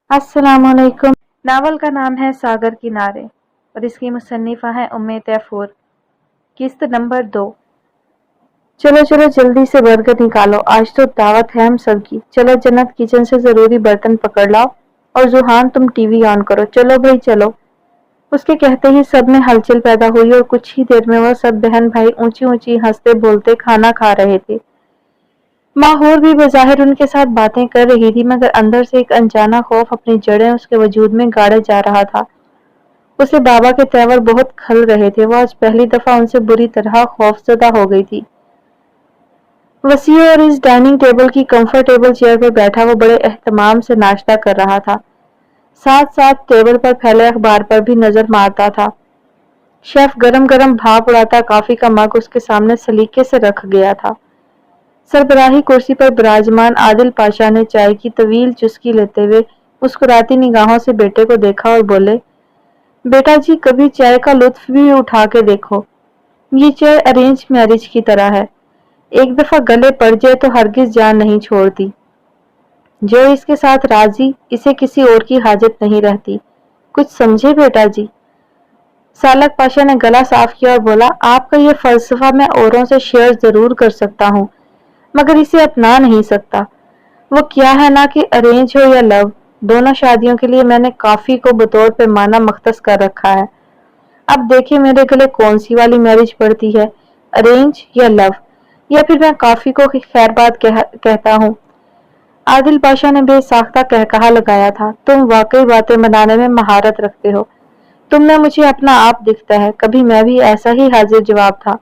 अस्सलाम वालेकुम। नावल का नाम है सागर किनारे और इसकी मुसन्निफा है उम्मे तैफूर। किस्त नंबर 2। चलो चलो जल्दी से बर्गर निकालो, आज तो दावत है हम सबकी। चलो जन्नत किचन से जरूरी बर्तन पकड़ लाओ और जुहान तुम टीवी ऑन करो। चलो भाई चलो। उसके कहते ही सब में हलचल पैदा हुई और कुछ ही देर में वह सब बहन भाई ऊंची ऊंची हंसते बोलते खाना खा रहे थे। माहौर भी बज़ाहिर उनके साथ बातें कर रही थी, मगर अंदर से एक अनजाना खौफ अपनी जड़ें उसके वजूद में गाड़े जा रहा था। उसे बाबा के तेवर बहुत खल रहे थे। वह आज पहली दफा उनसे बुरी तरह खौफजदा हो गई थी। वसीम और इस डाइनिंग टेबल की कंफर्टेबल चेयर पर बैठा वो बड़े एहतमाम से नाश्ता कर रहा था। साथ साथ टेबल पर फैले अखबार पर भी नजर मारता था। शेफ गरम गरम भाप उड़ाता कॉफी का मग उसके सामने सलीके से रख गया था। सरबराही कुर्सी पर विराजमान आदिल पाशा ने चाय की तवील चुस्की लेते हुए मुस्कुराती निगाहों से बेटे को देखा और बोले, बेटा जी कभी चाय का लुत्फ भी उठा के देखो। ये चाय अरेंज मैरिज की तरह है, एक दफा गले पड़ जाए तो हरगिज जान नहीं छोड़ती। जो इसके साथ राजी, इसे किसी और की हाजत नहीं रहती। कुछ समझे बेटा जी। सालक पाशा ने गला साफ किया और बोला, आपका ये फलसफा मैं औरों से शेयर जरूर कर सकता हूँ, मगर इसे अपना नहीं सकता। वो क्या है ना कि अरेंज हो या लव, दोनों शादियों के लिए मैंने काफी को बतौर पैमाना मख्तस कर रखा है। अब देखिए मेरे गले कौन सी वाली मैरिज पड़ती है, अरेंज या लव, या फिर मैं काफी को खैर बात कहता हूँ। आदिल पाशा ने बेसाख्ता कहकहा लगाया था, तुम वाकई बातें बनाने में महारत रखते हो। तुम में मुझे अपना आप दिखता है, कभी मैं भी ऐसा ही हाजिर जवाब था।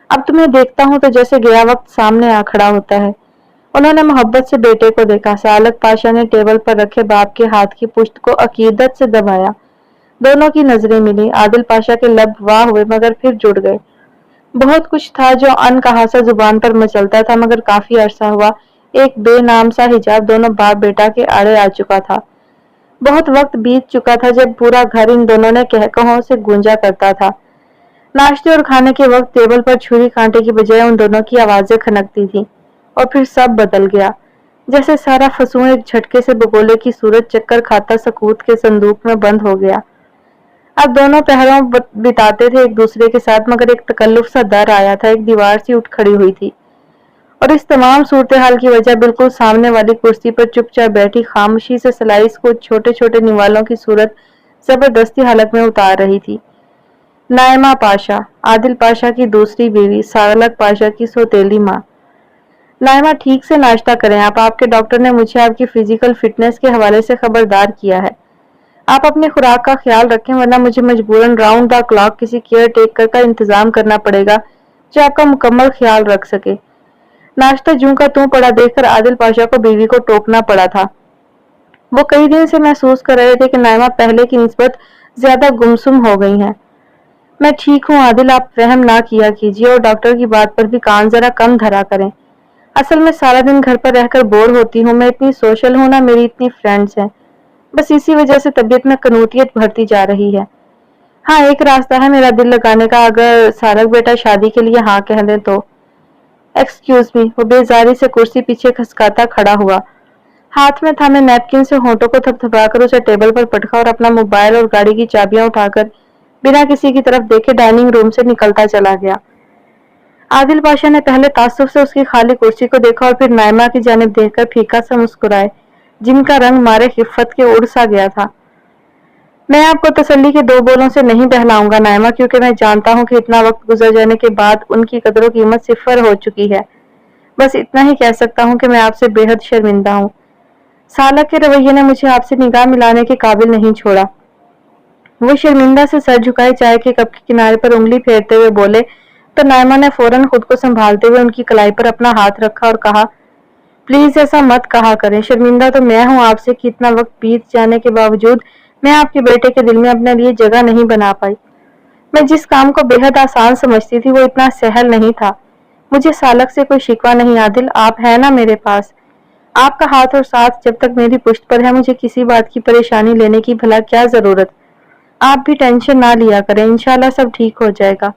अब तुम्हें देखता हूँ तो जैसे गया वक्त सामने आ खड़ा होता है। उन्होंने मोहब्बत से बेटे को देखा। सालक पाशा ने टेबल पर रखे बाप के हाथ की पुश्त को अकीदत से दबाया। दोनों की नजरें मिली। आदिल पाशा के लब वाह हुए मगर फिर जुड़ गए। बहुत कुछ था जो अनकहा सा जुबान पर मचलता था, मगर काफी अरसा हुआ एक बेनाम सा हिजाब दोनों बाप बेटा के आड़े आ चुका था। बहुत वक्त बीत चुका था जब पूरा घर इन दोनों ने कहकहों से गूंजा करता था। नाश्ते और खाने के वक्त टेबल पर छुरी कांटे की बजाय उन दोनों की आवाजें खनकती थी। और फिर सब बदल गया, जैसे सारा फसूं एक झटके से बगोले की सूरत चक्कर खाता सकूत के संदूक में बंद हो गया। अब दोनों पहरों बिताते थे एक दूसरे के साथ, मगर एक तकल्लुफ सा डर आया था। एक दीवार सी उठ खड़ी हुई थी और इस तमाम सूरत हाल की वजह बिल्कुल सामने वाली कुर्सी पर चुपचाप बैठी खामोशी से स्लाइस को छोटे छोटे निवालों की सूरत जबरदस्ती हालत में उतार रही थी। नायमा पाशा, आदिल पाशा की दूसरी बीवी, सालक पाशा की सौतेली माँ। नायमा ठीक से नाश्ता करें आप, आपके डॉक्टर ने मुझे आपकी फिजिकल फिटनेस के हवाले से खबरदार किया है। आप अपनी खुराक का ख्याल रखें, वरना मुझे मजबूरन राउंड द क्लॉक किसी केयर टेकर का इंतजाम करना पड़ेगा जो आपका मुकम्मल ख्याल रख सके। नाश्ता जूं का तूं पड़ा देखकर आदिल पाशा को बीवी को टोकना पड़ा था। वो कई दिन से महसूस कर रहे थे कि नायमा पहले की निस्बत ज्यादा गुमसुम हो गई हैं। मैं ठीक हूँ आदिल, आप रहम ना किया कीजिए और डॉक्टर की बात पर भी कान जरा कम धरा करें। असल में सारा दिन घर पर रहकर बोर होती हूँ। मैं इतनी सोशल हूँ ना, मेरी इतनी फ्रेंड्स हैं, बस इसी वजह से तबीयत में कनूतियत बढ़ती जा रही है। हाँ, एक रास्ता है मेरा दिल लगाने का, अगर सारक बेटा शादी के लिए हाँ कह दे तो। Excuse me. वो बेजारी से कुर्सी पीछे खसकाता खड़ा हुआ। हाथ में थामे नैपकिन से होंठों को थपथपाकर उसे टेबल पर पटका और अपना मोबाइल और गाड़ी की चाबियां उठाकर बिना किसी की तरफ देखे डाइनिंग रूम से निकलता चला गया। आदिल पाशा ने पहले तासुफ से उसकी खाली कुर्सी को देखा और फिर नायमा की जानिब देखकर फीका सा मुस्कुराए, जिनका रंग मारे खिफत के उड़ सा गया था। मैं आपको तसल्ली के दो बोलों से नहीं बहलाऊंगा नायमा, क्योंकि मैं जानता हूँ कि इतना वक्त गुजर जाने के बाद उनकी कदर कीमत सिफर हो चुकी है। बस इतना ही कह सकता हूँ कि मैं आपसे बेहद शर्मिंदा हूँ। सालक के रवैये ने मुझे आपसे निगाह मिलाने के काबिल नहीं छोड़ा। वो शर्मिंदा से सर झुकाए चाय के कप के किनारे पर उंगली फेरते हुए बोले, तो नायमा ने फौरन खुद को संभालते हुए उनकी कलाई पर अपना हाथ रखा और कहा, प्लीज ऐसा मत कहा करें। शर्मिंदा तो मैं हूँ आपसे कि इतना वक्त बीत जाने के बावजूद मैं आपके बेटे के दिल में अपने लिए जगह नहीं बना पाई। मैं जिस काम को बेहद आसान समझती थी वो इतना सहल नहीं था। मुझे सालक से कोई शिकवा नहीं आदिल, आप है ना मेरे पास। आपका हाथ और साथ जब तक मेरी पुश्त पर है, मुझे किसी बात की परेशानी लेने की भला क्या जरूरत। आप भी टेंशन ना लिया करें, इंशाल्लाह सब ठीक हो जाएगा।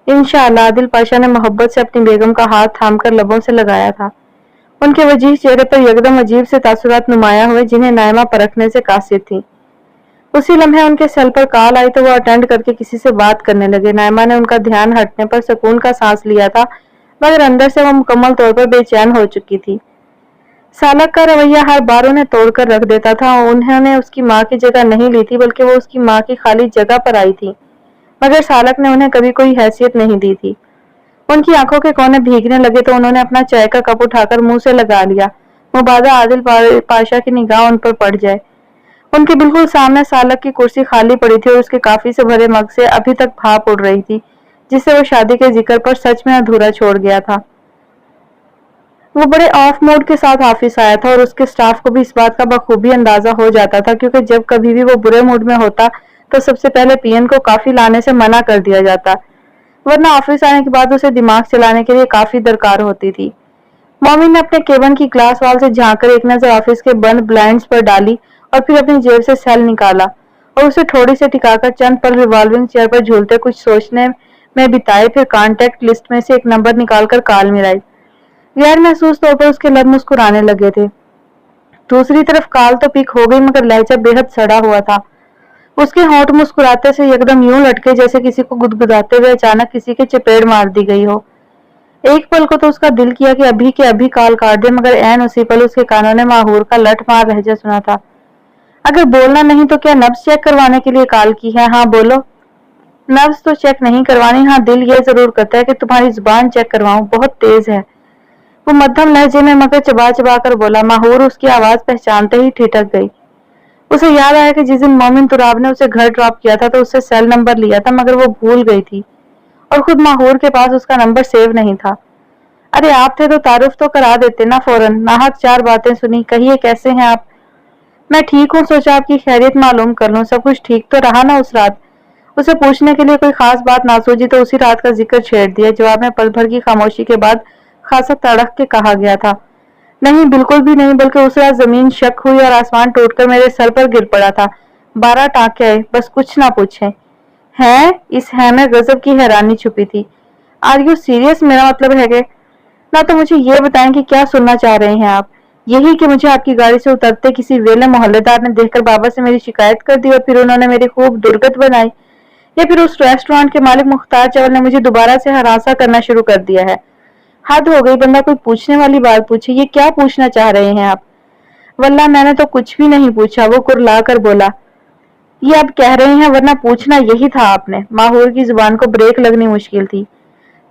इंशाल्लाह। आदिल पाशा ने मोहब्बत से अपनी बेगम का हाथ थामकर लबों से लगाया था। उनके वजीह चेहरे पर यकदम अजीब से तासुरात नुमाया हुए जिन्हें नायमा परखने से कासिर थी। उसी लम्हे उनके सेल पर कॉल आई तो वो अटेंड करके किसी से बात करने लगे। नायमा ने उनका ध्यान हटने पर सुकून का सांस लिया था, मगर अंदर से वो मुकम्मल तौर पर बेचैन हो चुकी थी। सालक का रवैया हर बार उन्हें तोड़कर रख देता था। उन्होंने उसकी माँ की जगह नहीं ली थी, बल्कि वो उसकी माँ की खाली जगह पर आई थी, मगर सालक ने उन्हें कभी कोई हैसियत नहीं दी थी। उनकी आंखों के कोने भीगने लगे तो उन्होंने अपना चाय का कप उठाकर मुंह से लगा लिया, मुबादा आदिल पाशा की निगाह उन पर पड़ जाए। उनके बिल्कुल सामने सालक की कुर्सी खाली पड़ी थी और उसके काफी से भरे मग से अभी तक भाप उड़ रही थी, जिससे वो शादी के जिक्र पर सच में अधूरा छोड़ गया था। वो बड़े ऑफ मूड के साथ ऑफिस आया था और उसके स्टाफ को भी इस बात का बखूबी अंदाजा हो जाता था, क्योंकि जब कभी भी वो बुरे मूड में होता तो सबसे पहले पीएन को काफी लाने से मना कर दिया जाता, वरना ऑफिस आने के बाद उसे दिमाग चलाने के लिए काफी दरकार होती थी। मोमिन ने अपने केबिन की ग्लास वाल से झांककर एक नजर ऑफिस के बंद ब्लाइंड्स पर डाली और फिर अपनी जेब से सेल निकाला और उसे थोड़ी से टिकाकर चंद पल रिवॉल्विंग चेयर पर झूलते कुछ सोचने में बिताए। फिर कॉन्टैक्ट लिस्ट में से एक नंबर निकालकर कॉल मिलाई। गैर महसूस तौर पर उसके लब मुस्कुराने लगे थे। दूसरी तरफ कॉल तो पिक हो गई, मगर लहजा बेहद सड़ा हुआ था। उसके होंठ मुस्कुराते से एकदम यूं लटके जैसे किसी को गुदगुदाते हुए अचानक किसी के चपेट मार दी गई हो। एक पल को तो उसका दिल किया कि अभी के अभी कॉल काट दे, मगर ऐन उसी पल उसके कानों ने माहूर का लठ मार लहजा सुना था। अगर बोलना नहीं तो क्या नब्ज चेक करवाने के लिए कॉल की है? हाँ बोलो। नब्ज तो चेक नहीं करवानी, हाँ दिल ये जरूर करता है कि तुम्हारी जुबान चेक करवाऊं, बहुत तेज है। वो मध्यम लहजे में मगर चबा चबा कर बोला। माहूर उसकी आवाज पहचानते ही ठिठक गई। उसे याद आया कि जिस दिन मोमिन तुराब ने उसे घर ड्रॉप किया था तो उससे सेल नंबर लिया था, मगर वो भूल गई थी और खुद माहूर के पास उसका नंबर सेव नहीं था। अरे आप थे तो तारुफ तो करा देते ना फौरन। नाहक चार बातें सुनी। कहिए कैसे हैं आप? मैं ठीक हूँ, सोचा आपकी खैरियत मालूम कर लूं। सब कुछ ठीक तो रहा ना उस रात? उसे पूछने के लिए कोई खास बात ना सूझी तो उसी रात का जिक्र छेड़ दिया। जवाब में पल भर की खामोशी के बाद खासा तड़क के कहा गया था। नहीं, बिल्कुल भी नहीं, बल्कि उस रात जमीन शक हुई और आसमान टूटकर मेरे सर पर गिर पड़ा था। 12 टाँके आए, बस कुछ ना पूछे। हैं? इस है में गजब की हैरानी छुपी थी। Are you serious? मेरा मतलब है कि ना तो मुझे ये बताएं कि क्या सुनना चाह रहे हैं आप? यही कि मुझे आपकी गाड़ी से उतरते किसी वेले मोहल्लेदार ने देखकर बाबा से मेरी शिकायत कर दी और फिर उन्होंने मेरी खूब दुर्गत बनाई, या फिर उस रेस्टोरेंट के मालिक मुख्तार चवल ने मुझे दोबारा से हरासा करना शुरू कर दिया है? हद हो गई, बंदा कोई पूछने वाली बात पूछे। ये क्या पूछना चाह रहे हैं आप? वल्लाह मैंने तो कुछ भी नहीं पूछा, वो कुरला कर बोला। ये अब कह रहे हैं, वरना पूछना यही था आपने। माहौर की जुबान को ब्रेक लगनी मुश्किल थी।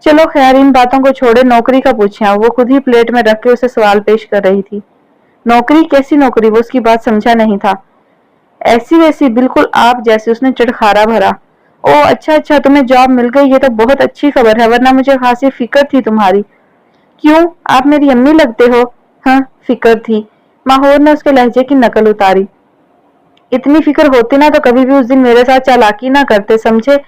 चलो खैर, इन बातों को छोड़े, नौकरी का पूछे। वो खुद ही प्लेट में रख के उसे सवाल पेश कर रही थी। नौकरी? कैसी नौकरी? वो उसकी बात समझा नहीं था। ऐसी वैसी, बिल्कुल आप जैसी। उसने चटखारा भरा। ओ अच्छा अच्छा, तुम्हें जॉब मिल गई, ये तो बहुत अच्छी खबर है, वरना मुझे खासी फिक्र थी तुम्हारी। क्यों? आप मेरी अम्मी लगते हो। हाँ, फिक्र थी। माहौर ने उसके लहजे की नकल उतारी। इतनी फिक्र होती ना तो कभी भी उस दिन मेरे साथ चालाकी ना करते, समझे?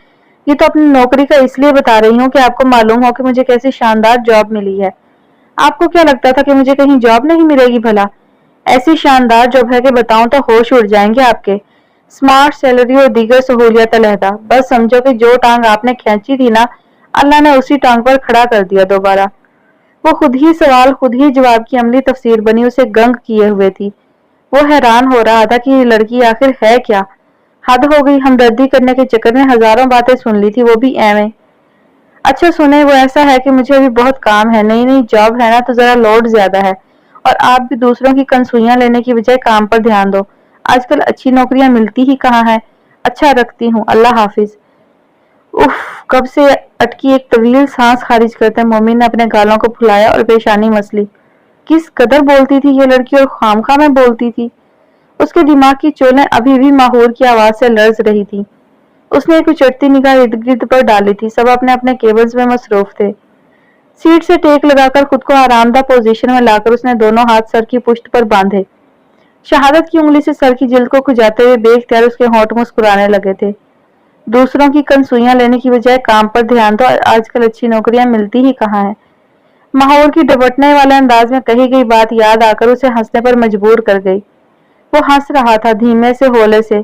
ये तो अपनी नौकरी का इसलिए बता रही हूँ कि आपको मालूम हो कि मुझे कैसी शानदार जॉब मिली है। आपको क्या लगता था कि मुझे कहीं जॉब नहीं मिलेगी भला? ऐसी शानदार जॉब है कि बताऊं तो होश उड़ जाएंगे आपके। स्मार्ट सैलरी और दीगर सहूलियत अलहदा। बस समझो कि जो टांग आपने खींची थी ना, अल्लाह ने उसी टांग पर खड़ा कर दिया दोबारा। वो खुद ही सवाल खुद ही जवाब की अमली तफसीर बनी उसे गंग किए हुए थी। वो हैरान हो रहा था कि ये लड़की आखिर है क्या। हद हो गई, हमदर्दी करने के चक्कर में हजारों बातें सुन ली थी, वो भी एवं। अच्छा सुने, वो ऐसा है कि मुझे अभी बहुत काम है। नई नई जॉब है ना, तो जरा लोड ज्यादा है, और आप भी दूसरों की कंसुइयां लेने की बजाय काम पर ध्यान दो। आजकल अच्छी नौकरियां मिलती ही कहाँ है। अच्छा रखती हूँ, अल्लाह हाफिज। उफ, कब से अटकी एक तवील सांस खारिज करते मोमिन ने अपने गालों को फुलाया और पेशानी मसली। किस कदर बोलती थी ये लड़की, और खामखा में बोलती थी। उसके दिमाग की चोलें अभी भी माहौर की आवाज से लर्ज रही थी। उसने एक उचटती निगाह इर्द गिर्द पर डाली थी। सब अपने अपने केबल्स में मसरूफ थे। सीट से टेक लगाकर खुद को आरामदायक पोजीशन में लाकर उसने दोनों हाथ सर की पुष्ट पर बांधे। शहादत की उंगली से सर की जिल्द को खुजाते हुए बेख्तियार उसके होंठ मुस्कुराने लगे थे। दूसरों की कंसुइयां लेने की बजाय काम पर ध्यान दो, आजकल अच्छी नौकरियां मिलती ही कहाँ है। माहौर की डबटने वाले अंदाज में कही गई बात याद आकर उसे हंसने पर मजबूर कर गई। वो हंस रहा था, धीमे से होले से,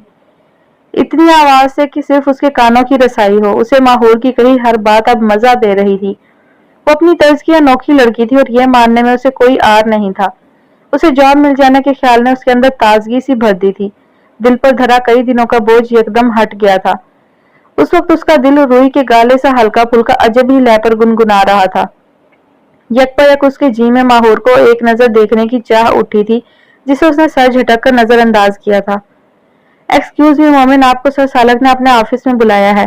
इतनी आवाज से कि सिर्फ उसके कानों की रसाई हो। उसे माहौर की कही हर बात अब मजा दे रही थी। वो अपनी तर्ज की अनोखी लड़की थी और यह मानने में उसे कोई आर नहीं था। उसे जॉब मिल जाने के ख्याल ने उसके अंदर ताजगी सी भर दी थी। दिल पर धरा कई दिनों का बोझ एकदम हट गया था। उस वक्त उसका दिल रूही के गाले सा हल्का फुल्का अजब ही लय पर गुनगुना रहा था। यकपयक उसके जी में माहौर को एक नजर देखने की चाह उठी थी, जिसे उसने सर झटक कर नजरअंदाज किया था। एक्सक्यूज मी मोमिन, आपको सर सालक ने अपने ऑफिस में बुलाया है।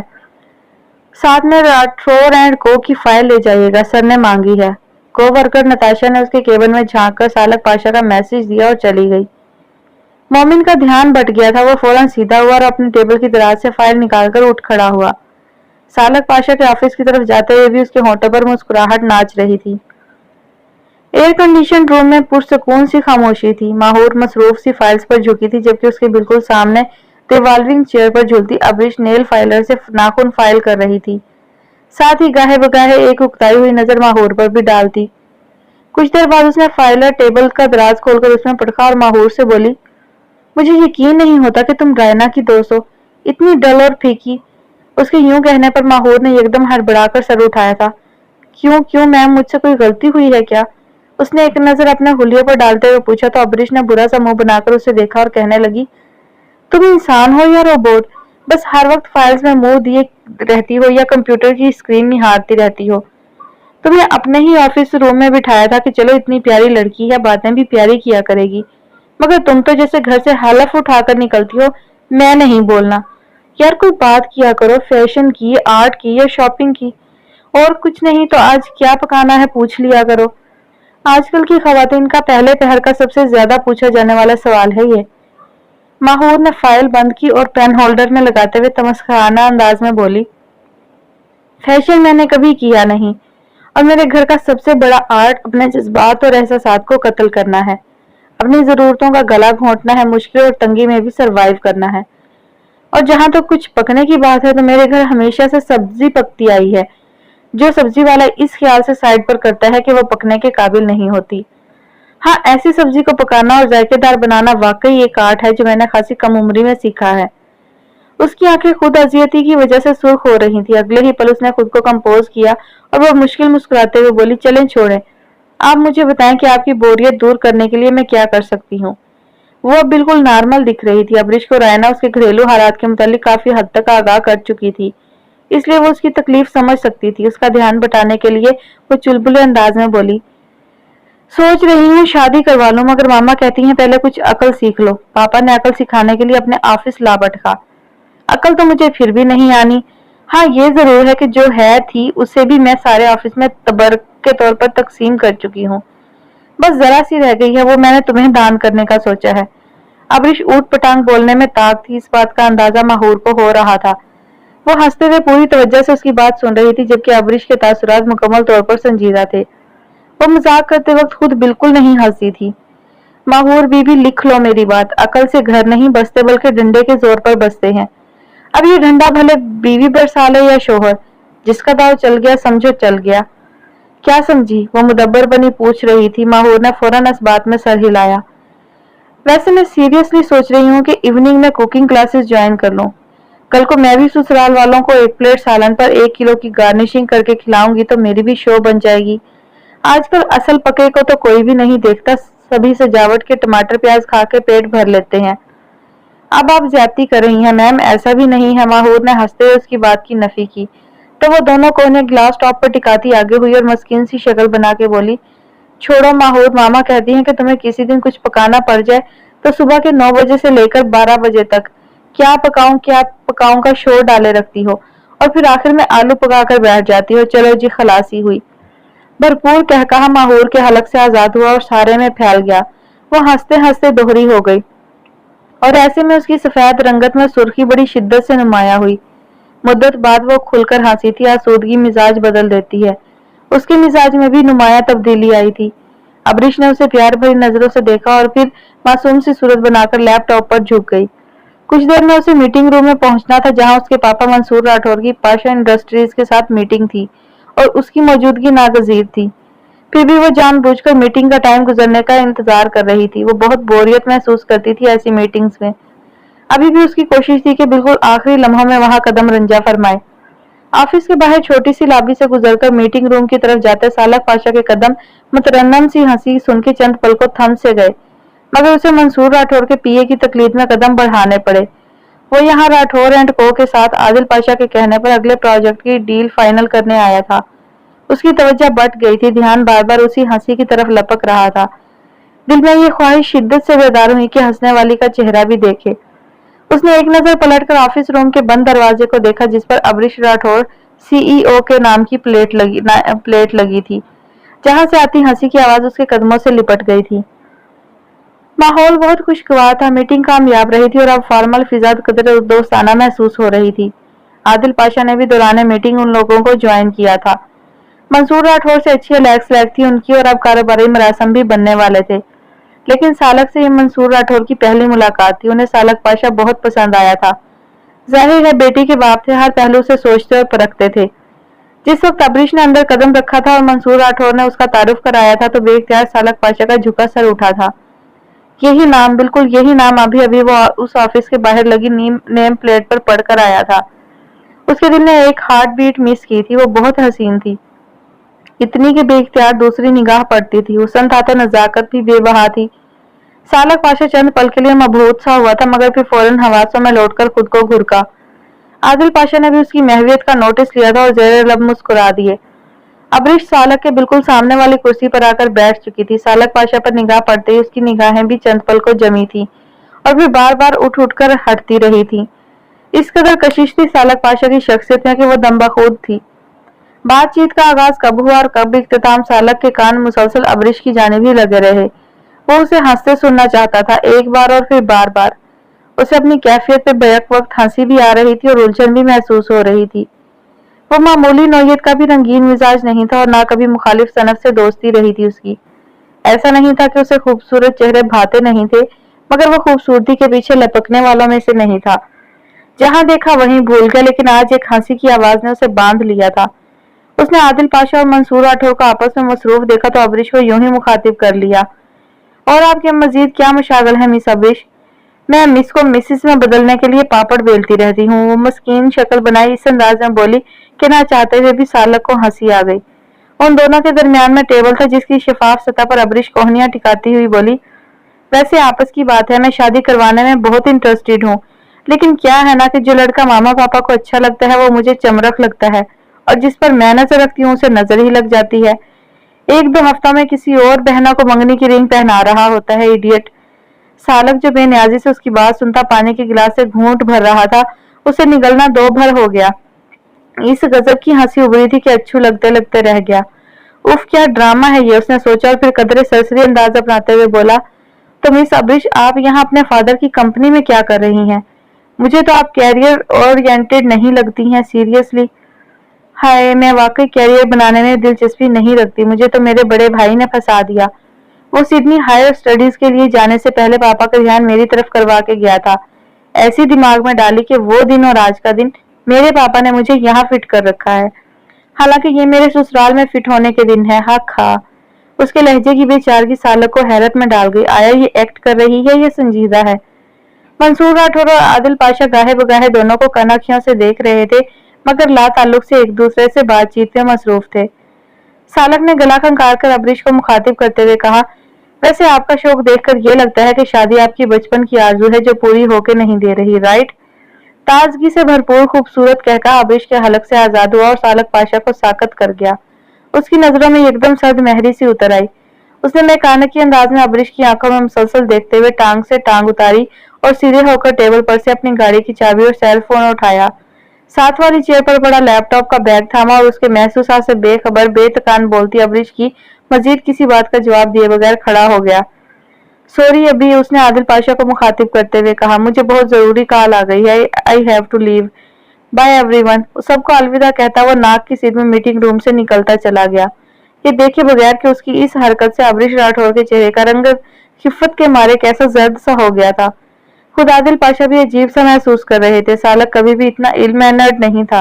साथ में राठौर एंड को की फाइल ले जाइएगा, सर ने मांगी है। को वर्कर नताशा ने उसके केबिन में झांक कर सालक पाशा का मैसेज दिया और चली गई। मोमिन का ध्यान बट गया था। वो फौरन सीधा हुआ और अपनी टेबल की दराज से फाइल निकालकर उठ खड़ा हुआ। सालक पाशा के ऑफिस की तरफ जाते हुए भी उसके होठों पर मुस्कुराहट नाच रही थी। एयर कंडीशन रूम में पुरसकून सी खामोशी थी। माहौर मसरूफ सी फाइल्स पर झुकी थी, जबकि उसके बिल्कुल सामने रिवॉल्विंग चेयर पर झूलती अब्रिश नेल फाइलर से नाखून फाइल कर रही थी। साथ ही गाहे बगाहे एक उकताई हुई नजर माहौर पर भी डालती। कुछ देर बाद उसने फाइलर टेबल का दराज खोलकर उसमें पटका और माहौर से बोली, मुझे यकीन नहीं होता कि तुम रायना की दोस्त हो, इतनी डल और फीकी। उसके यूं कहने पर माहौर ने एकदम हड़बड़ाकर सर उठाया था। क्यों क्यों मैम, मुझसे कोई गलती हुई है क्या? उसने एक नजर अपने हुलियों पर डालते हुए पूछा तो अब्रिश ने बुरा सा मुंह बनाकर उसे देखा और कहने लगी, तुम इंसान हो या रोबोट? बस हर वक्त फाइल्स में मुंह दिए रहती हो या कंप्यूटर की स्क्रीन निहारती रहती हो? तुम्हें अपने ही ऑफिस रूम में बिठाया था कि चलो इतनी प्यारी लड़की है, बातें भी प्यारी किया करेगी, मगर तुम तो जैसे घर से हलफ उठाकर निकलती हो। मैं नहीं बोलना यार, कोई बात किया करो, फैशन की, आर्ट की या शॉपिंग की। और कुछ नहीं तो आज क्या पकाना है पूछ लिया करो। आजकल की खवातीन का पहले पहर का सबसे ज्यादा पूछा जाने वाला सवाल है ये। माहौर ने फाइल बंद की और पेन होल्डर में लगाते हुए तमस्खाना अंदाज में बोली, फैशन मैंने कभी किया नहीं, और मेरे घर का सबसे बड़ा आर्ट अपने जज्बात और एहसासात को कत्ल करना है। अपनी जरूरतों का गला घोंटना है, मुश्किल और तंगी में भी सरवाइव करना है। और जहां तो कुछ पकने की बात है तो मेरे घर हमेशा से सब्जी पकती आई है, जो सब्जी वाला इस ख्याल से साइड पर करता है कि वो पकने के काबिल नहीं होती। हाँ, ऐसी सब्जी को पकाना और जायकेदार बनाना वाकई एक आर्ट है जो मैंने खासी कम उम्री में सीखा है। उसकी आंखें खुद अजियती की वजह से सुर्ख हो रही थी। अगले ही पल उसने खुद को कंपोज किया और वो मुश्किल मुस्कुराते हुए बोली, चलें छोड़ें, आप मुझे बताएं कि आपकी बोरियत दूर करने के लिए मैं क्या कर सकती हूँ। वो अब बिल्कुल नॉर्मल दिख रही थी। अब्रिश को रायना उसके घरेलू हालात के मुतालिक काफी हद तक आगाह कर चुकी थी, इसलिए वो उसकी तकलीफ समझ सकती थी। उसका ध्यान बटाने के लिए वो चुलबुले अंदाज में बोली, सोच रही हूँ शादी करवा लूं, मगर मामा कहती हैं पहले कुछ अकल सीख लो। पापा ने अकल सिखाने के लिए अपने ऑफिस ला बैठा। अकल तो मुझे फिर भी नहीं आनी। हाँ, ये जरूर है कि जो है थी उसे भी मैं सारे ऑफिस में तबर्क के तौर पर तकसीम कर चुकी हूँ। बस जरा सी रह गई है, वो मैंने तुम्हें दान करने का सोचा है। अब्रिश ऊट पटांग बोलने में ताक थी, इस बात का अंदाजा माहौर को हो रहा था। वो हंसते हुए पूरी तवज्जो से उसकी बात सुन रही थी, जबकि अब्रिश के तासुरात मुकम्मल तौर पर संजीदा थे। वो मजाक करते वक्त खुद बिल्कुल नहीं हंसी थी। माहौर बीबी, लिख लो मेरी बात, अकल से घर नहीं बसते बल्कि डंडे के जोर पर बसते हैं। अब ये डंडा भले बीवी पर साले या शोहर, जिसका दाव चल गया समझो चल गया। क्या समझी? वो मुदब्बर बनी पूछ रही थी। माहौर ने फौरन इस बात में सर हिलाया। वैसे मैं सीरियसली सोच रही हूँ कि इवनिंग में कुकिंग क्लासेस ज्वाइन कर लूं। कल को मैं भी ससुराल वालों को 1 प्लेट सालन पर 1 किलो की गार्निशिंग करके खिलाऊंगी तो मेरी भी शो बन जाएगी। आजकल असल पके को तो कोई भी नहीं देखता, सभी सजावट के टमाटर प्याज खा के पेट भर लेते हैं। अब आप ज्यादती कर रही हैं मैम, ऐसा भी नहीं है। माहौर ने हंसते हुए उसकी बात की नफी की तो वो दोनों को उन्हें ग्लास टॉप पर टिकाती आगे हुई और मस्कीन सी शक्ल बना के बोली, छोड़ो माहौर, मामा कहती हैं कि तुम्हें किसी दिन कुछ पकाना पड़ जाए तो सुबह के 9 बजे से लेकर 12 बजे तक क्या पकाऊं का शोर डाले रखती हो और फिर आखिर में आलू पकाकर बैठ जाती हो। चलो जी, खलासी हुई। भरपूर कहकहा माहौर के हलक से आजाद हुआ और सारे में फैल गया। वो हंसते हंसते दोहरी हो गई और ऐसे में उसकी सफेद रंगत में सुर्खी बड़ी शिद्दत से नुमाया हुई। मुद्दत बाद वो खुलकर हंसी थी। आसूदगी मिजाज बदल देती है। उसके मिजाज में भी नुमाया तब्दीली आई थी। अब्रिश ने उसे प्यार भरी नजरों से देखा और फिर मासूम सी सूरत बनाकर लैपटॉप पर झुक गई। कुछ देर में उसे मीटिंग रूम में पहुंचना था, जहां उसके पापा मंसूर राठौर की पाशा इंडस्ट्रीज के साथ मीटिंग थी और उसकी मौजूदगी नागजीर थी। फिर भी वो जानबूझकर मीटिंग का टाइम गुजरने का इंतजार कर रही थी। वो बहुत बोरियत महसूस करती थी ऐसी मीटिंग्स में। अभी भी उसकी कोशिश थी कि बिल्कुल आखिरी लम्हों में वहां कदम रंजा फरमाए। ऑफिस के बाहर छोटी सी लॉबी से गुजरकर मीटिंग रूम की तरफ जाते सालक पाशा के कदम मुतरन्नम सी हंसी सुन के चंद पल को थम से गए, मगर उसे मंसूर राठौर के पीए की तकलीफ में कदम बढ़ाने पड़े। वो यहाँ राठौर एंड को के साथ आदिल पाशा के कहने पर अगले प्रोजेक्ट की डील फाइनल करने आया था। उसकी तवज्जो बट गई थी, ध्यान बार बार उसी हंसी की तरफ लपक रहा था। दिल में ये ख्वाहिश शिद्दत से बेदार हुई कि हंसने वाली का चेहरा भी देखे। उसने एक नजर पलटकर ऑफिस रूम के बंद दरवाजे को देखा, जिस पर अमरीश राठौर सीईओ के नाम की प्लेट लगी थी, जहां से आती हंसी की आवाज उसके कदमों से लिपट गई थी। माहौल बहुत खुशगवार था, मीटिंग कामयाब रही थी और अब फॉर्मल फिजा कदर दोस्ताना महसूस हो रही थी। आदिल पाशा ने भी दौरान मीटिंग उन लोगों को ज्वाइन किया था। मंसूर राठौर से अच्छी अलैक्स थी उनकी और अब कारोबारी मरासम भी बनने वाले थे। लेकिन सालक से ये मंसूर राठौर की पहली मुलाकात थी। उन्हें सालक पाशा बहुत पसंद आया था। जाहिर है बेटी के बाप थे, हर पहलू से सोचते और परखते थे। जिस वक्त अबरीश ने अंदर कदम रखा था और मंसूर राठौर ने उसका तारुफ कराया था, तो बेख्तियार सालक पाशा का झुका सर उठा था। यही नाम, बिल्कुल यही नाम अभी अभी वो उस ऑफिस के बाहर लगी नेम प्लेट पर पढ़कर आया था। उसके दिल ने एक हार्ट बीट मिस की थी। वो बहुत हसीन थी, इतनी कि बेख्तियार दूसरी निगाह पड़ती थी। हुस्न था तो नजाकत भी बेबहा थी। सालक पाशा चंद पल के लिए मबहूत सा हुआ था, मगर फिर फौरन हवासों में लौटकर खुद को घुरका। आदिल पाशा ने भी उसकी महवियत का नोटिस लिया था और ज़ेरे लब मुस्कुरा दिए। अबरीश सालक के बिल्कुल सामने वाली कुर्सी पर आकर बैठ चुकी थी। सालक पाशा पर निगाह पड़ते ही उसकी निगाहें भी चंद पल को जमी थी और फिर बार बार उठ उठकर हटती रही थी। इस कदर कशिश थी सालक पाशा की शख्सियत में कि वो दम्बाखूद थी। बातचीत का आगाज कब हुआ और कब इख्तिताम, सालक के कान मुसलसल अबरीश की जानिब ही लगे रहे। वो उसे हंसते सुनना चाहता था, एक बार और फिर बार बार। उसे अपनी कैफियत पे बैक वक्त हंसी भी आ रही थी और उलझन भी महसूस हो रही थी। वो मामूली नौयत का भी रंगीन मिजाज नहीं था और ना कभी मुखालिफ सनफ से दोस्ती रही थी उसकी। ऐसा नहीं था कि उसे खूबसूरत चेहरे भाते नहीं थे, मगर वो खूबसूरती के पीछे लपकने वालों में से नहीं था। जहां देखा वहीं भूल गया, लेकिन आज एक हंसी की आवाज ने उसे बांध लिया था। उसने आदिल पाशा और मंसूर राठौर को आपस में मसरूफ देखा तो अबरीश को यूं ही मुखातिब कर लिया। और आपके मजीद क्या मशागल है मिस अबरीश? मैं मिस को मिसिस में बदलने के लिए पापड़ बेलती रहती हूँ। वो मस्कीन शक्ल बनाई इस अंदाज में बोली कि ना चाहते हुए भी सालक को हंसी आ गई। उन दोनों के दरमियान में टेबल था, जिसकी शफाफ सतह पर अबरीश कोहनियां टिकाती हुई बोली, वैसे आपस की बात है, मैं शादी करवाने में बहुत इंटरेस्टेड हूँ, लेकिन क्या है ना कि जो लड़का मामा पापा को अच्छा लगता है वो मुझे चमरक लगता है, और जिस पर मैं नजर रखती हूँ उसे नजर ही लग जाती है। एक दो हफ्ता में किसी और बहना को मंगनी की रिंग पहना रहा होता है, इडियट। सालक जो बेनियाजी से उसकी बात सुनता पानी के गिलास से घूंट भर रहा था, उसे निगलना दो भर हो गया। इस गजब की हंसी उभरी थी कि अच्छू लगते लगते रह गया। उफ, क्या ड्रामा है ये, उसने सोचा और फिर कदरे सरसरी अंदाज अपनाते हुए बोला, तो मिस अबरीश आप यहाँ अपने फादर की कंपनी में क्या कर रही हैं? मुझे तो आप कैरियर ओरिएंटेड नहीं लगती हैं, सीरियसली। हाय, मैं वाकई कैरियर बनाने में दिलचस्पी नहीं रखती, मुझे तो मेरे बड़े भाई ने फंसा दिया। वो सिडनी हायर स्टडीज के लिए जाने से पहले पापा का ध्यान मेरी तरफ करवा के गया था। ऐसी दिमाग में डाली कि वो दिन और आज का दिन मेरे पापा ने मुझे यहाँ फिट कर रखा है, हालांकि ये मेरे ससुराल में फिट होने के दिन है। हक खा। उसके लहजे की बेचारगी सालक को हैरत में डाल गई। आया ये एक्ट कर रही है, ये संजीदा है? मंसूर राठौर और आदिल पाशा गाहे बगाहे दोनों को कनखियों से देख रहे थे, मगर ला ताल्लुक से एक दूसरे से बातचीत में मसरूफ थे। सालक ने गला खंगार कर अबरीश को मुखातिब करते हुए कहा, वैसे आपका शौक देखकर ये लगता है कि शादी आपकी बचपन की आरजू है जो पूरी होके नहीं दे रही, राइट? ताजगी से भरपूर खूबसूरत कहकर अबरीश के हलक से आजाद हुआ और सालक पाशा को साकत कर गया। उसकी नजरों में एकदम सर्द मेहरी सी उतर आई। उसने मैकानिकी अंदाज में अबरीश की आंखों में मुसलसल देखते हुए टांग से टांग उतारी और सीधे होकर टेबल पर से अपनी गाड़ी की चाबी और सेल फोन उठाया। साथ वाली चेयर पर बड़ा लैपटॉप का बैग थामा और उसके महसूसात से बेखबर बेतकान बोलती अबरीश की मजीद किसी बात का जवाब दिए बगैर खड़ा हो गया। सॉरी अभी, उसने आदिल पाशा को मुखातिब करते हुए कहा, मुझे बहुत जरूरी कॉल आ गई है, I have to leave, bye everyone. सबको अलविदा कहता वो नाक की सीध में मीटिंग रूम से निकलता चला गया। ये देखे बगैर कि उसकी इस हरकत से अबरीश राठौर के चेहरे का रंग खिफत के मारे कैसा जर्द सा हो गया था। खुद आदिल पाशा भी अजीब सा महसूस कर रहे थे। सालक कभी भी इतना इल मैनर्ड नहीं था।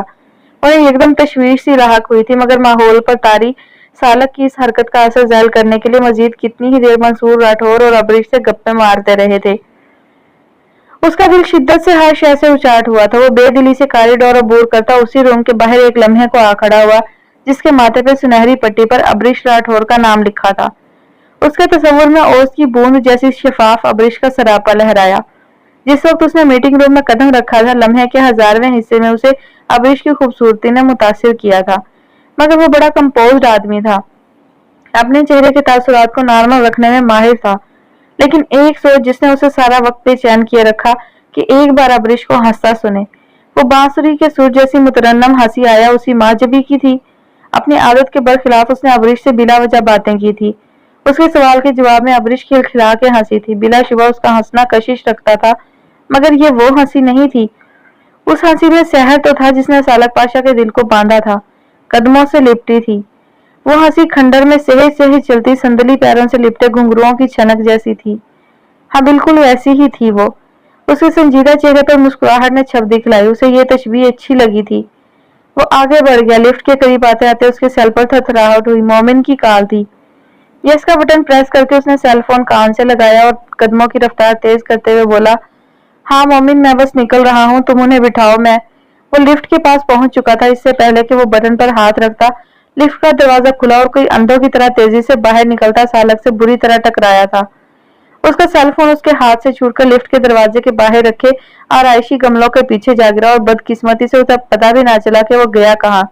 उन्हें एकदम तशवीश सी राहत हुई थी, मगर माहौल पर तारी सालक की इस हरकत का असर ज़ाहिर करने के लिए मजीद कितनी ही देर मंसूर राठौर और अबरीश से गप्पे मारते रहे थे। اس کا دل شدت سے ہر شے سے اچاٹ ہوا تھا۔ وہ بے دلی سے کاریڈور عبور کرتا اسی روم کے باہر ایک لمحے کو آ کھڑا ہوا جس کے ماتھے پہ سنہری پٹی پر ابریش راٹھور کا نام لکھا تھا۔ اس کے تصور میں اوس کی بوند جیسی شفاف ابریش کا سراپا لہرایا۔ جس وقت اس نے میٹنگ روم میں قدم رکھا تھا، لمحے کے 1000ویں حصے میں اسے ابریش کی خوبصورتی نے متاثر کیا تھا، مگر وہ بڑا کمپوزڈ آدمی تھا، اپنے چہرے کے تاثرات کو نارمل رکھنے میں ماہر تھا، لیکن ایک سوچ جس نے اسے سارا وقت بے چین کیے رکھا کہ ایک بار ابریش کو ہنستا سنے۔ وہ بانسری کے سر جیسی مترنم ہنسی آیا اسی معجبی کی تھی۔ اپنی عادت کے برخلاف اس نے ابریش سے بلا وجہ باتیں کی تھی۔ اس کے سوال کے جواب میں ابریش کھلکھلا کے ہنسی تھی۔ بلا شبہ اس کا ہنسنا کشش رکھتا تھا، مگر یہ وہ ہنسی نہیں تھی۔ اس ہنسی میں سحر تو تھا جس نے سالک پاشا کے دل کو باندھا تھا، قدموں سے لپٹی تھی۔ وہ ہنسی کھنڈر میں سہج سہج چلتی سندلی پیروں سے لپٹے گھنگروؤں کی چھنک جیسی تھی۔ ہاں، بالکل ویسی ہی تھی وہ۔ اس کے سنجیدہ چہرے پر مسکراہٹ نے چھپ دکھلائی۔ اسے یہ تشبیہ اچھی لگی تھی۔ وہ آگے بڑھ گیا۔ لفٹ کے قریب آتے آتے اس کے سیل پر تھرتھراہٹ ہوئی۔ مومن کی کال تھی۔ یس کا بٹن پریس کر کے اس نے سیل فون کان سے لگایا اور قدموں کی رفتار تیز کرتے ہوئے بولا، ہاں مومن، میں بس نکل رہا ہوں، تم انہیں بٹھاؤ۔ میں وہ لفٹ کے پاس پہنچ چکا تھا۔ اس سے پہلے کہ وہ بٹن پر ہاتھ رکھتا، لفٹ کا دروازہ کھلا اور کوئی اندھوں کی طرح تیزی سے باہر نکلتا سالک سے بری طرح ٹکرایا تھا۔ اس کا سیل فون اس کے ہاتھ سے چھوٹ کر لفٹ کے دروازے کے باہر رکھے آرائشی گملوں کے پیچھے جا گرا اور بدقسمتی سے اسے پتا بھی نہ چلا کہ وہ گیا کہاں۔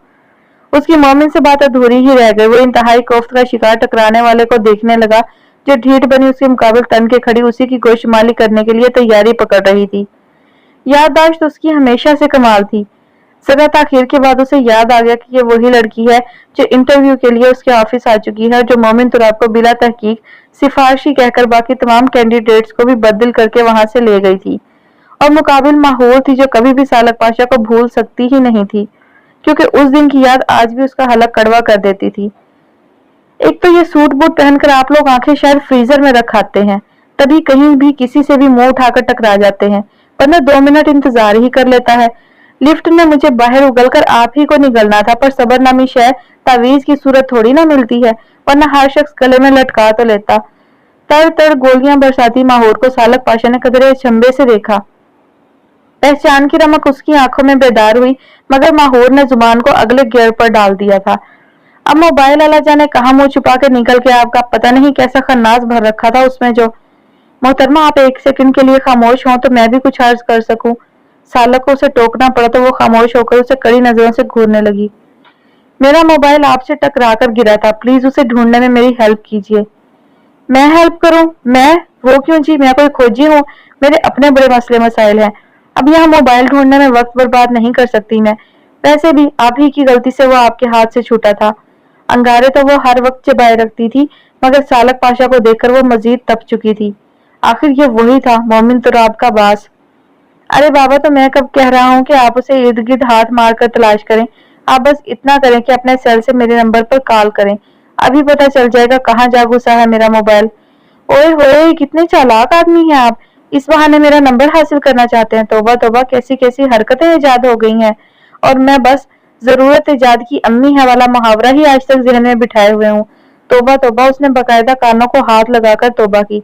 اس کی مومن سے بات ادھوری ہی رہ گئی۔ وہ انتہائی کوفت کا شکار ٹکرانے والے کو دیکھنے لگا جو ڈھیٹ بنی اس کے مقابل تن کے کھڑی اسی کی گوشمالی کرنے کے لیے تیاری پکڑ رہی تھی۔ یادداشت اس کی ہمیشہ سے کمال تھی۔ ذرا تاخیر کے بعد اسے یاد آ گیا کہ یہ وہی لڑکی ہے جو انٹرویو کے لیے اس کے آفس آ چکی ہے اور جو مومن تراب کو بلا تحقیق سفارشی کہہ کر باقی تمام کینڈیڈیٹس کو بھی بدل کر کے وہاں سے لے گئی تھی، اور مقابل ماحول تھی جو کبھی بھی سالک پاشا کو بھول سکتی ہی نہیں تھی، کیونکہ اس دن کی یاد آج بھی اس کا حلق کڑوا کر دیتی تھی۔ ایک تو یہ سوٹ بوٹ پہن کر آپ لوگ آنکھیں شاید فریزر میں رکھاتے ہیں، تبھی کہیں بھی کسی سے بھی منہ اٹھا کر ٹکرا جاتے ہیں، ورنہ 2 منٹ انتظار ہی کر لیتا ہے۔ لفٹ میں مجھے باہر اگل کر آپ ہی کو نگلنا تھا، پر صبر نامی شے تعویذ کی صورت تھوڑی نہ ملتی ہے، ورنہ ہر شخص گلے میں لٹکا تو لیتا۔ تڑ تڑ گولیاں برساتی ماہور کو سالک پاشا نے قدرے اچنبے سے دیکھا۔ پہچان کی رمق اس کی آنکھوں میں بیدار ہوئی، مگر ماہور نے زبان کو اگلے گیئر پر ڈال دیا تھا۔ اب موبائل اللہ جانے کہاں منہ چھپا کے نکل کے آپ کا پتہ نہیں کیسا خناس بھر رکھا تھا اس میں جو۔ محترمہ، آپ ایک سیکنڈ کے لیے خاموش ہوں تو میں بھی کچھ عرض کر سکوں۔ سالک کو اسے ٹوکنا پڑا تو وہ خاموش ہو کر اسے کڑی نظروں سے گھورنے لگی۔ میرا موبائل آپ سے ٹکرا کر گرا تھا، پلیز اسے ڈھونڈنے میں میری ہیلپ کیجیے۔ میں ہیلپ کروں؟ میں؟ وہ کیوں جی، میں کوئی کھوجی ہوں؟ میرے اپنے بڑے مسئلے مسائل ہیں، اب یہاں موبائل ڈھونڈنے میں وقت برباد نہیں کر سکتی میں۔ ویسے بھی آپ ہی کی غلطی سے وہ آپ کے ہاتھ سے چھوٹا تھا۔ انگارے تو وہ ہر وقت چبائے رکھتی تھی، مگر سالک پاشا کو دیکھ کر وہ مزید تپ چکی تھی۔ آخر یہ وہی تھا، مومن تراب کا باس۔ ارے بابا، تو میں کب کہہ رہا ہوں کہ آپ اسے ارد گرد ہاتھ مار کر تلاش کریں، آپ بس اتنا کریں کہ اپنے سیل سے میرے نمبر پر کال کریں، ابھی پتہ چل جائے گا کہاں جا گھسا ہے میرا موبائل۔ اوئے ہوئے، کتنے چالاک آدمی ہیں آپ، اس بہانے میرا نمبر حاصل کرنا چاہتے ہیں۔ توبہ توبہ، کیسی کیسی حرکتیں ایجاد ہو گئی ہیں، اور میں بس ضرورت ایجاد کی امی ہے والا محاورہ ہی آج تک ذہن میں بٹھائے ہوئے ہوں۔ توبہ توبہ، اس نے باقاعدہ کانوں کو ہاتھ لگا کر توبہ کی۔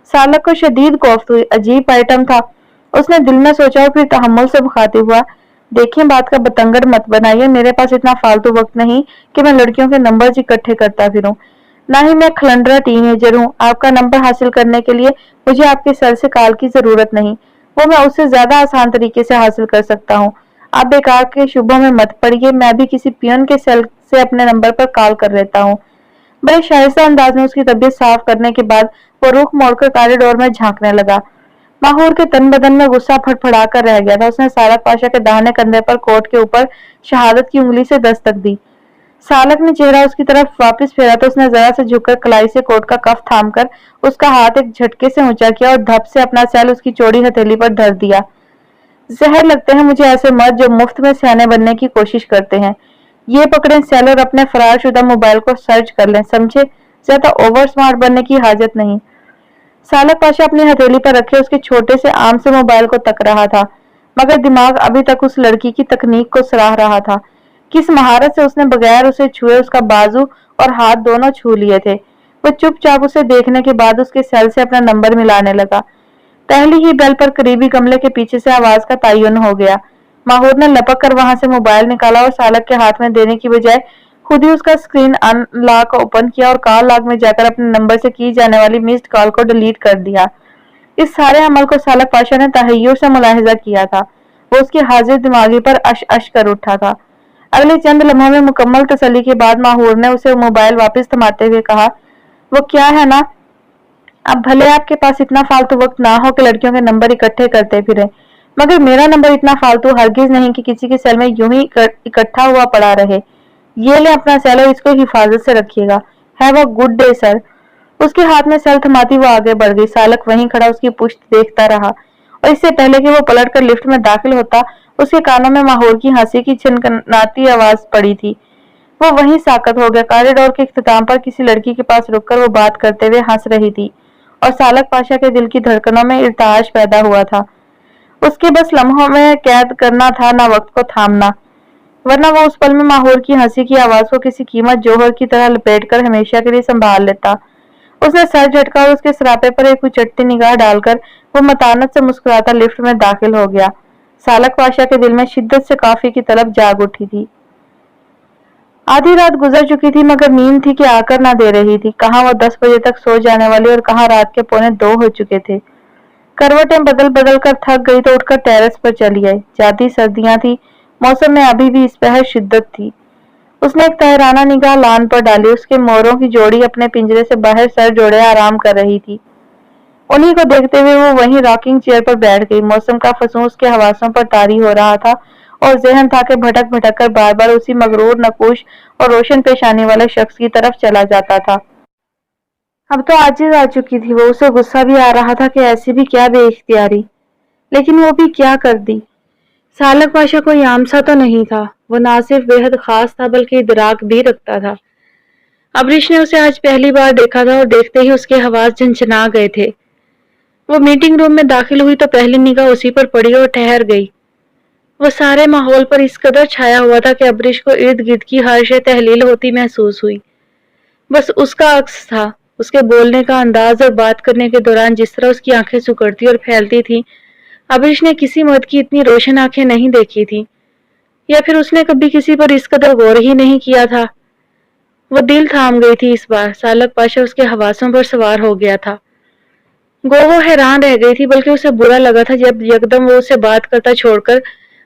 سالک کو شدید کوفت ہوئی، عجیب آئٹم تھا۔ اس نے دل میں سوچا اور پھر تحمل سے مخاطب ہوا، دیکھیں بات کا بتنگڑ مت بنائیے، میرے پاس اتنا فالتو وقت نہیں کہ میں لڑکیوں کے نمبرز اکٹھے کرتا پھروں، نہ ہی میں کھلنڈرا ٹین ایجر ہوں۔ آپ کا نمبر حاصل کرنے کے لیے مجھے آپ کے سیل سے کال کی ضرورت نہیں، وہ میں اس سے زیادہ آسان طریقے سے حاصل کر سکتا ہوں۔ آپ بیکار کے شبہوں میں مت پڑیے، میں بھی کسی پیون کے سیل سے اپنے نمبر پر کال کر لیتا ہوں۔ بڑے شائستہ انداز میں اس کی طبیعت صاف کرنے کے بعد وہ رخ موڑ کر کاریڈور میں جھانکنے لگا۔ ماہور کے تن بدن میں غصہ پھڑ پھڑا کر رہ گیا تھا۔ اس نے سالک پاشا کے داہنے کندھے پر کوٹ کے اوپر شہادت کی انگلی سے دستک دی۔ سالک نے چہرہ اس کی طرف واپس پھیرا تو اس نے ذرا سے جھک کر کلائی سے کوٹ کا کف تھام کر اس کا ہاتھ ایک جھٹکے سے اونچا کیا اور دھپ سے اپنا سیل اس کی چوڑی ہتھیلی پر دھر دیا۔ زہر لگتے ہیں مجھے ایسے مرد جو مفت میں سیانے بننے کی کوشش کرتے ہیں۔ یہ پکڑیں سیل اور اپنے فرار شدہ موبائل کو سرچ کر لیں، سمجھے؟ زیادہ اوور سمارٹ بننے کی حاجت نہیں۔ سالک پاشا اپنی ہتھیلی پر رکھے اس کے چھوٹے سے عام سے موبائل کو تک رہا تھا، مگر دماغ ابھی تک اس لڑکی کی تکنیک کو سراہ رہا تھا۔ کس مہارت سے اس نے بغیر اسے چھوئے اس کا بازو اور ہاتھ دونوں چھو لیے تھے۔ وہ چپ چاپ اسے دیکھنے کے بعد اس کے سیل سے اپنا نمبر ملانے لگا۔ पहली ही बेल पर करीबी गमले के पीछे से आवाज का तयन हो गया। माहौर ने लपक कर वहां से मोबाइल निकाला और सालक के हाथ में देने की बजाय खुद ही उसका स्क्रीन अनलॉक ओपन किया और कॉल लॉग में जाकर अपने नंबर से की जाने वाली मिस्ड कॉल को डिलीट कर दिया। इस सारे अमल को सालक पाशा ने तहय्युर से मुलाहिजा किया था। वो उसकी हाजिर दिमागी पर अश अश कर उठा था। अगले चंद लम्हों में मुकम्मल तसल्ली के बाद माहौर ने उसे मोबाइल वापस थमाते हुए कहा, वो क्या है ना, अब भले आपके पास इतना फालतू वक्त ना हो कि लड़कियों के नंबर इकट्ठे करते फिरे, मगर मेरा नंबर इतना फालतू हरगिज नहीं कि किसी के सेल में यूं ही इकट्ठा हुआ पड़ा रहे। ये ले अपना सेल और इसको हिफाजत से रखिएगा। Have a good day sir. उसके हाथ में सेल थमाती वो आगे बढ़ गई। सालक वहीं खड़ा उसकी पुश्त देखता रहा और इससे पहले कि वो पलटकर लिफ्ट में दाखिल होता, उसके कानों में माहौर की हंसी की छनकनाती आवाज पड़ी थी। वो वहीं साकत हो गया। कॉरिडोर के इख्तिताम पर किसी लड़की के पास रुककर वो बात करते हुए हंस रही थी और सालक पाशा के दिल की धड़कनों में इर्ताश पैदा हुआ था। उसके बस लम्हों में कैद करना था, ना वक्त को थामना, वरना वो उस पल में माहौर की हंसी की आवाज को किसी कीमत जौहर की तरह लपेटकर हमेशा के लिए संभाल लेता। उसने सर झटका और उसके सरापे पर एक उचटती निगाह डालकर वो मतानत से मुस्कुराता लिफ्ट में दाखिल हो गया। सालक पाशा के दिल में शिद्दत से कॉफी की तलब जाग उठी थी। आधी रात गुजर चुकी थी मगर नींद थी कि आकर ना दे रही थी। कहाँ वो 10 बजे तक सो जाने वाली और कहाँ रात के 1:45 हो चुके थे। करवटें बदल बदल कर थक गई तो उठकर टेरेस पर चली आई। जाती सर्दियां थी, मौसम में अभी भी इस पहर शिद्दत थी। उसने एक तहराना निगाह लान पर डाली। उसके मोरों की जोड़ी अपने पिंजरे से बाहर सर जोड़े आराम कर रही थी। उन्हीं को देखते हुए वो वहीं रॉकिंग चेयर पर बैठ गई। मौसम का फसूं उसके हवासों पर तारी हो रहा था और जहन था कि भटक भटक कर बार बार उसी मगरूर, नकूश और रोशन पेशानी वाले शख्स की तरफ चला जाता था। अब तो आजिज आ चुकी थी वो। उसे गुस्सा भी आ रहा था कि ऐसी भी क्या बेइख्तियारी, लेकिन वो भी क्या कर दी। सालक पाशा कोई आम सा तो नहीं था। वो ना सिर्फ बेहद खास था बल्कि इदराक भी रखता था। अबरीश ने उसे आज पहली बार देखा था और देखते ही उसके हवास झंझना गए थे। वो मीटिंग रूम में दाखिल हुई तो पहली निगाह उसी पर पड़ी और ठहर गई। वो सारे माहौल पर इस कदर छाया हुआ था कि अबरीश को इर्द गिर्द की हर शय तहलील होती महसूस हुई। बस उसका अक्स था। उसके बोलने का अंदाज और बात करने के दौरान जिस तरह उसकी आंखें सिकुड़ती और फैलती थीं, अबरीश ने किसी मर्द की इतनी रोशन आंखें नहीं देखी थी, या फिर उसने कभी किसी पर इस कदर गौर ही नहीं किया था। वो दिल थाम गई थी इस बार। सालक पाशा उसके हवासों पर सवार हो गया था। वो हैरान रह गई थी, बल्कि उसे बुरा लगा था जब यकदम वो उससे बात करता छोड़कर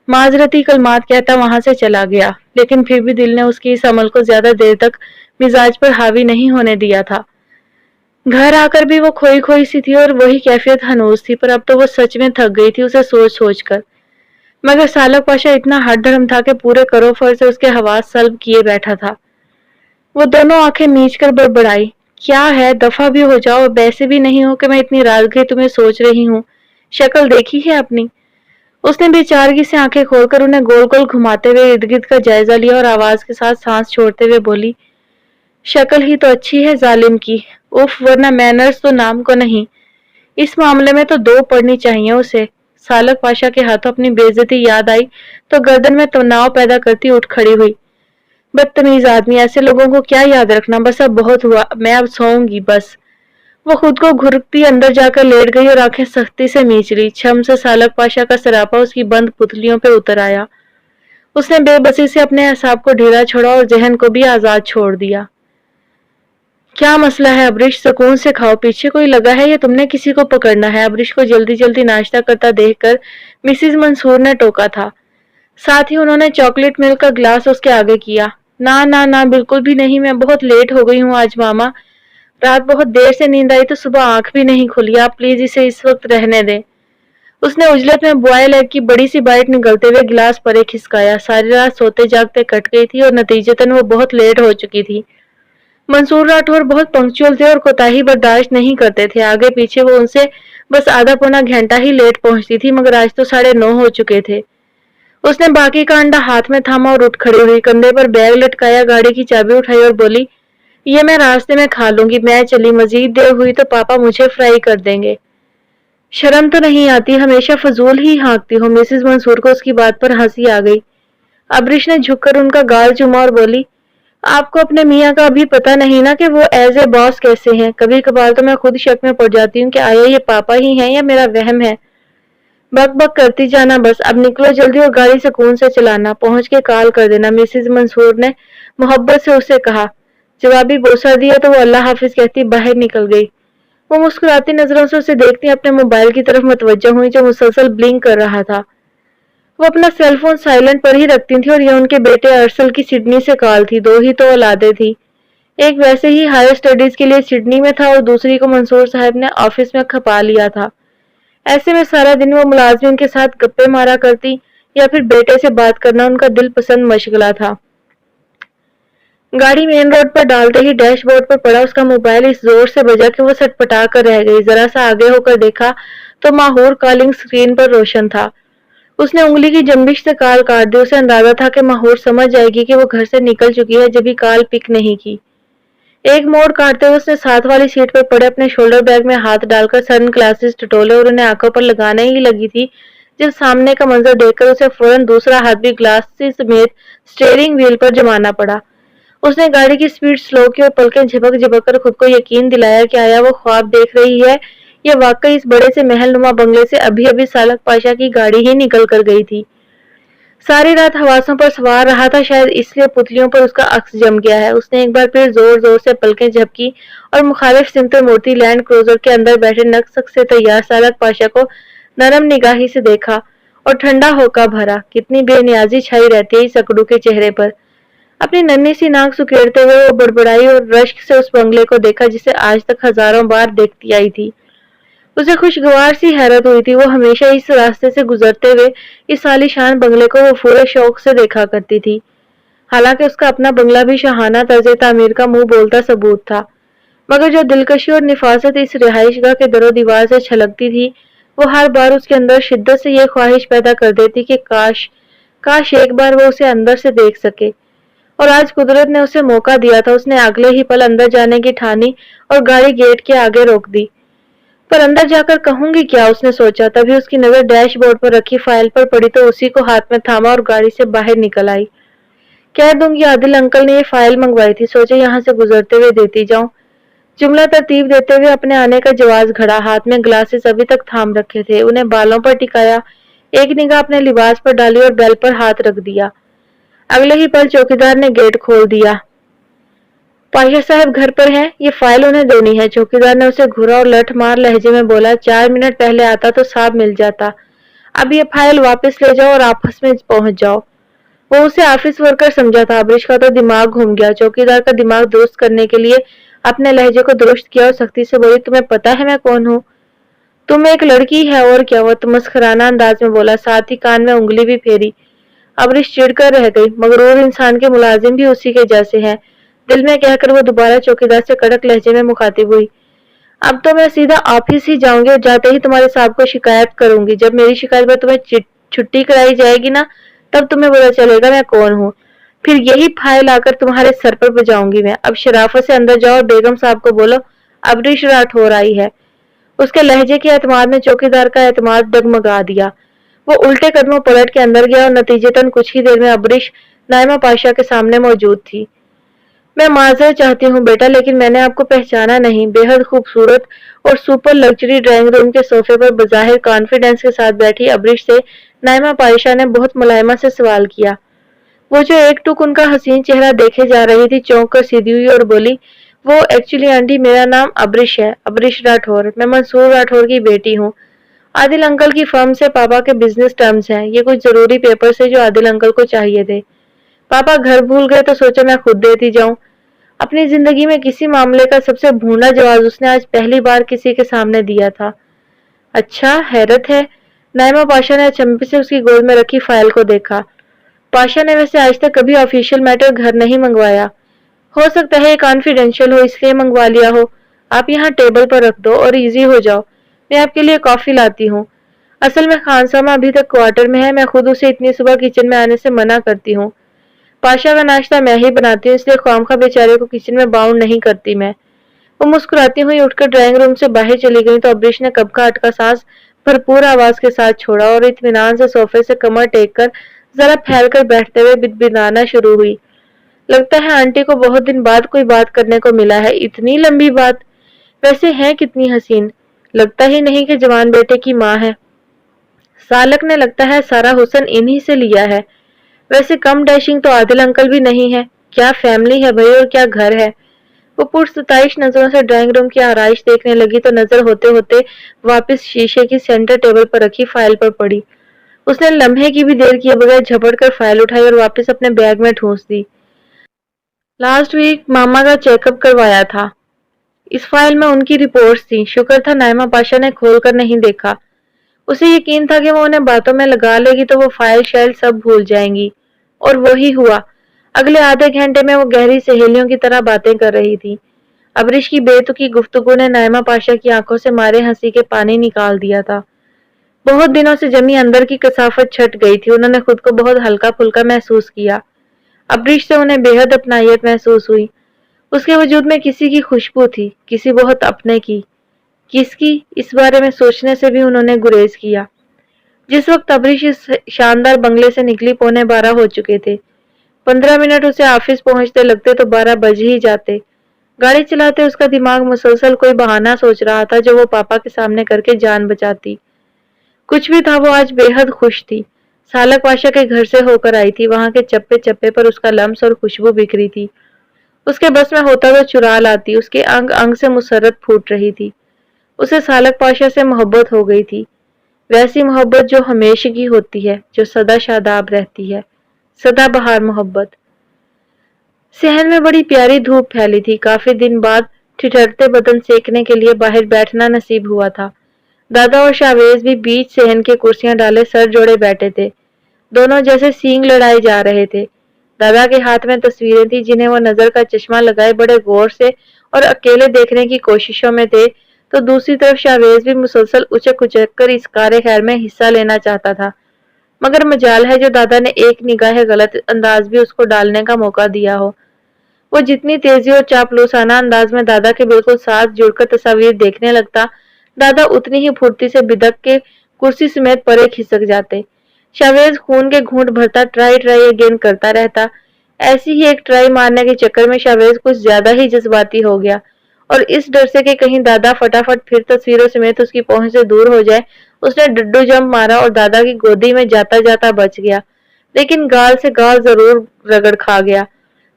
माजरती कलमात कहता वहां से चला गया। लेकिन फिर भी दिल ने उसकी इस अमल को ज्यादा देर तक मिजाज पर हावी नहीं होने दिया था। घर आकर भी वो खोई खोई सी थी और वही कैफियत हनूज थी, पर अब तो वो सच में थक गई थी उसे सोच सोच कर। मगर सालक पाशा इतना हठधर्म था कि पूरे करोफर से उसके हवास सल्ब किए बैठा था। वो दोनों आंखें मीच कर बड़बड़ाई, क्या है, दफा भी हो जाओ। वैसे भी नहीं हो कि मैं इतनी रात गई तुम्हें सोच रही हूँ। शक्ल देखी है अपनी। उसने बेचारगी से आंखें खोलकर उन्हें गोल गोल घुमाते हुए इर्द गिर्द का जायजा लिया और आवाज के साथ सांस छोड़ते हुए बोली, शक्ल ही तो अच्छी है जालिम की। उफ, वरना मैनर्स तो नाम को नहीं। इस मामले में तो 2 पढ़नी चाहिए उसे। सालक पाशा के हाथों अपनी बेइज्जती याद आई तो गर्दन में तनाव पैदा करती उठ खड़ी हुई। बदतमीज आदमी, ऐसे लोगों को क्या याद रखना। बस अब बहुत हुआ, मैं अब सोऊंगी बस। वो खुद को घुरकती अंदर जाकर लेट गई और आंखें सख्ती से मीच ली। छम से सालक पाशा का सरापा उसकी बंद पुतलियों पे उतर आया। उसने बेबसी से अपने असाब को ढीला छोड़ा और जहन को भी आजाद छोड़ दिया। क्या मसला है अबरीश, सुकून से खाओ। पीछे कोई लगा है या तुमने किसी को पकड़ना है? अबरीश को जल्दी जल्दी नाश्ता करता देखकर मिसिज मंसूर ने टोका था। साथ ही उन्होंने चॉकलेट मिल्क का ग्लास उसके आगे किया। ना ना ना, बिल्कुल भी नहीं, मैं बहुत लेट हो गई हूँ आज मामा। रात बहुत देर से नींद आई तो सुबह आंख भी नहीं खुली। आप प्लीज इसे इस वक्त रहने दें। उसने उजलत में बॉयल एग की बड़ी सी बाइट निगलते हुए गिलास पर एक खिसकाया। सारी रात सोते जागते कट गई थी और नतीजतन वो बहुत लेट हो चुकी थी। मंसूर राठौर बहुत पंक्चुअल थे और कोताही बर्दाश्त नहीं करते थे। आगे पीछे वो उनसे बस आधा पौना घंटा ही लेट पहुंचती थी, मगर आज तो 9:30 हो चुके थे। उसने बाकी का अंडा हाथ में थामा और उठ खड़ी हुई। कंधे पर बैग लटकाया, गाड़ी की चाबी उठाई और बोली, ये मैं रास्ते में खा लूंगी। मैं चली, मजीद देर हुई तो पापा मुझे फ्राई कर देंगे। शर्म तो नहीं आती, हमेशा फजूल ही हाँकती हो। मिसेज मंसूर को उसकी बात पर हंसी आ गई। अबरीश ने झुककर उनका गाल चूमा और बोली, آپ کو اپنے میاں کا ابھی پتہ نہیں نا کہ وہ ایز اے باس کیسے ہیں. کبھی کبھار تو میں خود شک میں پڑ جاتی ہوں کہ آیا یہ پاپا ہی ہیں یا میرا وہم ہے. بک بک کرتی جانا بس. اب نکلو جلدی اور گاڑی سکون سے چلانا. پہنچ کے کال کر دینا. مسز منصور نے محبت سے اسے کہا. جوابی بوسہ دیا تو وہ اللہ حافظ کہتی باہر نکل گئی. وہ مسکراتی نظروں سے اسے دیکھتی اپنے موبائل کی طرف متوجہ ہوئی جو مسلسل بلنک کر رہا تھا. وہ اپنا سیل فون سائلنٹ پر ہی رکھتی تھی اور یہ ان کے بیٹے ارسل کی سڈنی سے کال تھی. دو ہی تو اولادیں تھی. ایک ویسے ہی ہائر اسٹڈیز کے لیے سڈنی میں تھا اور دوسری کو منصور صاحب نے آفس میں کھپا لیا تھا. ایسے میں سارا دن وہ ملازمین کے ساتھ گپے مارا کرتی یا پھر بیٹے سے بات کرنا ان کا دل پسند مشغلہ تھا. گاڑی مین روڈ پر ڈالتے ہی ڈیش بورڈ پر پڑا اس کا موبائل اس زور سے بجا کہ وہ سٹ پٹا کر رہ گئی. ذرا سا آگے ہو کر دیکھا تو ماہور کالنگ سکرین پر روشن تھا. اس نے انگلی کی جنبش سے کال کاٹ دی. اسے اندازہ تھا کہ ماہور سمجھ جائے گی کہ وہ گھر سے نکل چکی ہے جبھی کال پک نہیں کی. ایک موڑ کاٹتے ہوئے اس نے ساتھ والی سیٹ پر پڑے اپنے شولڈر بیگ میں ہاتھ ڈال کر سن گلاسز ٹٹولے اور انہیں آنکھوں پر لگانے ہی لگی تھی جب سامنے کا منظر دیکھ کر اسے فوراً دوسرا ہاتھ بھی گلاسز سمیت سٹیئرنگ وہیل پر جمانا پڑا. اس نے گاڑی کی سپیڈ سلو کی اور پلکیں جھپک جھپک کر خود کو یقین دلایا کہ آیا وہ خواب دیکھ رہی ہے یا واقعی اس بڑے سے محل نما بنگلے سے ابھی ابھی سالک پاشا کی گاڑی ہی نکل کر گئی تھی. ساری رات حواسوں پر سوار رہا تھا شاید اس لیے پتلیوں پر اس کا عکس جم گیا ہے. اس نے ایک بار پھر زور زور سے پلکیں جھپکی اور مخالف سمت مورتی لینڈ کروزر کے اندر بیٹھے نک سے تیار سالک پاشا کو نرم نگاہی سے دیکھا اور ٹھنڈا ہوکا بھرا. کتنی بے نیازی چھائی رہتی ہے اس اکڑو کے چہرے پر. اپنی ننھی سی ناک سکیڑتے ہوئے وہ بڑبڑائی اور رشک سے اس بنگلے کو دیکھا جسے آج تک ہزاروں بار دیکھتی آئی تھی. اسے خوشگوار سی حیرت ہوئی تھی. وہ ہمیشہ اس راستے سے گزرتے ہوئے اس عالیشان بنگلے کو وہ پورے شوق سے دیکھا کرتی تھی. حالانکہ اس کا اپنا بنگلہ بھی شاہانہ طرز تعمیر کا منہ بولتا ثبوت تھا، مگر جو دلکشی اور نفاست اس رہائش گاہ کے در و دیوار سے چھلکتی تھی وہ ہر بار اس کے اندر شدت سے یہ خواہش پیدا کر دیتی کہ کاش ایک بار وہ اسے اندر سے دیکھ سکے. اور آج قدرت نے اسے موقع دیا تھا. اس نے اگلے ہی پل اندر جانے کی ٹھانی اور گاڑی گیٹ کے آگے روک دی. پر اندر جا کر کہوں گی کیا، اس نے سوچا. تبھی اس کی نظر ڈیش بورڈ پر رکھی فائل پر پڑی تو اسی کو ہاتھ میں تھاما اور گاڑی سے باہر نکل آئی. کہہ دوں گی عادل انکل نے یہ فائل منگوائی تھی، سوچے یہاں سے گزرتے ہوئے دیتی جاؤں. جملہ ترتیب دیتے ہوئے اپنے آنے کا جواز گھڑا. ہاتھ میں گلاسز ابھی تک تھام رکھے تھے، انہیں بالوں پر ٹکایا، ایک نگاہ اپنے لباس پر ڈالی اور بیل پر ہاتھ رکھ دیا. اگلے ہی پل چوکیدار نے گیٹ کھول دیا. پاشا صاحب گھر پر ہیں، یہ فائل انہیں دینی ہے. چوکیدار نے اسے گھورا اور لٹھ مار لہجے میں بولا. 4 منٹ پہلے آتا تو صاحب مل جاتا. اب یہ فائل واپس لے جاؤ اور آفس میں پہنچ جاؤ. وہ اسے آفس ورکر سمجھا تھا. ابریش کا تو دماغ گھوم گیا. چوکیدار کا دماغ درست کرنے کے لیے اپنے لہجے کو درست کیا اور سختی سے بولی. تمہیں پتا ہے میں کون ہوں؟ تم ایک لڑکی ہے اور کیا. وہ مسخرانہ انداز میں بولا، ساتھ ہی کان میں انگلی بھی پھیری. ابریش چڑ کر رہ گئی. مغرور انسان کے ملازم بھی اسی کے جیسے ہیں، دل میں کہہ کر وہ دوبارہ چوکیدار سے کڑک لہجے میں مخاطب ہوئی. اب تو میں سیدھا آفس ہی جاؤں گی اور جاتے ہی تمہارے صاحب کو شکایت کروں گی. جب میری شکایت پر تمہیں چھٹی کرائی جائے گی نا تب تمہیں پتا چلے گا میں کون ہوں. پھر یہی فائل آ کر تمہارے سر پر بجاؤں گی میں. اب شرافت سے اندر جاؤ اور بیگم صاحب کو بولو ابریش راٹھور آئی ہے. اس کے لہجے کے اعتماد نے چوکیدار کا اعتماد ڈگمگا دیا. وہ الٹے قدموں پلٹ کے اندر گیا اور نتیجتاً کچھ ہی دیر میں ابریش نائمہ پاشا کے سامنے موجود تھی. میں معذرت چاہتی ہوں بیٹا، لیکن میں نے آپ کو پہچانا نہیں. بے حد خوبصورت اور سپر لگژری ڈرائنگ روم کے صوفے پر بظاہر کانفیڈنس کے ساتھ بیٹھی ابریش سے نائمہ پاشا نے بہت ملائمت سے سوال کیا. وہ جو ایک ٹک ان کا حسین چہرہ دیکھے جا رہی تھی چونک کر سیدھی ہوئی اور بولی، وہ ایکچولی آنٹی میرا نام ابریش ہے، ابریش راٹھور. میں منصور راٹھور کی بیٹی ہوں. عادل انکل کی فرم سے پاپا کے بزنس ٹرمز ہیں. یہ کچھ ضروری پیپرز ہیں جو عادل انکل کو چاہیے تھے. پاپا گھر بھول گئے تو سوچا میں خود دیتی جاؤں. اپنی زندگی میں کسی معاملے کا سب سے بھونڈا جواز اس نے آج پہلی بار کسی کے سامنے دیا تھا. اچھا، حیرت ہے. نائمہ پاشا نے اچنبے سے اس کی گود میں رکھی فائل کو دیکھا. پاشا نے ویسے آج تک کبھی آفیشیل میٹر گھر نہیں منگوایا. ہو سکتا ہے یہ کانفیڈینشیل ہو اس لیے منگوا لیا ہو. آپ یہاں ٹیبل پر رکھ دو اور ایزی ہو جاؤ. میں آپ کے لیے کافی لاتی ہوں. اصل میں خانسامہ ابھی تک کوارٹر میں ہے. میں خود اسے اتنی صبح کچن میں آنے سے منع کرتی ہوں. پاشا کا ناشتہ میں ہی بناتی ہوں، اس لیے خوامخواہ بیچارے کو کچن میں باؤنڈ نہیں کرتی میں. وہ مسکراتی ہوئی اٹھ کر ڈرائنگ روم سے باہر چلی گئی تو ابریش نے کب کا اٹکا سانس بھرپور آواز کے ساتھ چھوڑا اور اطمینان سے صوفے سے کمر ٹیک کر ذرا پھیل کر بیٹھتے ہوئے بنبھلانا شروع ہوئی. लगता है आंटी को बहुत दिन बाद कोई बात करने को मिला है। इतनी लंबी बात। वैसे है कितनी हसीन, लगता ही नहीं कि जवान बेटे की माँ है। सालक ने लगता है सारा हुस्न इन्हीं से लिया है। वैसे कम डैशिंग तो आदिल अंकल भी नहीं है। क्या फैमिली है भाई, और क्या घर है। वो पुरस्ताइश नजरों से ड्राइंग रूम की आराइश देखने लगी तो नजर होते होते वापस शीशे की सेंटर टेबल पर रखी फाइल पर पड़ी। उसने लम्हे की भी देर किए बगैर झपट कर फाइल उठाई और वापस अपने बैग में ठूंस दी। लास्ट वीक मामा का चेकअप करवाया था। इस फाइल में उनकी रिपोर्ट्स थी। शुक्र था नाइमा पाशा ने खोलकर नहीं देखा। उसे यकीन था कि वो उन्हें बातों में लगा लेगी तो वो फाइल शाइल सब भूल जाएंगी। और वही हुआ। अगले आधे घंटे में वो गहरी सहेलियों की तरह बातें कर रही थी। अबरिश की बेतुकी गुफ्तगू ने नाइमा पाशा की आंखों से मारे हंसी के पानी निकाल दिया था। बहुत दिनों से जमी अंदर की कसाफत छट गई थी। उन्होंने खुद को बहुत हल्का फुल्का महसूस किया। अबरिश से उन्हें बेहद अपनायत महसूस हुई। उसके वजूद में किसी की खुशबू थी, किसी बहुत अपने की। किसकी, इस बारे में सोचने से भी उन्होंने गुरेज किया। जिस वक्त अबरिश इस शानदार बंगले से निकली 11:15 हो चुके थे। 15 मिनट उसे ऑफिस पहुंचते लगते तो 12 बज ही जाते। गाड़ी चलाते उसका दिमाग मुसलसल कोई बहाना सोच रहा था जो वो पापा के सामने करके जान बचाती। कुछ भी था, वो आज बेहद खुश थी। सालक पाशा के घर से होकर आई थी। वहां के चप्पे चप्पे पर उसका लम्स और खुशबू बिखरी थी। उसके बस में होता तो चुरा लाती। उसके अंग अंग से मुसर्रत फूट रही थी। उसे सालक पाशा से मोहब्बत हो गई थी। वैसी मोहब्बत जो हमेशा की होती है, जो सदा शादाब रहती है, सदा बहार मोहब्बत। सहन में बड़ी प्यारी धूप फैली थी। काफी दिन बाद ठिठुरते बदन सेकने के लिए बाहर बैठना नसीब हुआ था। दादा और शावेज भी बीच सहन के कुर्सियां डाले सर जोड़े बैठे थे। दोनों जैसे सींग लड़ाए जा रहे थे। दादा के हाथ में तस्वीरें थी जिन्हें वो नजर का चश्मा लगाए बड़े गौर से और अकेले देखने की कोशिशों में थे, तो दूसरी तरफ शावेज भी मुसलसल उचक उचक कर इस कार्य खैर में हिस्सा लेना चाहता था। मगर मजाल है जो दादा ने एक निगाह गलत अंदाज भी उसको डालने का मौका दिया हो। वो जितनी तेजी और चापलूसाना अंदाज में दादा के बिल्कुल साथ जुड़कर तस्वीर देखने लगता, दादा उतनी ही फुर्ती से बिदक के कुर्सी समेत परे खिसक जाते। शावेज खून के घूंट भरता ट्राई ट्राई अगेन करता रहता। ऐसी ही एक ट्राई मारने के चक्कर में शावेज कुछ ज्यादा ही जज्बाती हो गया और इस डर से कि कहीं दादा फटाफट फिर तस्वीरों समेत उसकी पहुंच से दूर हो जाए, उसने डड्डू जंप मारा और दादा की गोदी में जाता जाता बच गया, लेकिन गाल से गाल जरूर रगड़ खा गया।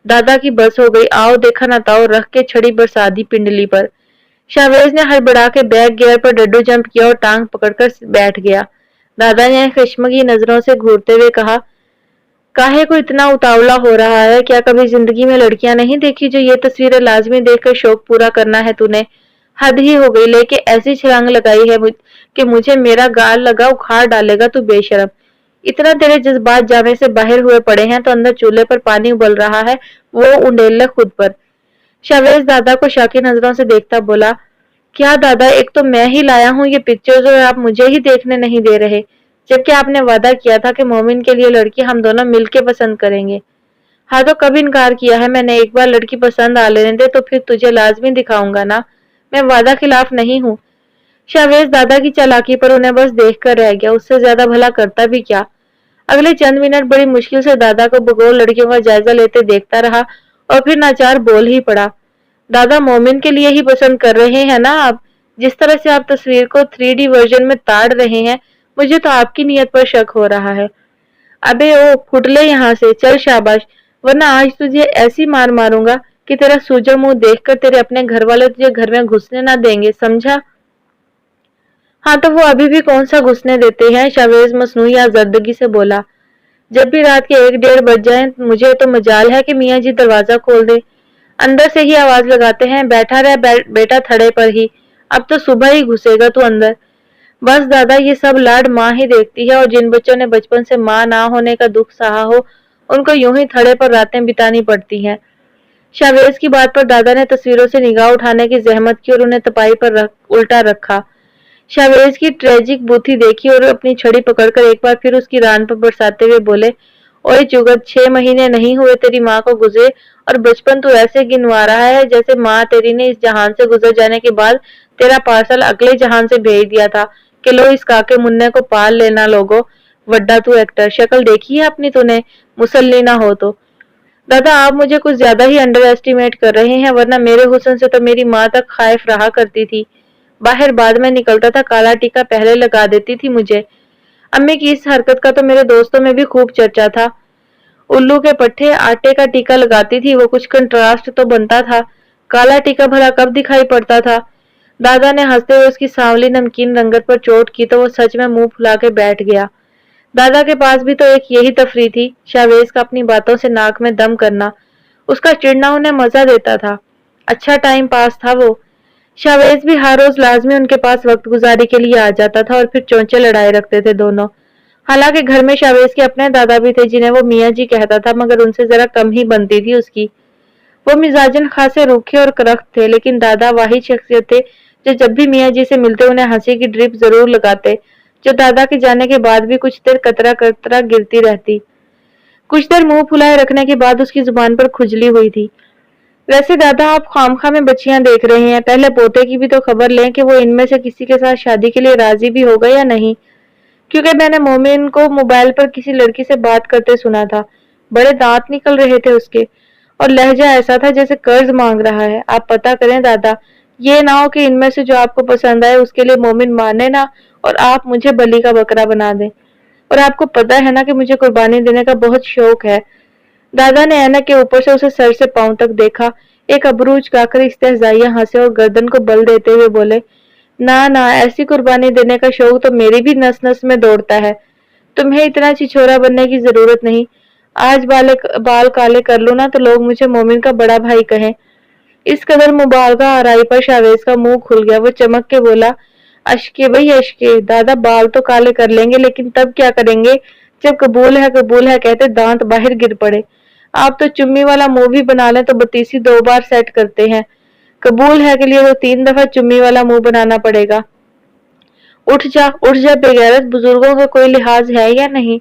दादा की बस हो गई। आओ देखा ना ताओ रख के छड़ी बरसा दी पिंडली पर। शावेज ने हड़बड़ा के बैक गियर पर डड्डू जंप किया और टांग पकड़कर बैठ गया। दादा ने खिशमगी नजरों से घूरते हुए कहा, काहे को इतना उतावला हो रहा है? क्या कभी जिंदगी में लड़कियां नहीं देखी जो ये तस्वीरें लाजमी देखकर शौक पूरा करना है तूने? हद ही हो गई, लेके ऐसी छलांग लगाई है कि मुझे मेरा गाल लगा उखाड़ डालेगा तू बेशरम। इतना तेरे जज्बात जामे से बाहर हुए पड़े हैं तो अंदर चूल्हे पर पानी उबल रहा है, वो उंडेल ले खुद पर। शावेज दादा को शाकी नजरों से देखता बोला, क्या दादा, एक तो मैं ही लाया हूँ ये पिक्चर्स और आप मुझे ही देखने नहीं दे रहे, जबकि आपने वादा किया था कि मोमिन के लिए लड़की हम दोनों मिलके पसंद करेंगे। हाँ तो कब इनकार किया है मैंने? एक बार लड़की पसंद आ लेने दे तो फिर तुझे लाजमी दिखाऊंगा ना। मैं वादा खिलाफ नहीं हूँ। शावेज दादा की चालाकी पर उन्हें बस देख कर रह गया। उससे ज्यादा भला करता भी क्या। अगले चंद मिनट बड़ी मुश्किल से दादा को बगौर लड़कियों का जायजा लेते देखता रहा और फिर नाचार बोल ही पड़ा, दादा मोमिन के लिए ही पसंद कर रहे हैं ना आप? जिस तरह से आप तस्वीर को 3D वर्जन में ताड़ रहे हैं, मुझे तो आपकी नीयत पर शक हो रहा है। अबे ओ फुटले यहाँ से, चल शाबाश, वरना आज तुझे ऐसी मार मारूंगा कि तेरा सूजर मुंह देखकर तेरे अपने घर वाले तुझे घर में घुसने ना देंगे, समझा? हाँ तो वो अभी भी कौन सा घुसने देते हैं? शावेज मसनूई आजर्दगी से बोला। जब भी रात के 1-1:30 बज जाए मुझे तो मजाल है कि मियाँ जी दरवाजा खोल दे। अंदर से ही आवाज लगाते हैं, बैठा रह बेटा थड़े पर ही, अब तो सुबह ही घुसेगा तू अंदर। बस दादा, ये सब लाड माँ ही देखती है और जिन बच्चों ने बचपन से माँ ना होने का दुख सहा हो उनको यूं ही थड़े पर रातें बितानी पड़ती हैं। शावेज की बात पर दादा ने तस्वीरों से निगाह उठाने की जहमत की और उन्हें तपाई पर उल्टा रखा। शावेज की ट्रेजिक बुद्धि देखी और अपनी छड़ी पकड़कर एक बार फिर उसकी रान पर बरसाते हुए बोले, ओए जुगत, 6 महीने नहीं हुए तेरी माँ को गुजरे और बचपन तू ऐसे गिनवा रहा है जैसे माँ तेरी ने इस जहान से गुजर जाने के बाद तेरा पार्सल अगले जहान से भेज दिया था कि लो इस काके मुन्ने को पाल लेना। लोगो वड्डा तू एक्टर, शक्ल देखी है अपनी तूने? मुसल्ली ना हो तो दादा आप मुझे कुछ ज्यादा ही अंडर एस्टिमेट कर रहे हैं, वरना मेरे हुस्न से तो मेरी माँ तक खाइफ रहा करती थी। बाहर बाद में निकलता था काला टीका पहले लगा देती थी मुझे। अम्मी की इस हरकत का तो मेरे दोस्तों में भी खूब चर्चा था। उल्लू के पट्टे आटे का टीका लगाती थी, वो कुछ कंट्रास्ट तो बनता था, काला टीका भला कब दिखाई पड़ता था। दादा ने हंसते हुए उसकी सांवली नमकीन रंगत पर चोट की तो वो सच में मुंह फुला के बैठ गया। दादा के पास भी तो एक यही तफरी थी, शाहवेज का अपनी बातों से नाक में दम करना। उसका चिढ़ना उन्हें मजा देता था। अच्छा टाइम पास था वो। शाहवेज भी हर रोज लाजमी उनके पास वक्त गुजारी के लिए आ जाता था और फिर चोंचे लड़ाए रखते थे दोनों। हालांकि घर में शाहवेज के अपने दादा भी थे जिन्हें वो मियाँ जी कहता था, मगर उनसे जरा कम ही बनती थी उसकी। वो मिजाजन खासे रूखे और करख्त थे, लेकिन दादा वाही शख्सियत थे जो जब भी मियाँ जी से मिलते उन्हें हंसी की ड्रिप जरूर लगाते, जो दादा के जाने के बाद भी कुछ देर कतरा कतरा गिरती रहती। कुछ देर मुंह फुलाए रखने के बाद उसकी जुबान पर खुजली हुई थी। वैसे दादा आप खामखा में बच्चियां देख रहे हैं, पहले पोते की भी तो खबर लें कि वो इनमें से किसी के साथ शादी के लिए राजी भी होगा या नहीं, क्योंकि मैंने मोमिन को मोबाइल पर किसी लड़की से बात करते सुना था। बड़े दांत निकल रहे थे उसके, और लहजा ऐसा था जैसे कर्ज मांग रहा है। आप पता करें दादा, ये ना हो कि इनमें से जो आपको पसंद आए उसके लिए मोमिन माने ना और आप मुझे बलि का बकरा बना दें। और आपको पता है ना कि मुझे कुर्बानी देने का बहुत शौक है। दादा ने ऐनक के ऊपर से उसे सर से पांव तक देखा, एक अबरू उचकाकर इस्तेहज़ाइया हंसे और गर्दन को बल देते हुए बोले, ना ना, ऐसी कुर्बानी देने का शौक तो मेरी भी नस नस में दौड़ता है। तुम्हें इतना छिछोरा बनने की जरूरत नहीं। आज बाल काले कर लूं ना तो लोग मुझे मोमिन का बड़ा भाई कहें। इस कदर मुबालगा आराई पर शाहवेज का मुंह खुल गया। वो चमक के बोला, अशके भाई अशके, दादा बाल तो काले कर लेंगे, लेकिन तब क्या करेंगे जब कबूल है कहते दांत बाहर गिर पड़े। आप तो चुम्मी वाला मुंह भी बना लें तो बतीसी 2 बार सेट करते हैं, कबूल है के लिए तो 3 दफा चुम्मी वाला मुंह बनाना पड़ेगा। उठ जा बेगैरत, बुजुर्गों का कोई लिहाज है या नहीं।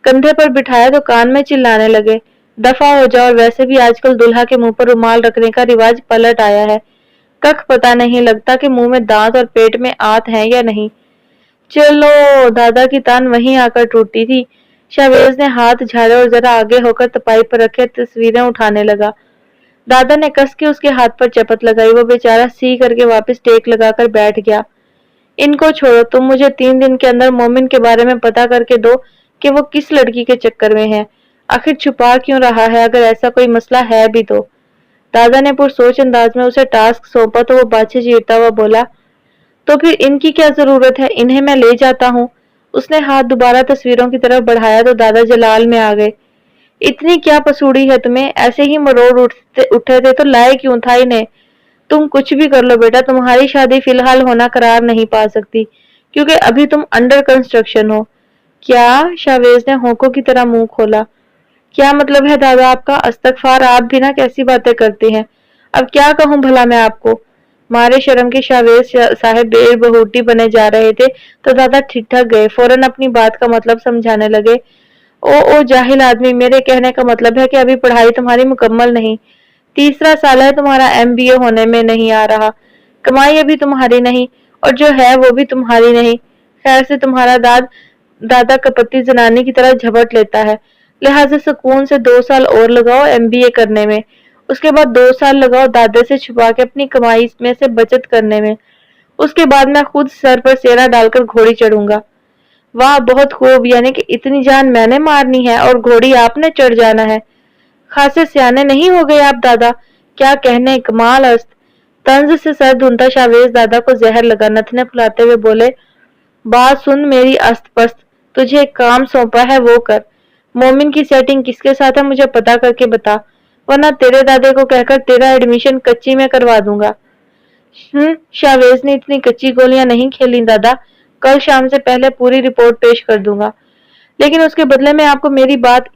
कंधे पर बिठाया तो कान में चिल्लाने लगे, दफा हो जाओ। और वैसे भी आजकल दुल्हा के मुंह पर रुमाल रखने का रिवाज पलट आया है। कख पता नहीं लगता कि मुंह में दांत और पेट में आंत है या नहीं। चलो, दादा की तान वहीं आकर टूटी थी। शाहवेज ने हाथ झाड़े और जरा आगे होकर तपाई पर रखे तस्वीरें उठाने लगा। दादा ने कस के उसके हाथ पर चपत लगाई। वो बेचारा सी करके वापस टेक लगाकर बैठ गया। इनको छोड़ो, तुम मुझे 3 दिन के अंदर मोमिन के बारे में पता करके दो कि वो किस लड़की के चक्कर में है, आखिर छुपा क्यों रहा है, अगर ऐसा कोई मसला है भी तो। दादा ने पुरसोच अंदाज में उसे टास्क सौंपा तो वो बाछे चीरता हुआ बोला, तो फिर इनकी क्या जरूरत है, इन्हें मैं ले जाता हूँ। उसने हाथ दोबारा तस्वीरों की तरफ बढ़ाया तो दादा जलाल में आ गए। इतनी क्या पसूड़ी है तुम्हें, ऐसे ही मरोड़ उठे थे तो लाए क्यों था इन्हें। तुम कुछ भी कर लो बेटा, तुम्हारी शादी फिलहाल होना करार नहीं पा सकती, क्योंकि अभी तुम अंडर कंस्ट्रक्शन हो। क्या? शाहवेज ने होंकों की तरह मुंह खोला। क्या मतलब है दादा आपका? अस्तगफार, आप भी ना कैसी बातें करते हैं। अब क्या कहूं भला मैं आपको। मारे शर्म के शाहवेज साहब बेर बहूटी बने जा रहे थे तो दादा ठिठक गए। फौरन अपनी बात का मतलब समझाने लगे। ओ जाहिल आदमी, मेरे कहने का मतलब है कि अभी पढ़ाई तुम्हारी मुकम्मल नहीं, तीसरा साल है तुम्हारा, MBA होने में नहीं आ रहा, कमाई अभी तुम्हारी नहीं, और जो है वो भी तुम्हारी नहीं। खैर से तुम्हारा दादा कपत्ती जनानी की तरह झपट लेता है, लिहाजा सुकून से 2 साल और लगाओ MBA करने में, उसके बाद 2 साल लगाओ दादे से छुपा के अपनी कमाई में से बचत करने में, उसके बाद मैं खुद सर पर सेरा डालकर घोड़ी चढ़ूंगा। वाह, बहुत खूब, यानी कि इतनी जान मैंने मारनी है और घोड़ी आपने चढ़ जाना है। खासे सियाने नहीं हो गए आप दादा, क्या कहने, कमाल अस्त। तंज से सर धुनता शाहवेज दादा को जहर लगा, नथने फुलाते हुए बोले, बात सुन मेरी अस्त पस्त, तुझे एक काम सौंपा है वो कर। मोमिन की सेटिंग किसके साथ है मुझे पता करके बता, वरना तेरे दादे को कहकर तेरा एडमिशन कच्ची में करवा दूंगा। शाहवेज ने इतनी कच्ची गोलियां नहीं खेली दादा, कल शाम से पहले पूरी रिपोर्ट पेश कर दूंगा, लेकिन उसके बदले में आपको मेरी बात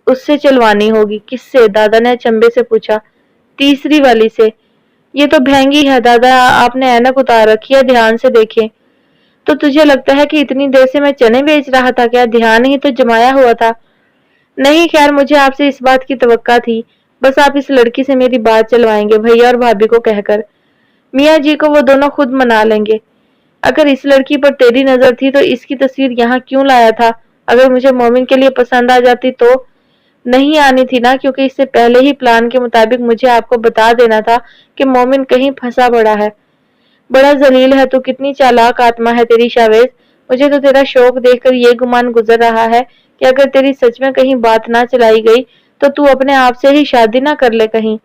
उससे चलवानी होगी। किससे? दादा ने चंबे से पूछा। तीसरी वाली से। ये तो भैंगी है दादा, आपने ऐनक उतार रखी है, ध्यान से देखें। तो तुझे लगता है कि इतनी देर से मैं चने बेच रहा था क्या? ध्यान ही तो जमाया हुआ था। नहीं, खैर मुझे आपसे इस बात की तवक्का थी, बस आप इस लड़की से मेरी बात चलवाएंगे भैया और भाभी को कहकर। मियाँ जी को वो दोनों खुद मना लेंगे। अगर इस लड़की पर तेरी नजर थी तो इसकी तस्वीर यहाँ क्यों लाया था? अगर मुझे मोमिन के लिए पसंद आ जाती तो? نہیں آنی تھی نا، کیونکہ اس سے پہلے ہی پلان کے مطابق مجھے آپ کو بتا دینا تھا کہ مومن کہیں پھنسا پڑا ہے۔ بڑا ذلیل ہے تو، کتنی چالاک آتما ہے تیری شاویز۔ مجھے تو تیرا شوق دیکھ کر یہ گمان گزر رہا ہے کہ اگر تیری سچ میں کہیں بات نہ چلائی گئی تو اپنے آپ سے ہی شادی نہ کر لے کہیں۔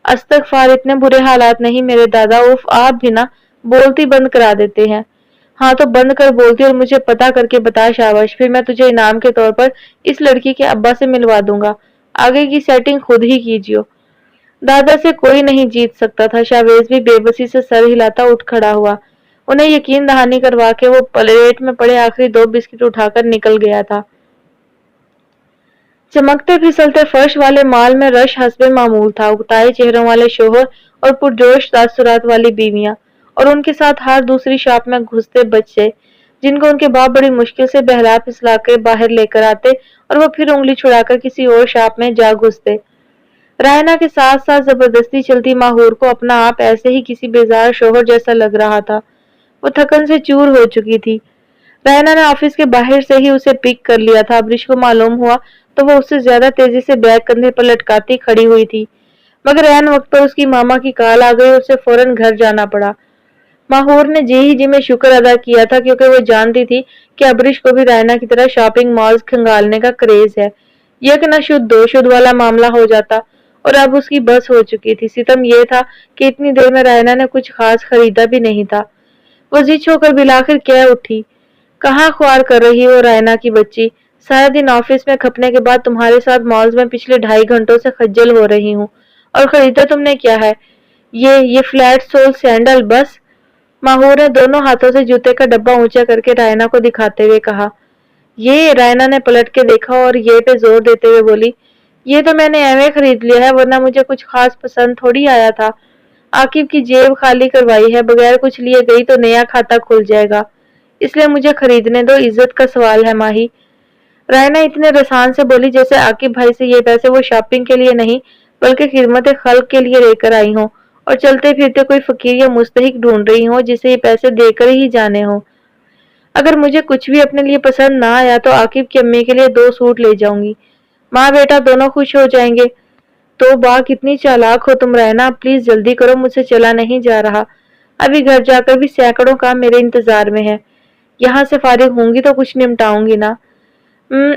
استغفار، اتنے برے حالات نہیں میرے دادا، اوف آپ بھی نا بولتی بند کرا دیتے ہیں۔ ہاں تو بند کر بولتی اور مجھے پتا کر کے بتا شاباش، پھر میں تجھے انعام کے طور پر اس لڑکی کے ابا سے ملوا دوں گا، آگے کی سیٹنگ خود ہی کیجیو۔ دادا سے کوئی نہیں جیت سکتا تھا۔ شاویز بھی بے بسی سے سر ہلاتا اٹھ کھڑا ہوا۔ انہیں یقین دہانی کروا کے وہ پلیٹ میں پڑے آخری 2 بسکٹ اٹھا کر نکل گیا تھا۔ چمکتے پھسلتے فرش والے مال میں رش حسب معمول تھا، اکتائے چہروں والے شوہر اور پرجوش تاثرات والی بیویاں، اور ان کے ساتھ ہر دوسری شاپ میں گھستے بچے جن کو ان کے باپ بڑی مشکل سے بہلا پھسلا کے باہر لے کر آتے اور وہ پھر انگلی چھڑا کر کسی اور شاپ میں جا گھستے۔ رائنا کے ساتھ ساتھ زبردستی چلتی ماہور کو اپنا آپ ایسے ہی کسی بیزار شوہر جیسا لگ رہا تھا۔ وہ تھکن سے چور ہو چکی تھی۔ رائنا نے آفس کے باہر سے ہی اسے پک کر لیا تھا۔ عبرش کو معلوم ہوا تو وہ اس سے زیادہ تیزی سے بیگ کندھے پر لٹکاتی کھڑی ہوئی تھی، مگر عین وقت پر اس کی ماما کی کال آ گئی اور اسے فوراً گھر جانا پڑا۔ ماہور نے جی ہی جی میں شکر ادا کیا تھا، کیونکہ وہ جانتی تھی کہ عبرش کو بھی رائنا کی طرح شاپنگ مالز کھنگالنے کا کریز ہے۔ یک نہ شد دو شد والا معاملہ ہو جاتا، اور اب اس کی بس ہو چکی تھی۔ ستم یہ تھا کہ اتنی دیر میں رائنا نے کچھ خاص خریدا بھی نہیں تھا۔ وہ زچ ہو کر بلاخر کہہ اٹھی، کہاں خوار کر رہی ہو رائنا کی بچی، سارا دن آفس میں کھپنے کے بعد تمہارے ساتھ مالز میں پچھلے 2.5 گھنٹوں سے خجل ہو رہی ہوں، اور خریدا تم نے کیا ہے؟ یہ فلیٹ سول سینڈل بس۔ ماہور نے دونوں ہاتھوں سے جوتے کا ڈبہ اونچا کر کے رائنا کو دکھاتے ہوئے کہا۔ یہ رائنا نے پلٹ کے دیکھا اور یہ پہ زور دیتے ہوئے بولی، یہ تو میں نے ایویں خرید لیا ہے، ورنہ مجھے کچھ خاص پسند تھوڑی آیا تھا۔ عاقب کی جیب خالی کروائی ہے، بغیر کچھ لیے گئی تو نیا کھاتا کھل جائے گا، اس لیے مجھے خریدنے دو، عزت کا سوال ہے ماہی۔ رائنا اتنے رسان سے بولی جیسے عاقب بھائی سے یہ پیسے وہ شاپنگ کے لیے نہیں بلکہ خدمت خلق کے لیے لے کر آئی ہوں، اور چلتے پھرتے کوئی فقیر یا مستحق ڈھونڈ رہی ہوں جسے یہ پیسے دے کر ہی جانے ہوں۔ اگر مجھے کچھ بھی اپنے لیے پسند نہ آیا تو عاقب کی امی کے لیے 2 سوٹ لے جاؤں گی، ماں بیٹا دونوں خوش ہو جائیں گے۔ تو با کتنی چالاک ہو تم رائنا، پلیز جلدی کرو، مجھ سے چلا نہیں جا رہا، ابھی گھر جا کر بھی سینکڑوں کام میرے انتظار میں ہے، یہاں سے فارغ ہوں گی تو کچھ نمٹاؤں گی نا۔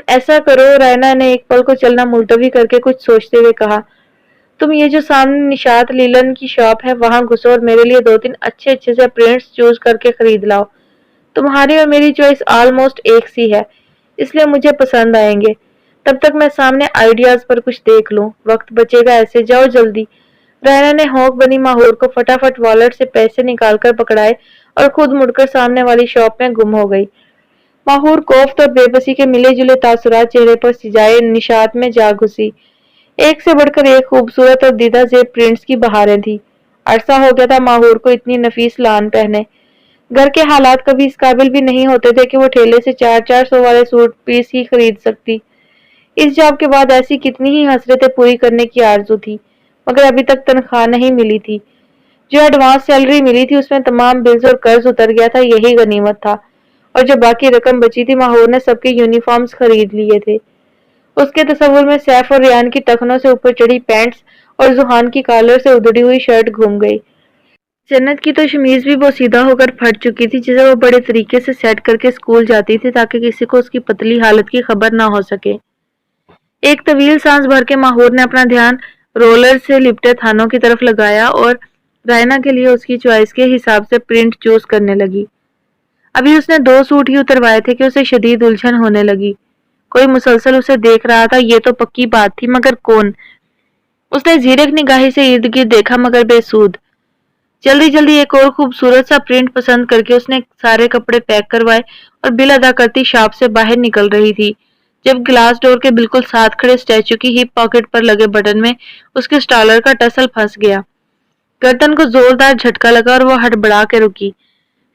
ایسا کرو، رائنا نے ایک پل کو چلنا ملتوی کر کے کچھ سوچتے ہوئے کہا، تم یہ جو سامنے نشاط لیلن کی شاپ ہے وہاں گھسو اور میرے لیے 2-3 اچھے سے پرنٹس چوز کر کے خرید لاؤ۔ تمہاری اور میری چوائس آلموسٹ ایک سی ہے، اس لیے مجھے پسند آئیں گے، تب تک میں سامنے آئیڈیاز پر کچھ دیکھ لوں، وقت بچے گا ایسے، جاؤ جلدی۔ رائنا نے ہونک بنی ماہور کو فٹافٹ والٹ سے پیسے نکال کر پکڑائے اور خود مڑ کر سامنے والی شاپ میں گم ہو گئی۔ ماہور کوفت اور بے بسی کے ملے جلے تاثرات چہرے پر سجائے نشاط میں جا گھسی۔ ایک سے بڑھ کر ایک خوبصورت اور دیدہ زیب پرنٹس کی بہاریں تھی۔ عرصہ ہو گیا تھا ماہور کو اتنی نفیس لان پہنے۔ گھر کے حالات کبھی اس قابل بھی نہیں ہوتے تھے کہ وہ ٹھیلے سے 400 والے سوٹ پیس ہی خرید سکتی۔ اس جاب کے بعد ایسی کتنی ہی حسرتیں پوری کرنے کی آرزو تھی، مگر ابھی تک تنخواہ نہیں ملی تھی۔ جو ایڈوانس سیلری ملی تھی اس میں تمام بلز اور قرض اتر گیا تھا، یہی غنیمت تھا، اور جو باقی رقم بچی تھی ماہور نے سب کے یونیفارمز خرید لیے تھے۔ اس کے تصور میں سیف اور ریان کی ٹخنوں سے اوپر چڑھی پینٹس اور زحان کی کالر سے ادھڑی ہوئی شرٹ گھوم گئی۔ جنت کی تو شمیز بھی بوسیدہ ہو کر پھٹ چکی تھی، جسے وہ بڑے طریقے سے سیٹ کر کے اسکول جاتی تھی تاکہ کسی کو اس کی پتلی حالت کی خبر نہ ہو سکے۔ ایک طویل سانس بھر کے ماہور نے اپنا دھیان رولر سے لپٹے تھانوں کی طرف لگایا اور رائنا کے لیے اس کی چوائس کے حساب سے پرنٹ چوز کرنے لگی۔ ابھی اس نے 2 سوٹ ہی اتروائے تھے کہ اسے شدید الجھن ہونے لگی۔ کوئی مسلسل اسے دیکھ رہا تھا، یہ تو پکی بات تھی، مگر کون؟ اس نے زیرک نگاہی سے ارد گرد دیکھا مگر بے سود۔ جلدی جلدی ایک اور خوبصورت سا پرنٹ پسند کر کے اس نے سارے کپڑے پیک کروائے اور بل ادا کرتی شاپ سے باہر نکل رہی تھی جب گلاس ڈور کے بالکل ساتھ کھڑے اسٹیچو کی ہپ پاکٹ پر لگے بٹن میں اس کے سٹالر کا ٹسل پھنس گیا۔ گردن کو زوردار جھٹکا لگا اور وہ ہڑبڑا کے رکی۔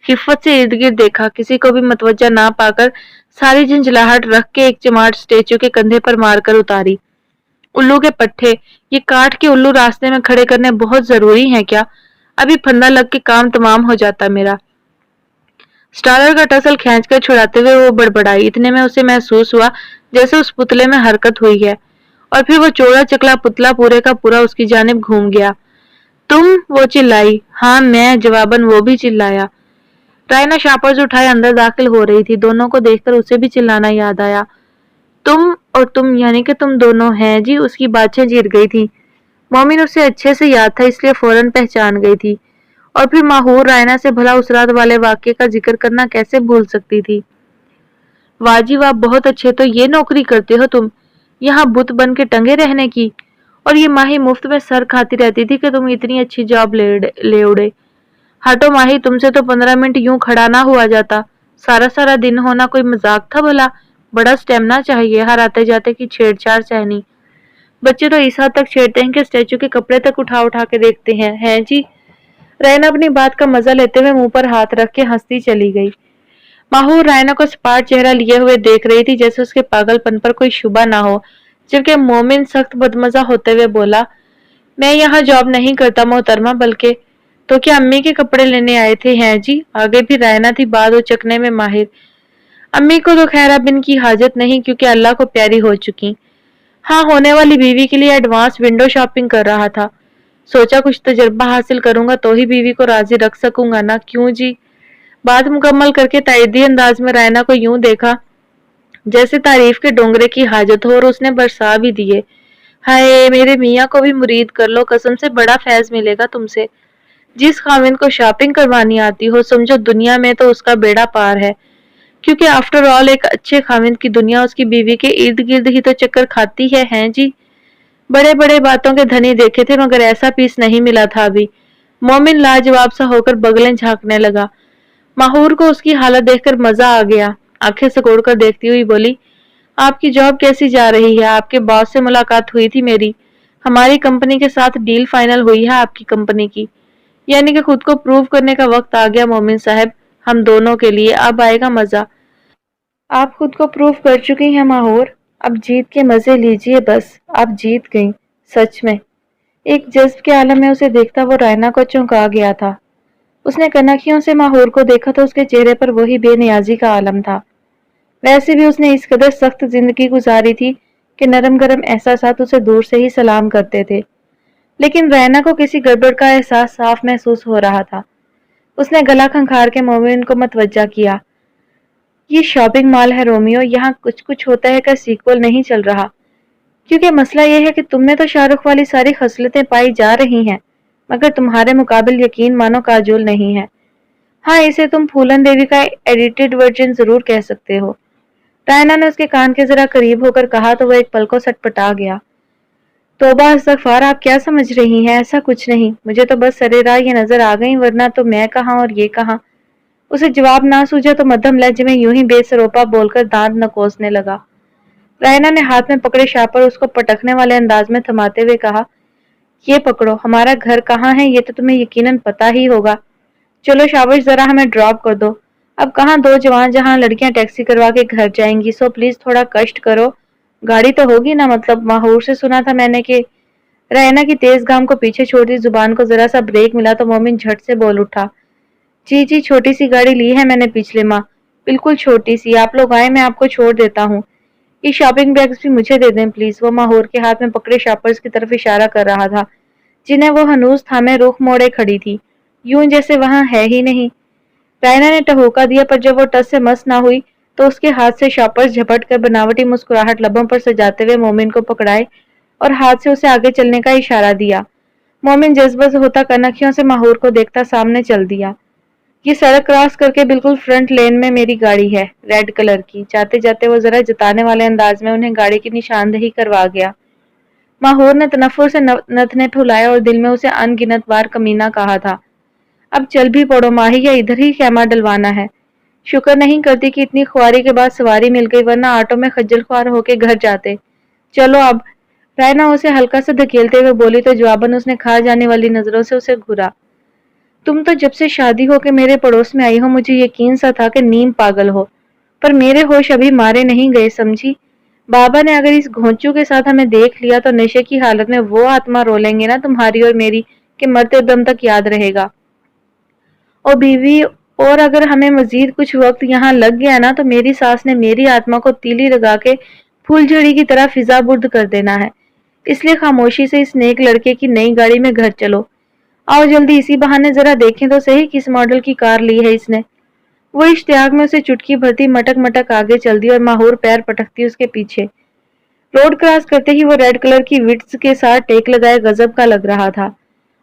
خفت سے ارد گرد دیکھا، کسی کو بھی متوجہ نہ پا کر ساری جھنجھلاہٹ رکھ کے ایک چماٹ اسٹیچو کے کندھے پر مار کر اتاری۔ الو کے پٹھے، یہ کاٹ کے الو راستے میں کھڑے کرنے بہت ضروری ہیں کیا؟ ابھی پھندا لگ کے کام تمام ہو جاتا میرا۔ سٹالر کا ٹسل کھینچ کر چھڑاتے ہوئے وہ بڑبڑائی۔ اتنے میں اسے محسوس ہوا جیسے اس پتلے میں حرکت ہوئی ہے और फिर वो चौड़ा चकला पुतला पूरे का पूरा उसकी जानिब घूम गया। तुम? वो चिल्लाई। हाँ मैं, जवाबन वो भी चिल्लाया। रायना शापर्स उठाए अंदर दाखिल हो रही थी। दोनों को देखकर उसे भी चिल्लाना याद आया। तुम और तुम यानी कि तुम दोनों हैं जी। उसकी बातें जीत गई थी। मोमिन उसे अच्छे से याद था इसलिए फौरन पहचान गई थी। और फिर माहूर रायना से भला उस रात वाले वाक्य का जिक्र करना कैसे भूल सकती थी। वाजिब, आप बहुत अच्छे। तो ये नौकरी करते हो तुम, यहाँ बुत बन के टंगे रहने की? और ये माही मुफ्त में सर खाती रहती थी कि तुम इतनी अच्छी जॉब ले उड़े। हटो माही, तुमसे तो 15 मिनट यूं खड़ा ना हुआ जाता। सारा सारा दिन होना कोई मजाक था भला? बड़ा स्टेमिना चाहिए, हर आते जाते की छेड़छाड़ सहनी। बच्चे तो इस हद तक छेड़ते हैं कि स्टैचू के कपड़े तक उठा उठा के देखते हैं जी। रैना अपनी बात का मजा लेते हुए मुंह पर हाथ रख के हंसती चली गई। माहूर रायना को सपाट चेहरा लिए हुए देख रही थी जैसे उसके पागलपन पर कोई शुबा ना हो। जबकि मोमिन सख्त बदमजा होते हुए बोला, मैं यहाँ जॉब नहीं करता मोहतरमा, बल्कि तो क्या अम्मी के कपड़े लेने आए थे? हैं जी। आगे भी रायना थी बात उचकने में माहिर। अम्मी को तो खैर अब इनकी हाजत नहीं क्योंकि अल्लाह को प्यारी हो चुकी। हाँ, होने वाली बीवी के लिए एडवांस विंडो शॉपिंग कर रहा था। सोचा कुछ तजुर्बा हासिल करूंगा तो ही बीवी को राजी रख सकूंगा ना। क्यों जी? बात मुकम्मल करके ताइदी अंदाज में रायना को यूं देखा जैसे तारीफ के डोंगरे की हाजत हो और उसने बरसा भी दिए। हाय, मेरे मियाँ को भी मुरीद कर लो, कसम से बड़ा फैज मिलेगा तुमसे। जिस खाविंद को शॉपिंग करवानी आती हो समझो दुनिया में तो उसका बेड़ा पार है। क्योंकि आफ्टर ऑल एक अच्छे खाविंद की दुनिया उसकी बीवी के इर्द गिर्द ही तो चक्कर खाती है। हैं जी। बड़े बड़े बातों के धनी देखे थे मगर ऐसा पीस नहीं मिला था अभी। मोमिन लाजवाब सा होकर बगलें झांकने लगा। माहूर को उसकी हालत देखकर मजा आ गया। आंखें सिकोड़कर देखती हुई बोली, आपकी जॉब कैसी जा रही है? आपके बॉस से मुलाकात हुई थी मेरी। हमारी कंपनी के साथ डील फाइनल हुई है आपकी कंपनी की। यानी कि खुद को प्रूव करने का वक्त आ गया मोमिन साहब, हम दोनों के लिए। अब आएगा मजा। आप खुद को प्रूव कर चुकी हैं माहौर, अब जीत के मजे लीजिए बस। आप जीत गई सच में। एक जज्ब के आलम में उसे देखता वो रायना को चौंका गया था। उसने कनखियों से माहौर को देखा तो उसके चेहरे पर वही बेनियाजी का आलम था। वैसे भी उसने इस कदर सख्त जिंदगी गुजारी थी कि नरम गरम एहसासात उसे दूर से ही सलाम करते थे। लेकिन रैना को किसी गड़बड़ का एहसास साफ महसूस हो रहा था। उसने गला खंखार के मोमिन को मतवज्जा किया। ये शॉपिंग मॉल है रोमियो, यहाँ कुछ कुछ होता है का सीक्वल नहीं चल रहा। क्योंकि मसला यह है कि तुमने तो शाहरुख वाली सारी खसलतें पाई जा रही हैं मगर तुम्हारे मुकाबिल यकीन मानो काजोल नहीं है। हाँ, इसे तुम फूलन देवी का एडिटेड वर्जन जरूर कह सकते हो। रायना ने उसके कान के जरा करीब होकर कहा तो वह एक पल को सटपटा गया। तौबा इस्तगफार, आप क्या समझ रही हैं? ऐसा कुछ नहीं, मुझे तो बस सरेराह ये नजर आ गई, वरना तो मैं कहाँ और ये कहाँ। उसे जवाब ना सूझा तो मध्यम लहजे में यूं ही बेसरोपा बोलकर दांत नकोसने लगा। रायना ने हाथ में पकड़े शापर उसको पटकने वाले अंदाज में थमाते हुए कहा, ये पकड़ो, हमारा घर कहाँ है ये तो तुम्हें यकीनन पता ही होगा। चलो शाबाश, जरा हमें ड्रॉप कर दो। अब कहाँ दो जवान जहाँ लड़कियां टैक्सी करवा के घर जाएंगी, सो प्लीज थोड़ा कष्ट करो। गाड़ी तो होगी ना? मतलब माहौर से सुना था मैंने कि। रैना की तेज गाम को पीछे छोड़ती जुबान को जरा सा ब्रेक मिला तो मोमिन झट से बोल उठा, जी जी, छोटी सी गाड़ी ली है मैंने पिछले माह, बिल्कुल छोटी सी। आप लोग आए, मैं आपको छोड़ देता हूँ। ये शॉपिंग बैग्स भी मुझे दे दें प्लीज। वो माहौर के हाथ में पकड़े शॉपर्स की तरफ इशारा कर रहा था जिन्हें वो हनूज थामे रुख मोड़े खड़ी थी, यूं जैसे वहां है ही नहीं। रायना ने टहोका दिया पर जब वो टस से मस ना हुई तो उसके हाथ से शॉपर्स झपट कर बनावटी मुस्कुराहट लबों पर सजाते हुए मोमिन को पकड़ाए और हाथ से उसे आगे चलने का इशारा दिया। मोमिन जज्बस होता कनखियों से माहौर को देखता सामने चल दिया। ये सड़क क्रॉस करके बिल्कुल फ्रंट लेन में मेरी गाड़ी है, रेड कलर की। जाते जाते वो जरा जताने वाले अंदाज में उन्हें गाड़ी की निशानदेही करवा गया। माहौर ने तनफुर से नथने ठुलाया और दिल में उसे अनगिनत बार कमीना कहा था, अब चल भी पड़ो माही, या इधर ही खेमा डलवाना है। शुक्र नहीं करती कि इतनी खुआरी के बाद सवारी मिल गई, वरना ऑटो में खज्जल खुआर होके घर जाते। चलो अब। रायना उसे हल्का से धकेलते हुए बोली तो जवाबन उसने खा जाने वाली नजरों से उसे घूरा। तुम तो जब से शादी होके मेरे पड़ोस में आई हो मुझे यकीन सा था कि नीम पागल हो, पर मेरे होश अभी मारे नहीं गए, समझी। बाबा ने अगर इस घोंचू के साथ हमें देख लिया तो नशे की हालत में वो आत्मा रोलेंगे ना तुम्हारी और मेरी कि मरते दम तक याद रहेगा। और बीवी, और अगर हमें मजीद कुछ वक्त यहाँ लग गया ना तो मेरी सास ने मेरी आत्मा को तीली लगा के फूलझड़ी की तरह फिजा बुर्द कर देना है। اس لیے خاموشی سے اس نیک لڑکے کی نئی گاڑی میں گھر چلو۔ آؤ جلدی، اسی بہانے ذرا دیکھیں تو صحیح کس ماڈل کی کار لی ہے اس نے۔ وہ اشتیاق میں اسے چٹکی بھرتی مٹک مٹک آگے چل دی اور ماہور پیر پٹکتی اس کے پیچھے۔ روڈ کراس کرتے ہی وہ ریڈ کلر کی وٹس کے ساتھ ٹیک لگائے غضب کا لگ رہا تھا۔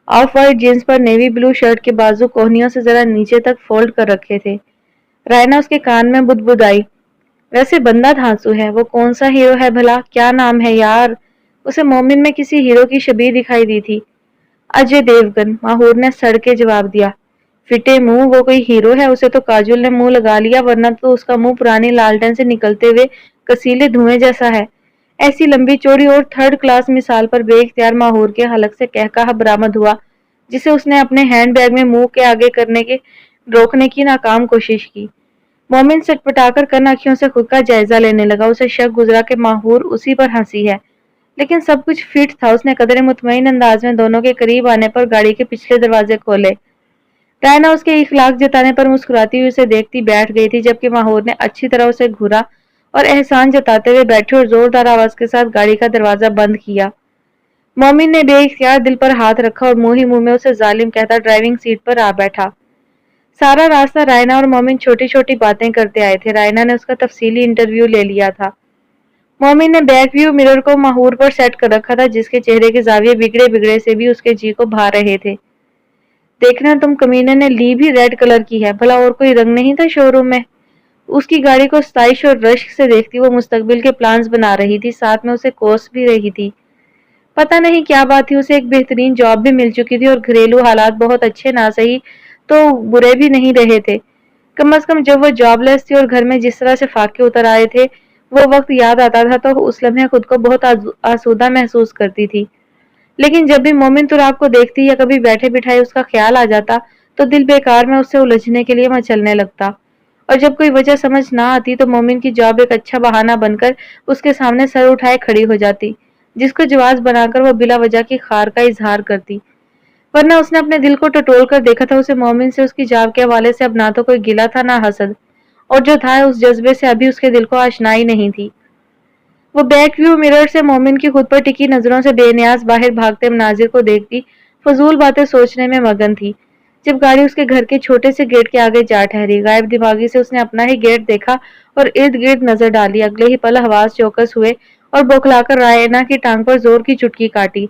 آف وائٹ جینس پر نیوی بلو شرٹ کے بازو کوہنیوں سے ذرا نیچے تک فولڈ کر رکھے تھے۔ رائنا اس کے کان میں بدبدائی، ویسے بندہ دھانسو ہے، وہ کون سا ہیرو ہے بھلا، کیا نام ہے یار؟ اسے مومن میں کسی ہیرو کی شبیہ دکھائی دی تھی۔ اجے دیوگن، ماہور نے سڑ کے جواب دیا۔ فٹے منہ، وہ کوئی ہیرو ہے؟ اسے تو کاجول نے منہ لگا لیا، ورنہ تو اس کا منہ پرانی لالٹین سے نکلتے ہوئے کسیلے دھوئیں جیسا ہے۔ ایسی لمبی چوڑی اور تھرڈ کلاس مثال پر بے اختیار ماہور کے حلق سے کہکہا برآمد ہوا، جسے اس نے اپنے ہینڈ بیگ میں منہ کے آگے روکنے کی ناکام کوشش کی۔ مومن سٹپٹا کر کن آنکھیوں سے خود کا جائزہ لینے لگا۔ اسے شک گزرا کہ ماہور اسی پر ہنسی ہے، لیکن سب کچھ فٹ تھا۔ اس نے قدرے مطمئن انداز میں دونوں کے قریب آنے پر گاڑی کے پچھلے دروازے کھولے۔ رائنا اس کے اخلاق جتانے پر مسکراتی ہوئی اسے دیکھتی بیٹھ گئی تھی، جبکہ ماہور نے اچھی طرح اسے گھورا اور احسان جتاتے ہوئے بیٹھے اور زوردار آواز کے ساتھ گاڑی کا دروازہ بند کیا۔ مومن نے بے اختیار دل پر ہاتھ رکھا اور منہ ہی منہ میں اسے ظالم کہتا ڈرائیونگ سیٹ پر آ بیٹھا۔ سارا راستہ رائنا اور مومن چھوٹی چھوٹی باتیں کرتے آئے تھے۔ رائنا نے اس کا تفصیلی انٹرویو لے لیا تھا۔ مومن نے بیک ویو مرر کو ماہور پر سیٹ کر رکھا تھا، جس کے چہرے کے زاویے بگڑے بگڑے سے بھی اس کے جی کو بھا رہے تھے۔ دیکھنا تم کمینے نے لی بھی ریڈ کلر کی ہے، بھلا اور کوئی رنگ نہیں تھا شو روم میں؟ اس کی گاڑی کو ستائش اور رشک سے دیکھتی وہ مستقبل کے پلانز بنا رہی تھی، ساتھ میں اسے کوس بھی رہی تھی۔ پتہ نہیں کیا بات تھی، اسے ایک بہترین جاب بھی مل چکی تھی اور گھریلو حالات بہت اچھے نہ صحیح تو برے بھی نہیں رہے تھے۔ کم از کم جب وہ جاب لیس تھی اور گھر میں جس طرح سے فاقے اتر آئے تھے وہ وقت یاد آتا تھا تو اس لمحے خود کو بہت آسودہ محسوس کرتی تھی۔ لیکن جب بھی مومن تراب کو دیکھتی یا کبھی بیٹھے بٹھائے اس کا خیال آ جاتا تو دل بیکار میں اس سے الجھنے کے لیے مچلنے لگتا، اور جب کوئی وجہ سمجھ نہ آتی تو مومن کی جاب ایک اچھا بہانہ بن کر اس کے سامنے سر اٹھائے کھڑی ہو جاتی، جس کو جواز بنا کر وہ بلا وجہ کی خار کا اظہار کرتی۔ ورنہ اس نے اپنے دل کو ٹٹول کر دیکھا تھا، اسے مومن سے اس کی جاب کے حوالے سے اب نہ تو کوئی گلہ تھا نہ حسد، اور جو تھا اس جذبے سے ابھی اس کے دل کو آشنائی نہیں تھی۔ وہ بیک ویو مرر سے مومن کی خود پر ٹکی نظروں سے بے نیاز باہر بھاگتے مناظر کو دیکھتی فضول باتیں سوچنے میں مگن تھی۔ جب گاڑی اس کے گھر کے چھوٹے سے گیٹ کے آگے جا ٹھہری، غائب دماغی سے اس نے اپنا ہی گیٹ دیکھا اور ارد گرد نظر ڈالی۔ اگلے ہی پل حواس چوکس ہوئے اور بوکھلا کر رائنا کی ٹانگ پر زور کی چٹکی کاٹی۔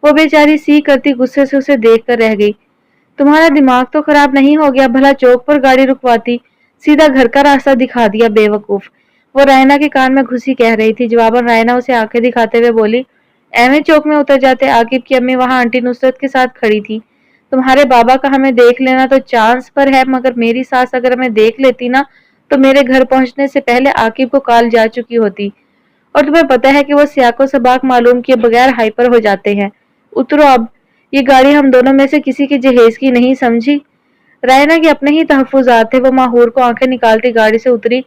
وہ بیچاری سی کرتی غصے سے اسے دیکھ کر رہ گئی۔ تمہارا دماغ تو خراب نہیں ہو گیا؟ بھلا چوک پر گاڑی رکواتی، سیدھا گھر کا راستہ دکھا دیا بے وقوف، وہ رائنا کے کان میں گھسی کہہ رہی تھی۔ جواباً رائنا اسے آنکھیں دکھاتے ہوئے بولی، ایویں چوک میں اتر جاتے، عاقب کی امی وہاں آنٹی نصرت کے ساتھ کھڑی تھی۔ تمہارے بابا کا ہمیں دیکھ لینا تو چانس پر ہے، مگر میری ساس اگر ہمیں دیکھ لیتی نا تو میرے گھر پہنچنے سے پہلے عاقب کو کال جا چکی ہوتی، اور تمہیں پتہ ہے کہ وہ سیاق و سباق معلوم کیے بغیر ہائپر ہو جاتے ہیں۔ اترو اب، یہ گاڑی ہم دونوں میں سے کسی کے جہیز کی نہیں، سمجھی؟ رائنا کے اپنے ہی تحفظات تھے۔ وہ ماہور کو آنکھیں نکالتی گاڑی سے اتری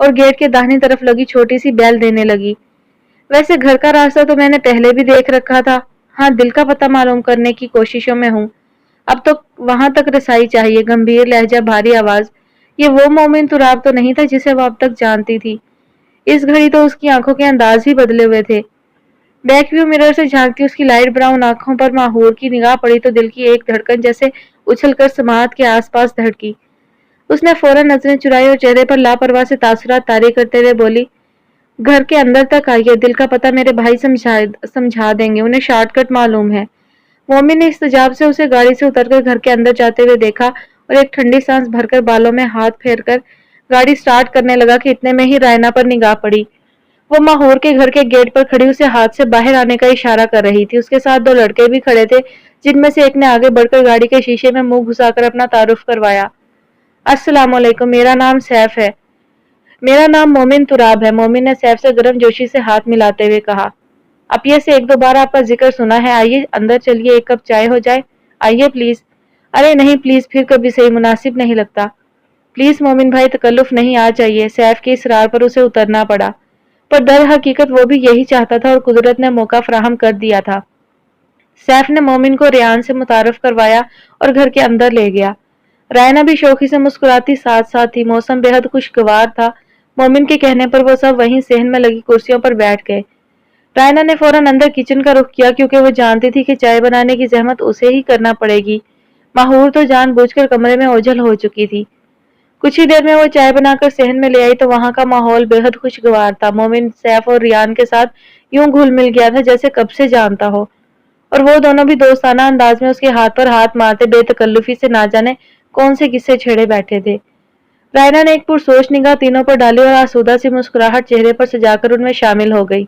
اور گیٹ کے داہنی طرف لگی چھوٹی سی بیل دینے لگی۔ ویسے گھر کا راستہ تو میں نے پہلے بھی دیکھ رکھا تھا، ہاں دل کا پتہ معلوم کرنے کی کوششوں میں ہوں، اب تو وہاں تک رسائی چاہیے۔ گمبھیر لہجہ، بھاری آواز، یہ وہ مومن تراب تو نہیں تھا جسے وہ اب تک جانتی تھی۔ اس گھڑی تو اس کی آنکھوں کے انداز ہی بدلے ہوئے تھے۔ بیک ویو مرر سے جھانکتی اس کی لائٹ براؤن آنکھوں پر ماہور کی نگاہ پڑی تو دل کی ایک دھڑکن جیسے اچھل کر سماعت کے آس پاس دھڑکی۔ اس نے فوراً نظریں چرائی اور چہرے پر لاپرواہ سے تاثرات طاری کرتے ہوئے بولی، گھر کے اندر تک آئیے، دل کا پتہ میرے بھائی سمجھا دیں گے، انہیں شارٹ کٹ معلوم ہے۔ مومن نے استجاب سے اسے گاڑی سے اتر کر گھر کے اندر جاتے ہوئے دیکھا اور ایک ٹھنڈی سانس بھر کر بالوں میں ہاتھ پھیر کر گاڑی سٹارٹ کرنے لگا کہ اتنے میں ہی رائنا پر نگاہ پڑی۔ وہ ماہور کے گھر کے گیٹ پر کھڑی اسے ہاتھ سے باہر آنے کا اشارہ کر رہی تھی۔ اس کے ساتھ دو لڑکے بھی کھڑے تھے، جن میں سے ایک نے آگے بڑھ کر گاڑی کے شیشے میں منہ گھسا کر اپنا تعارف کروایا۔ السلام علیکم، میرا نام سیف ہے۔ میرا نام مومن تراب ہے، مومن نے سیف سے گرم جوشی سے ہاتھ ملاتے ہوئے کہا۔ اپیہ سے ایک دو بار آپ کا ذکر سنا ہے، آئیے اندر چلیے، ایک کپ چائے ہو جائے، آئیے پلیز۔ ارے نہیں پلیز، پھر کبھی صحیح مناسب نہیں لگتا۔ پلیز مومن بھائی، تکلف نہیں، آ جائیے۔ سیف کے اصرار پر اسے اترنا پڑا، پر در حقیقت وہ بھی یہی چاہتا تھا اور قدرت نے موقع فراہم کر دیا تھا۔ سیف نے مومن کو ریان سے متعارف کروایا اور گھر کے اندر لے گیا۔ رائنا بھی شوخی سے مسکراتی ساتھ ساتھ تھی۔ موسم بے حد خوشگوار تھا۔ مومن کے کہنے پر وہ سب وہیں صحن میں لگی کرسیوں پر بیٹھ گئے۔ रायना ने फौरन अंदर किचन का रुख किया क्योंकि वो जानती थी कि चाय बनाने की जहमत उसे ही करना पड़ेगी। माहूर तो जानबूझकर कमरे में ओझल हो चुकी थी। कुछ ही देर में वो चाय बनाकर सहन में ले आई तो वहां का माहौल बेहद खुशगवार था। मोमिन सैफ और रियान के साथ यूं घुल मिल गया था जैसे कब से जानता हो, और वो दोनों भी दोस्ताना अंदाज में उसके हाथ पर हाथ मारते बेतकल्लुफी से ना जाने कौन से किस्से छेड़े बैठे थे। रायना ने एक पुरसोच निगाह तीनों पर डाली और आसूदा सी मुस्कुराहट चेहरे पर सजाकर उनमें शामिल हो गई।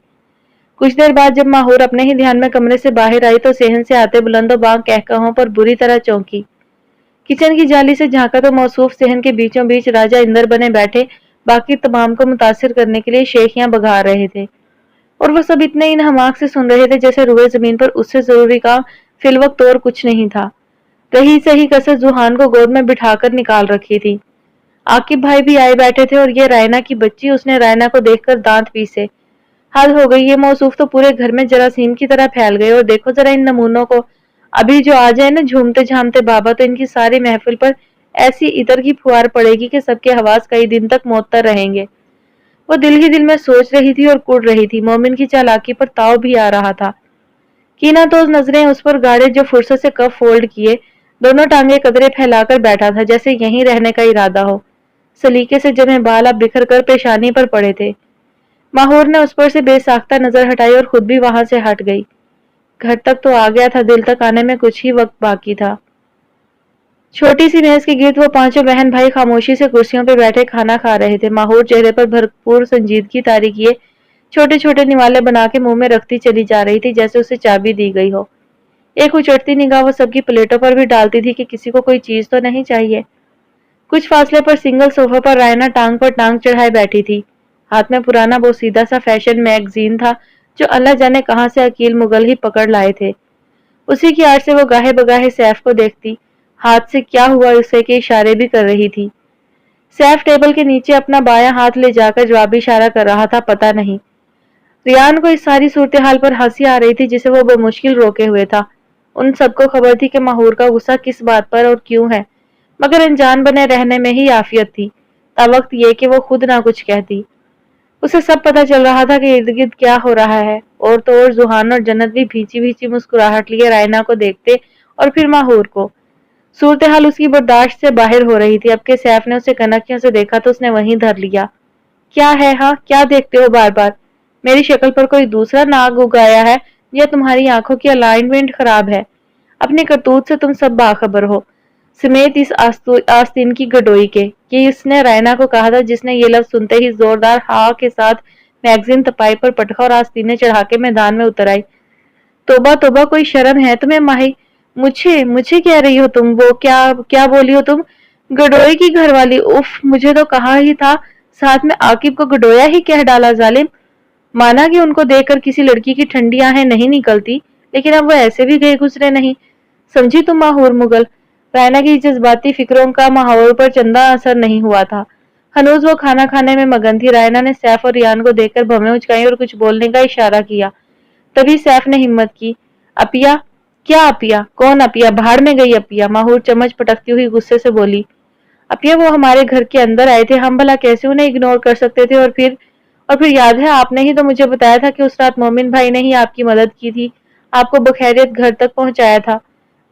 कुछ देर बाद जब माहौर अपने ही ध्यान में कमरे से बाहर आई तो सेहन से आते बुलंदोबांग कहकहों पर बुरी तरह चौंकी। किचन की जाली से झांका तो मौसूफ सेहन के बीचों बीच राजा इंदर बने बैठे बाकी तमाम को मुतासिर करने के लिए शेखियां बघार रहे थे, और वो सब इतने इन हमाक से सुन रहे थे जैसे रुए जमीन पर उससे जरूरी काम फिलवक्त और कुछ नहीं था। रही सही कसर जुहान को गोद में बिठाकर निकाल रखी थी। आकिब भाई भी आए बैठे थे और ये रायना की बच्ची, उसने रायना को देखकर दांत पीसे। हद हो गई, ये मौसूफ तो पूरे घर में जरासीम की तरह फैल गए, और देखो जरा इन नमूनों को, अभी जो आ जाए ना झूमते झामते बाबा तो इनकी सारी महफिल पर ऐसी इतर की फुहार पड़ेगी कि सबके हवास कई दिन तक मुअत्तर रहेंगे। वो दिल ही दिल में सोच रही थी और कुड़ रही थी। मोमिन की चालाकी पर ताव भी आ रहा था। कीना तो नजरें उस पर गाड़े जो फुर्सत से कफ फोल्ड किए दोनों टांगे कदरे फैलाकर बैठा था जैसे यहीं रहने का इरादा हो। सलीके से जमे बाल अब बिखर कर पेशानी पर पड़े थे। माहौर ने उस पर से बेसाख्ता नजर हटाई और खुद भी वहां से हट गई। घर तक तो आ गया था, दिल तक आने में कुछ ही वक्त बाकी था। छोटी सी मेज के गिर्द वो पांचों बहन भाई खामोशी से कुर्सियों पर बैठे खाना खा रहे थे। माहौर चेहरे पर भरपूर संजीदगी तारी किए छोटे छोटे निवाले बना के मुंह में रखती चली जा रही थी जैसे उसे चाबी दी गई हो। एक उचटती निगाह वो सबकी प्लेटों पर भी डालती थी कि किसी को कोई चीज तो नहीं चाहिए। कुछ फासले पर सिंगल सोफा पर रायना टांग पर टांग चढ़ाए बैठी थी। हाथ में पुराना बोसीदा सा फैशन मैगजीन था जो अल्लाह जाने कहां से अकील मुगल ही पकड़ लाए थे। उसी की आड़ से वो गाहे बगाहे सैफ को देखती, हाथ से क्या हुआ उसे के इशारे भी कर रही थी। सैफ टेबल के नीचे अपना बायां हाथ ले जाकर जवाबी इशारा कर रहा था, पता नहीं। रियान को इस सारी सूरत हाल पर हंसी आ रही थी जिसे वो बमुश्किल रोके हुए था। उन सबको खबर थी कि माहौर का गुस्सा किस बात पर और क्यों है, मगर अनजान बने रहने में ही आफियत थी, तावक्त ये कि वो खुद ना कुछ कहती। उसे सब पता चल रहा था कि इर्द गिर्द क्या हो रहा है। और तो और जुहान और जन्नत भी भींची भींची मुस्कुराहट लिए रायना को देखते और फिर माहौर को। सूरत हाल उसकी बर्दाश्त से बाहर हो रही थी। अब के सैफ ने उसे कनखियों से देखा तो उसने वहीं धर लिया। क्या है, हाँ क्या देखते हो बार बार? मेरी शक्ल पर कोई दूसरा नाग उगाया है या तुम्हारी आंखों की अलाइनमेंट खराब है? अपने करतूत से तुम सब बाखबर हो, समेत इस आस्तीन की गडोई के। ये इसने रायना को कहा था जिसने ये लफ्ज सुनते ही जोरदार हा के साथ मैगजीन तपाई पर पटखा और आस्तीनें चढ़ा के मैदान में उतर आई। तोबा तोबा, कोई शर्म है तुम्हें माही? मुझे मुझे कह रही हो तुम? वो क्या क्या बोली हो तुम? गडोई की घरवाली? उफ, मुझे तो कहा ही था, साथ में आकिब को गडोया ही कह डाला जालिम। माना कि उनको देखकर किसी लड़की की ठंडी आहें नहीं निकलती, लेकिन अब वो ऐसे भी गए गुजरे नहीं। समझी तुम माहौर मुगल? रायना की जज्बाती फिक्रों का माहौल पर चंदा असर नहीं हुआ था। हनूज वो खाना खाने में मगन थी। रायना ने सैफ और रियान को देखकर भवें उचकाई और कुछ बोलने का इशारा किया। तभी सैफ ने हिम्मत की। अपिया? क्या अपिया? कौन अपिया? भाड़ में गई अपिया, माहौर चम्मच पटकती हुई गुस्से से बोली। अपिया वो हमारे घर के अंदर आए थे, हम भला कैसे उन्हें इग्नोर कर सकते थे? और फिर याद है, आपने ही तो मुझे बताया था कि उस रात मोमिन भाई ने ही आपकी मदद की थी, आपको बखैरियत घर तक पहुंचाया था।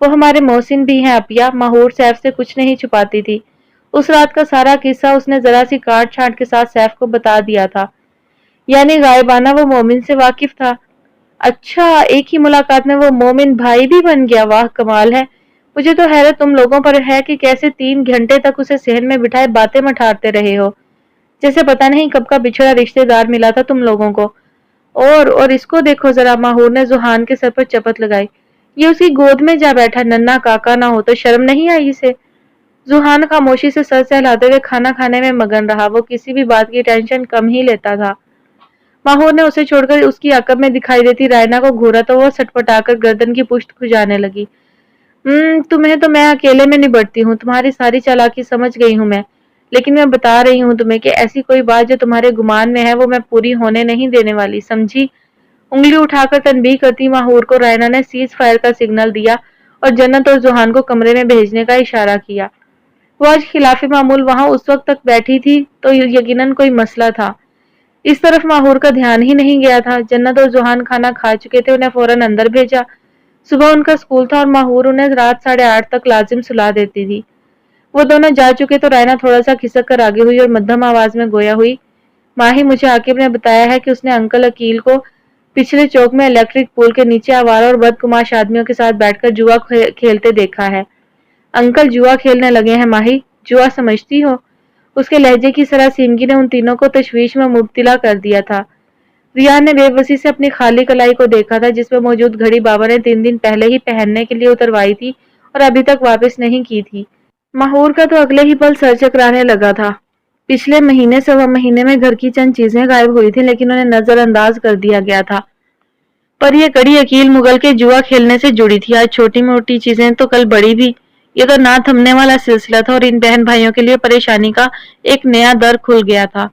वो हमारे मोहसिन भी हैं अपिया, माहौर सैफ से कुछ नहीं छुपाती थी। उस रात का सारा किस्सा उसने जरा सी काट छांट के साथ सैफ को बता दिया था। यानी गायबाना वो मोमिन से वाकिफ था। अच्छा, एक ही मुलाकात में वो मोमिन भाई भी बन गया? वाह कमाल है। मुझे तो हैरत तुम लोगों पर है कि कैसे 3 घंटे तक उसे सहन में बिठाए बातें मठारते रहे हो, जैसे पता नहीं कब का बिछड़ा रिश्तेदार मिला था तुम लोगों को। और इसको देखो जरा, माहौर ने जुहान के सर पर चपत लगाई। ये उसकी गोद में जा बैठा, नन्ना काका ना हो तो शर्म नहीं आई इसे? जुहान खामोशी से सर सहलाते हुए खाना खाने में मगन रहा। वो किसी भी बात की टेंशन कम ही लेता था। माहौर ने उसे छोड़कर उसकी अकब में दिखाई देती रायना को घूरा तो वो सटपटाकर गर्दन की पुश्त खुजाने लगी। तुम्हें तो मैं अकेले में निबटती हूँ, तुम्हारी सारी चालाकी समझ गई हूँ मैं, लेकिन मैं बता रही हूँ तुम्हें कि ऐसी कोई बात जो तुम्हारे गुमान में है वो मैं पूरी होने नहीं देने वाली, समझी? उंगली उठाकर तनबीह करती माहौर को रायना ने सीज फायर का सिग्नल दिया और जन्नत और जुहान को कमरे में भेजने का इशारा किया। वो आज खिलाफ मामूल वहां उस वक्त तक बैठी थी तो यकीनन कोई मसला था। इस तरफ माहूर का ध्यान ही नहीं गया था। जन्नत और जुहान खाना खा चुके थे, उन्हें फौरन अंदर भेजा। सुबह उनका स्कूल था और माहूर उन्हें रात 8:30 तक लाजिम सुला देती थी। वो दोनों जा चुके तो रायना थोड़ा सा खिसक कर आगे हुई और मध्यम आवाज में गोया हुई, माही, मुझे आकिब ने बताया है कि उसने अंकल अकील को पिछले चौक में इलेक्ट्रिक पोल के नीचे आवारा और बदकुमाश आदमियों के साथ बैठकर जुआ खेलते देखा है। अंकल जुआ खेलने लगे हैं माही, जुआ समझती हो? उसके लहजे की सरासीमगी ने उन तीनों को तशवीश में मुब्तला कर दिया था। रियान ने बेबसी से अपनी खाली कलाई को देखा था, जिसमें मौजूद घड़ी बाबा ने 3 दिन पहले ही पहनने के लिए उतरवाई थी और अभी तक वापस नहीं की थी। माहूर का तो अगले ही पल सर चकराने लगा था। पिछले महीने सवा महीने में घर की चंद चीजें गायब हुई थी, लेकिन उन्हें नजरअंदाज कर दिया गया था। पर यह कड़ी अकील मुगल के जुआ खेलने से जुड़ी थी। आज छोटी मोटी चीजें तो कल बड़ी भी। ये तो ना थमने वाला सिलसिला था और इन बहन भाइयों के लिए परेशानी का एक नया दर खुल गया था।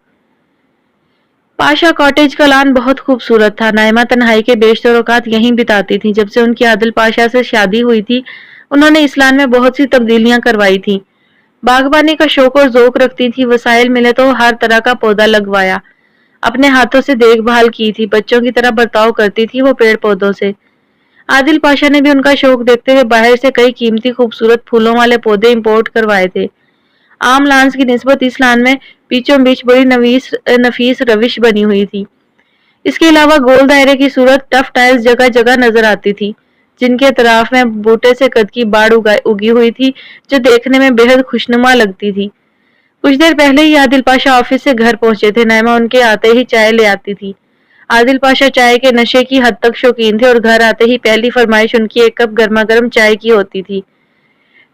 पाशा कॉटेज का लान बहुत खूबसूरत था। नाइमा तन्हाई के बेशतर औकात यहीं बिताती थी। जब से उनकी आदिल पाशा से शादी हुई थी, उन्होंने इस लान में बहुत सी तब्दीलियां करवाई थी। बागबानी का शौक और ज़ौक रखती थी। वसाइल मिले तो हर तरह का पौधा लगवाया, अपने हाथों से देखभाल की थी। बच्चों की तरह बर्ताव करती थी वो पेड़ पौधों से। आदिल पाशा ने भी उनका शौक देखते हुए बाहर से कई कीमती खूबसूरत फूलों वाले पौधे इंपोर्ट करवाए थे। आम लान्स की निस्बत इस लान में बीचों बीच बड़ी नफीस रविश बनी हुई थी। इसके अलावा गोल दायरे की सूरत टफ टाइल्स जगह जगह नजर आती थी, जिनके तरफ में बूटे से कद की बाढ़ उगी हुई थी, जो देखने में बेहद खुशनुमा लगती थी। कुछ देर पहले ही आदिल पाशा ऑफिस से घर पहुंचे थे। नाइमा उनके आते ही चाय ले आती थी। आदिल पाशा चाय के नशे की हद तक शौकीन थे और घर आते ही पहली फरमाइश उनकी एक कप गर्मा गर्म चाय की होती थी।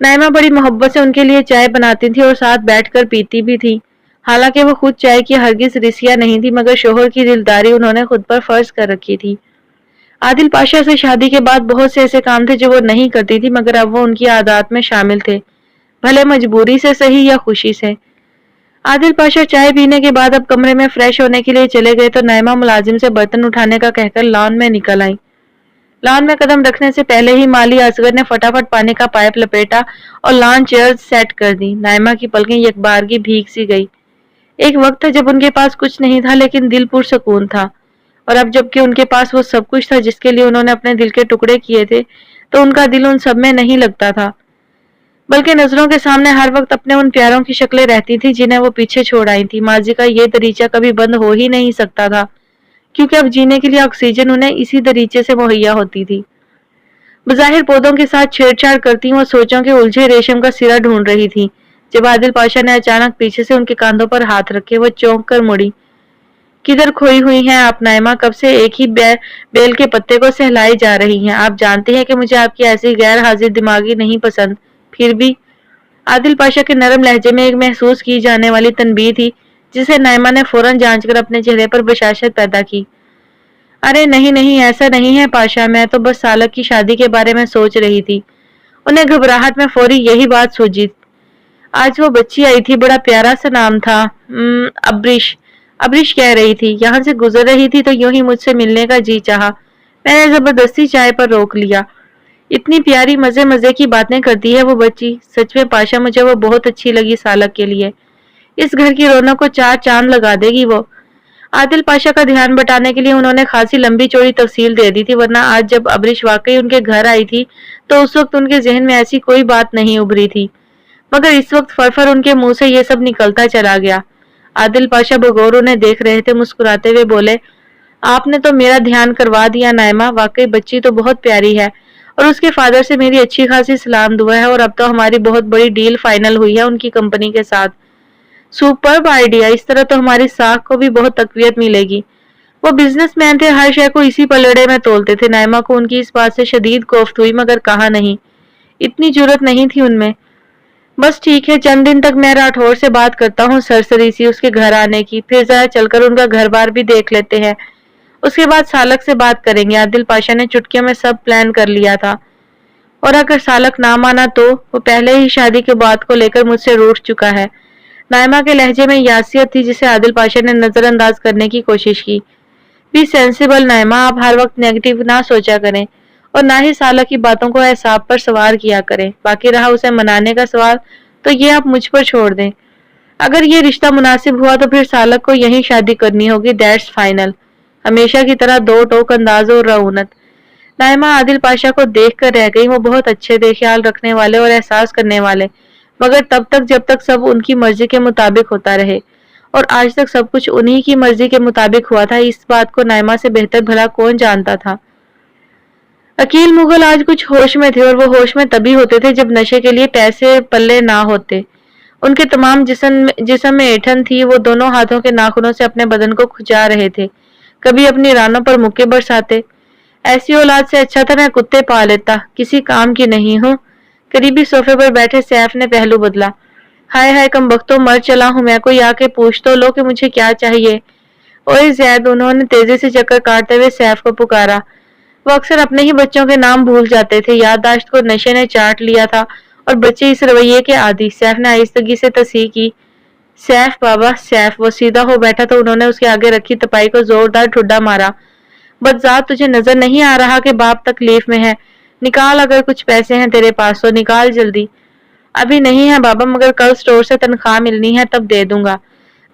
नाइमा बड़ी मोहब्बत से उनके लिए चाय बनाती थी और साथ बैठकर पीती भी थी। हालांकि वो खुद चाय की हरगिज रिसिया नहीं थी, मगर शोहर की दिलदारी उन्होंने खुद पर फर्ज कर रखी थी। आदिल पाशा से शादी के बाद बहुत से ऐसे काम थे जो वो नहीं करती थी, मगर अब वो उनकी आदत में शामिल थे, भले मजबूरी से सही या खुशी से। आदिल पाशा चाय पीने के बाद अब कमरे में फ्रेश होने के लिए चले गए तो नाइमा मुलाजिम से बर्तन उठाने का कहकर लॉन में निकल आई। लॉन में कदम रखने से पहले ही माली असगर ने फटाफट पानी का पाइप लपेटा और लॉन चेयर सेट कर दी। नाइमा की पलकें यकबारगी भीग सी गई। एक वक्त था जब उनके पास कुछ नहीं था, लेकिन दिल पुरसकून था, और अब जबकि उनके पास वो सब कुछ था जिसके लिए उन्होंने अपने दिल के टुकड़े किए थे, तो उनका दिल उन सब में नहीं लगता था, बल्कि नजरों के सामने हर वक्त अपने उन प्यारों की शक्लें रहती थी जिन्हें वो पीछे छोड़ आई थी। माजी का ये दरीचा कभी बंद हो ही नहीं सकता था, क्योंकि अब जीने के लिए ऑक्सीजन उन्हें इसी दरीचे से मुहैया होती थी। बज़ाहिर पौधों के साथ छेड़छाड़ करती वो सोचों के उलझे रेशम का सिरा ढूंढ रही थी। जब आदिल पाशा ने अचानक पीछे से उनके कांधों पर हाथ रखे, वो चौंक कर मुड़ी। किधर खोई हुई हैं आप नाइमा? कब से एक ही बेल के पत्ते को सहलाई जा रही हैं? आप जानती हैं कि मुझे आपकी ऐसी गैर हाजिर दिमागी नहीं पसंद, फिर भी। आदिल पाशा के नरम लहजे में एक महसूस की जाने वाली तनबीह थी, जिसे नाइमा ने फौरन जांचकर अपने चेहरे पर बशाशत पैदा की। अरे नहीं नहीं, ऐसा नहीं है पाशा, मैं तो बस सालक की शादी के बारे में सोच रही थी। उन्हें घबराहट में फौरी यही बात सूझी। आज वो बच्ची आई थी, बड़ा प्यारा सा नाम था, अब्रिश। अब्रिश कह रही थी, यहाँ से गुजर रही थी तो यूं ही मुझसे मिलने का जी चाहा। मैंने जबरदस्ती चाय पर रोक लिया। इतनी प्यारी मजे मजे की बातें करती है वो बच्ची। सच में पाशा, मुझे वो बहुत अच्छी लगी सालक के लिए। इस घर की रौनक को 4 चांद लगा देगी वो। आदिल पाशा का ध्यान बटाने के लिए उन्होंने खासी लंबी चौड़ी तफसील दे दी थी, वरना आज जब अब्रिश वाकई उनके घर आई थी तो उस वक्त उनके जहन में ऐसी कोई बात नहीं उभरी थी, मगर इस वक्त फरफर उनके मुंह से ये सब निकलता चला गया। आदिल पाशा बगौर उन्हें देख रहे थे। मुस्कुराते हुए बोले, आपने तो मेरा ध्यान करवा दिया नाइमा, वाकई बच्ची तो बहुत प्यारी है, और उसके फादर से मेरी अच्छी खासी सलाम दुआ है, और अब तो हमारी बहुत बड़ी डील फाइनल हुई है उनकी कंपनी के साथ। सुपर्ब आइडिया, इस तरह तो हमारी साख को भी बहुत तकवीत मिलेगी। वो बिजनेसमैन थे, हर शय को इसी पलड़े में तोलते थे। नाइमा को उनकी इस बात से शदीद कोफ्त हुई, मगर कहा नहीं, इतनी जरूरत नहीं थी उनमें। बस ठीक है, चंद दिन तक मैं राठौर से बात करता हूँ सरसरी सी उसके घर आने की, फिर जरा चलकर उनका घर बार भी देख लेते हैं, उसके बाद सालक से बात करेंगे। आदिल पाशा ने चुटकियों में सब प्लान कर लिया था, और अगर सालक ना माना तो वो पहले ही शादी के बात को लेकर मुझसे रूठ चुका है। नाइमा के लहजे में यासियत थी जिसे आदिल पाशा ने नजरअंदाज करने की कोशिश की। बी सेंसिबल नाइमा, आप हर वक्त नेगेटिव ना सोचा करें, और ना ही सालक की बातों को एहसाब पर सवार किया करें। बाकी रहा उसे मनाने का सवाल, तो ये आप मुझ पर छोड़ दें। اگر یہ رشتہ مناسب ہوا تو پھر سالک کو یہیں شادی کرنی ہوگی، دیٹس فائنل۔ ہمیشہ کی طرح دو ٹوک انداز اور رعونت۔ نائمہ عادل پاشا کو دیکھ کر رہ گئی۔ وہ بہت اچھے تھے، خیال رکھنے والے اور احساس کرنے والے، مگر تب تک جب تک سب ان کی مرضی کے مطابق ہوتا رہے، اور آج تک سب کچھ انہی کی مرضی کے مطابق ہوا تھا۔ اس بات کو نائمہ سے بہتر بھلا کون جانتا تھا؟ عقیل مغل آج کچھ ہوش میں تھے، اور وہ ہوش میں تبھی ہوتے تھے جب نشے کے لیے پیسے پلے نہ ہوتے۔ ان کے تمام جسم میں ایٹھن تھی۔ وہ دونوں ہاتھوں کے ناخنوں سے اپنے بدن کو کھجا رہے تھے، کبھی اپنی رانوں پر مکے برساتے۔ ایسی اولاد سے اچھا تھا میں کتے پا لیتا، کسی کام کی نہیں ہوں۔ قریبی صوفے پر بیٹھے سیف نے پہلو بدلا۔ ہائے ہائے کمبختو، مر چلا ہوں میں، کوئی آ کے پوچھ تو لو کہ مجھے کیا چاہیے۔ اوئے زید، انہوں نے تیزی سے چکر کاٹتے ہوئے سیف کو پکارا۔ وہ اکثر اپنے ہی بچوں کے نام بھول جاتے تھے، یادداشت کو نشے نے چاٹ لیا تھا، اور بچے اس رویے کے عادی۔ سیف نے آہستگی سے تصحیح کی۔ سیف بابا، سیف۔ وہ سیدھا ہو بیٹھا تو انہوں نے اس کے آگے رکھی تپائی کو زوردار ٹھڈا مارا۔ بدذات، تجھے نظر نہیں آ رہا کہ باپ تکلیف میں ہے؟ نکال، اگر کچھ پیسے ہیں تیرے پاس تو نکال جلدی۔ ابھی نہیں ہے بابا، مگر کل سٹور سے تنخواہ ملنی ہے تب دے دوں گا۔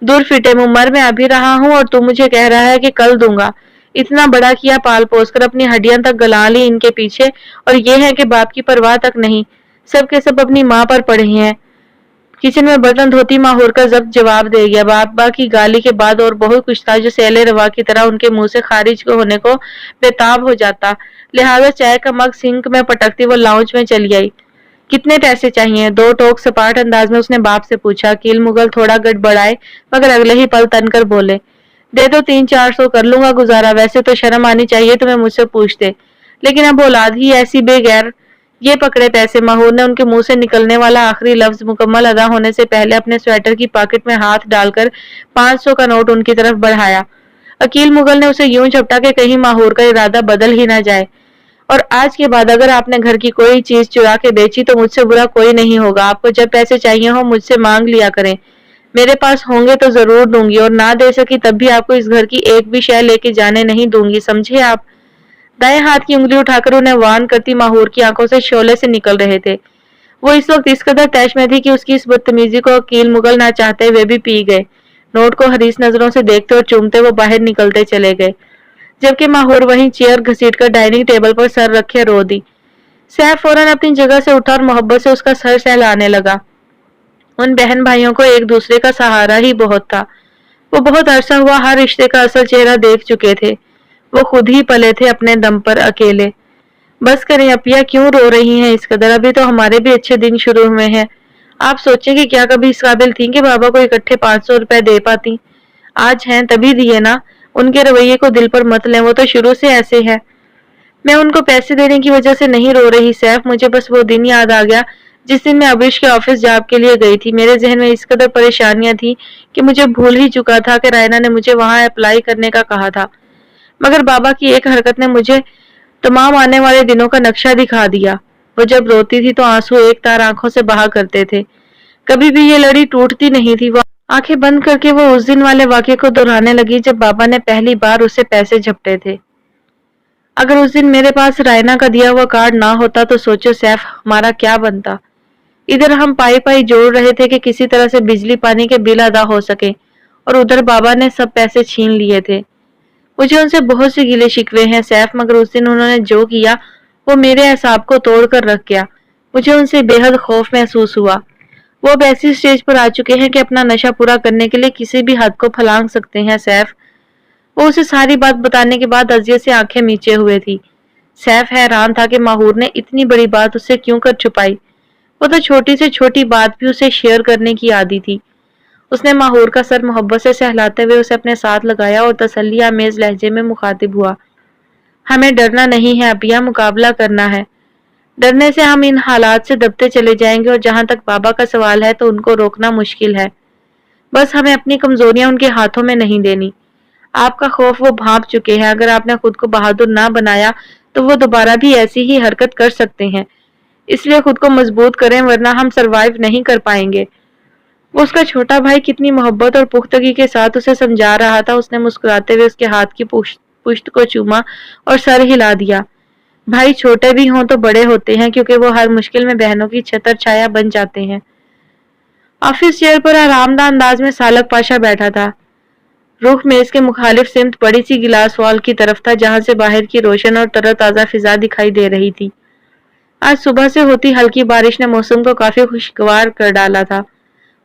دور فٹے منہ، مر میں ابھی رہا ہوں اور تو مجھے کہہ رہا ہے کہ کل دوں گا۔ اتنا بڑا کیا پال پوس کر، اپنی ہڈیاں تک گلا لی ان کے پیچھے، اور یہ ہے کہ باپ کی پرواہ تک نہیں۔ سب کے سب اپنی ماں پر پڑے ہیں۔ کچن میں برتن دھوتی ماہور کا ضبط جواب دے گیا۔ بابا کی گالی کے بعد اور بہت کچھ تھا جو سیل روا کی طرح ان کے منہ سے خارج ہونے کو بےتاب ہو جاتا، لہذا چائے کا مگ سنک میں پٹکتی وہ لاؤنج میں چلی آئی۔ کتنے پیسے چاہیے؟ دو ٹوک سپاٹ انداز میں اس نے باپ سے پوچھا۔ عقیل مغل تھوڑا گڑبڑائے، مگر اگلے ہی پل تن کر بولے، دے دو 300-400، کر لوں گا گزارا۔ ویسے تو شرم آنی چاہیے تمہیں مجھ سے پوچھتے، لیکن اب اولاد ہی ایسی بے غیر۔ یہ پکڑے پیسے۔ ماہور نے ان کے منہ سے نکلنے والا آخری لفظ مکمل ادا ہونے سے پہلے اپنے سویٹر کی پاکٹ میں ہاتھ ڈال کر 500 کا نوٹ ان کی طرف بڑھایا۔ عقیل مغل نے اسے یوں جھپٹا کہ کہیں ماہور کا ارادہ بدل ہی نہ جائے۔ اور آج کے بعد اگر آپ نے گھر کی کوئی چیز چرا کے بیچی تو مجھ سے برا کوئی نہیں ہوگا۔ آپ کو جب پیسے چاہیے ہوں مجھ سے مانگ لیا کریں، میرے پاس ہوں گے تو ضرور دوں گی، اور نہ دے سکی تب بھی آپ کو اس گھر کی ایک بھی شے لے کے جانے نہیں دوں گی، سمجھے آپ؟ دائیں ہاتھ کی انگلی اٹھا کر انہیں وارن کرتی ماہور کی آنکھوں سے شعلے سے نکل رہے تھے۔ وہ اس وقت اس قدر طیش میں تھی کہ اس کی اس بدتمیزی کو عقیل مغل نہ چاہتے ہوئے بھی پی گئے۔ نوٹ کو حریص نظروں سے دیکھتے اور چومتے وہ باہر نکلتے چلے گئے، جبکہ ماہور وہیں چیئر گھسیٹ کر ڈائننگ ٹیبل پر سر رکھے رو دی۔ سیف فوراً اپنی جگہ سے اٹھا اور محبت سے اس کا سر سہلانے لگا۔ ان بہن بھائیوں کو ایک دوسرے کا سہارا ہی بہت تھا۔ وہ بہت عرصہ ہوا ہر رشتے کا اصل چہرہ دیکھ چکے تھے۔ وہ خود ہی پلے تھے اپنے دم پر اکیلے۔ بس کریں اپیا، کیوں رو رہی ہیں اس قدر؟ ابھی تو ہمارے بھی اچھے دن شروع ہوئے ہیں۔ آپ سوچیں کہ کیا کبھی اس قابل تھیں کہ بابا کو اکٹھے 500 روپے دے پاتی؟ آج ہیں تبھی دیے نا۔ ان کے رویے کو دل پر مت لیں، وہ تو شروع سے ایسے ہے۔ میں ان کو پیسے دینے کی وجہ سے نہیں رو رہی سیف، مجھے بس وہ دن یاد آ گیا جس دن میں ابریش کے آفس جاب کے لیے گئی تھی۔ میرے ذہن میں اس قدر پریشانیاں تھیں کہ مجھے بھول ہی چکا تھا کہ رائنا نے مجھے وہاں اپلائی کرنے کا کہا تھا، مگر بابا کی ایک حرکت نے مجھے تمام آنے والے دنوں کا نقشہ دکھا دیا۔ وہ جب روتی تھی تو آنسو ایک تار آنکھوں سے بہا کرتے تھے، کبھی بھی یہ لڑی ٹوٹتی نہیں تھی۔ وہ آنکھیں بند کر کے وہ اس دن والے واقعے کو دہرانے لگی جب بابا نے پہلی بار اسے پیسے جھپٹے تھے۔ اگر اس دن میرے پاس رائنا کا دیا ہوا کارڈ نہ ہوتا تو سوچو سیف ہمارا کیا بنتا۔ ادھر ہم پائی جوڑ رہے تھے کہ کسی طرح سے بجلی پانی کے بل ادا ہو سکے، اور ادھر بابا نے سب پیسے چھین لیے تھے۔ مجھے ان سے بہت سی گلے شکوے ہیں سیف، مگر اس دن انہوں نے جو کیا وہ میرے اعصاب کو توڑ کر رکھ گیا۔ مجھے ان سے بے حد خوف محسوس ہوا۔ وہ اب ایسی سٹیج پر آ چکے ہیں کہ اپنا نشہ پورا کرنے کے لیے کسی بھی حد کو پھلانگ سکتے ہیں سیف۔ وہ اسے ساری بات بتانے کے بعد اذیت سے آنکھیں میچے ہوئے تھی۔ سیف حیران تھا کہ ماہور نے اتنی بڑی بات اس سے کیوں کر چھپائی۔ وہ تو چھوٹی سے چھوٹی بات بھی اسے شیئر کرنے کی عادی تھی۔ اس نے ماہور کا سر محبت سے سہلاتے ہوئے اسے اپنے ساتھ لگایا اور تسلی آمیز لہجے میں مخاطب ہوا۔ ہمیں ڈرنا نہیں ہے اپیا، مقابلہ کرنا ہے۔ ڈرنے سے ہم ان حالات سے دبتے چلے جائیں گے، اور جہاں تک بابا کا سوال ہے تو ان کو روکنا مشکل ہے۔ بس ہمیں اپنی کمزوریاں ان کے ہاتھوں میں نہیں دینی۔ آپ کا خوف وہ بھانپ چکے ہیں، اگر آپ نے خود کو بہادر نہ بنایا تو وہ دوبارہ بھی ایسی ہی حرکت کر سکتے ہیں، اس لیے خود کو مضبوط کریں ورنہ ہم سروائیو نہیں کر پائیں گے۔ وہ اس کا چھوٹا بھائی کتنی محبت اور پختگی کے ساتھ اسے سمجھا رہا تھا۔ اس نے مسکراتے ہوئے اس کے ہاتھ کی پشت کو چوما اور سر ہلا دیا۔ بھائی چھوٹے بھی ہوں تو بڑے ہوتے ہیں، کیونکہ وہ ہر مشکل میں بہنوں کی چھتر چھایا بن جاتے ہیں۔ ऑफिस चेयर पर आरामदाह अंदाज में सालक पाशा बैठा था। रुख मेज के मुखालिफ सिमत बड़ी सी गिलास वॉल की तरफ था, जहां से बाहर की रोशन और तरोताजा फिजा दिखाई दे रही थी। आज सुबह से होती हल्की बारिश ने मौसम को काफी खुशगवार कर डाला था।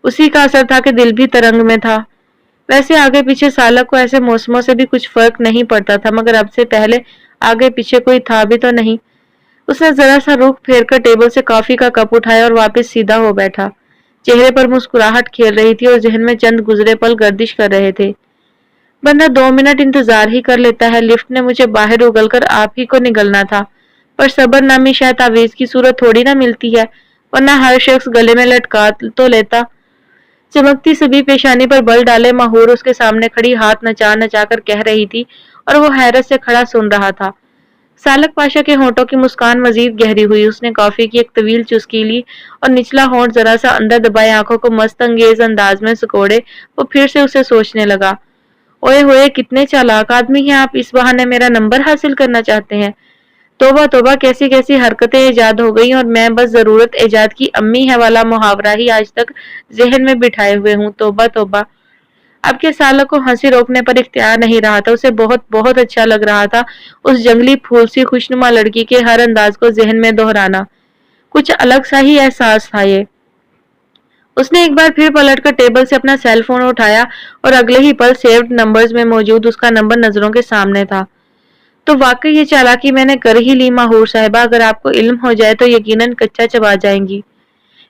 उसी का असर था कि दिल भी तरंग में था। वैसे आगे पीछे सालक को ऐसे मौसमों से भी कुछ फर्क नहीं पड़ता था, मगर अब से पहले आगे पीछे कोई था भी तो नहीं। उसने जरा सा रुख फेर कर टेबल से कॉफी का कप उठाया और वापस सीधा हो बैठा। चेहरे पर मुस्कुराहट खेल रही थी और जहन में चंद गुजरे पल गर्दिश कर रहे थे। बंदा 2 मिनट इंतजार ही कर लेता है। लिफ्ट ने मुझे बाहर उगलकर आप ही को निगलना था, पर सबर नामी शायद तावीज की सूरत थोड़ी ना मिलती है, वरना हर शख्स गले में लटका तो लेता। चमकती सभी पेशानी पर बल डाले माहूर उसके सामने खड़ी हाथ नचा नचा कर कह रही थी और वो हैरत से खड़ा सुन रहा था। सालक पाशा के होंठों की मुस्कान मजीद गहरी हुई। उसने कॉफी की एक तवील चुस्की ली और निचला होंठ जरा सा अंदर दबाए आंखों को मस्त अंगेज अंदाज में सिकोड़े वो फिर से उसे सोचने लगा। ओए होए, कितने चालाक आदमी हैं आप, इस बहाने मेरा नंबर हासिल करना चाहते हैं। तोबा तोबा, कैसी कैसी हरकतें ईजाद हो गई और मैं बस जरूरत ईजाद की अम्मी है वाला मुहावरा ही आज तक जहन में बिठाए हुए हूँ। तोबा तोबा। अब के सालक को हंसी रोकने पर इख्तियार नहीं रहा था। उसे बहुत बहुत अच्छा लग रहा था उस जंगली फूल सी खुशनुमा लड़की के हर अंदाज को जहन में दोहराना। कुछ अलग सा ही एहसास था ये। उसने एक बार फिर पलटकर टेबल से अपना सेल फोन उठाया और अगले ही पल सेव्ड नंबर्स में मौजूद उसका नंबर नजरों के सामने था। तो वाकई ये चालाकी मैंने कर ही ली माहूर साहिबा, अगर आपको इल्म हो जाए तो यकीनन कच्चा चबा जाएंगी।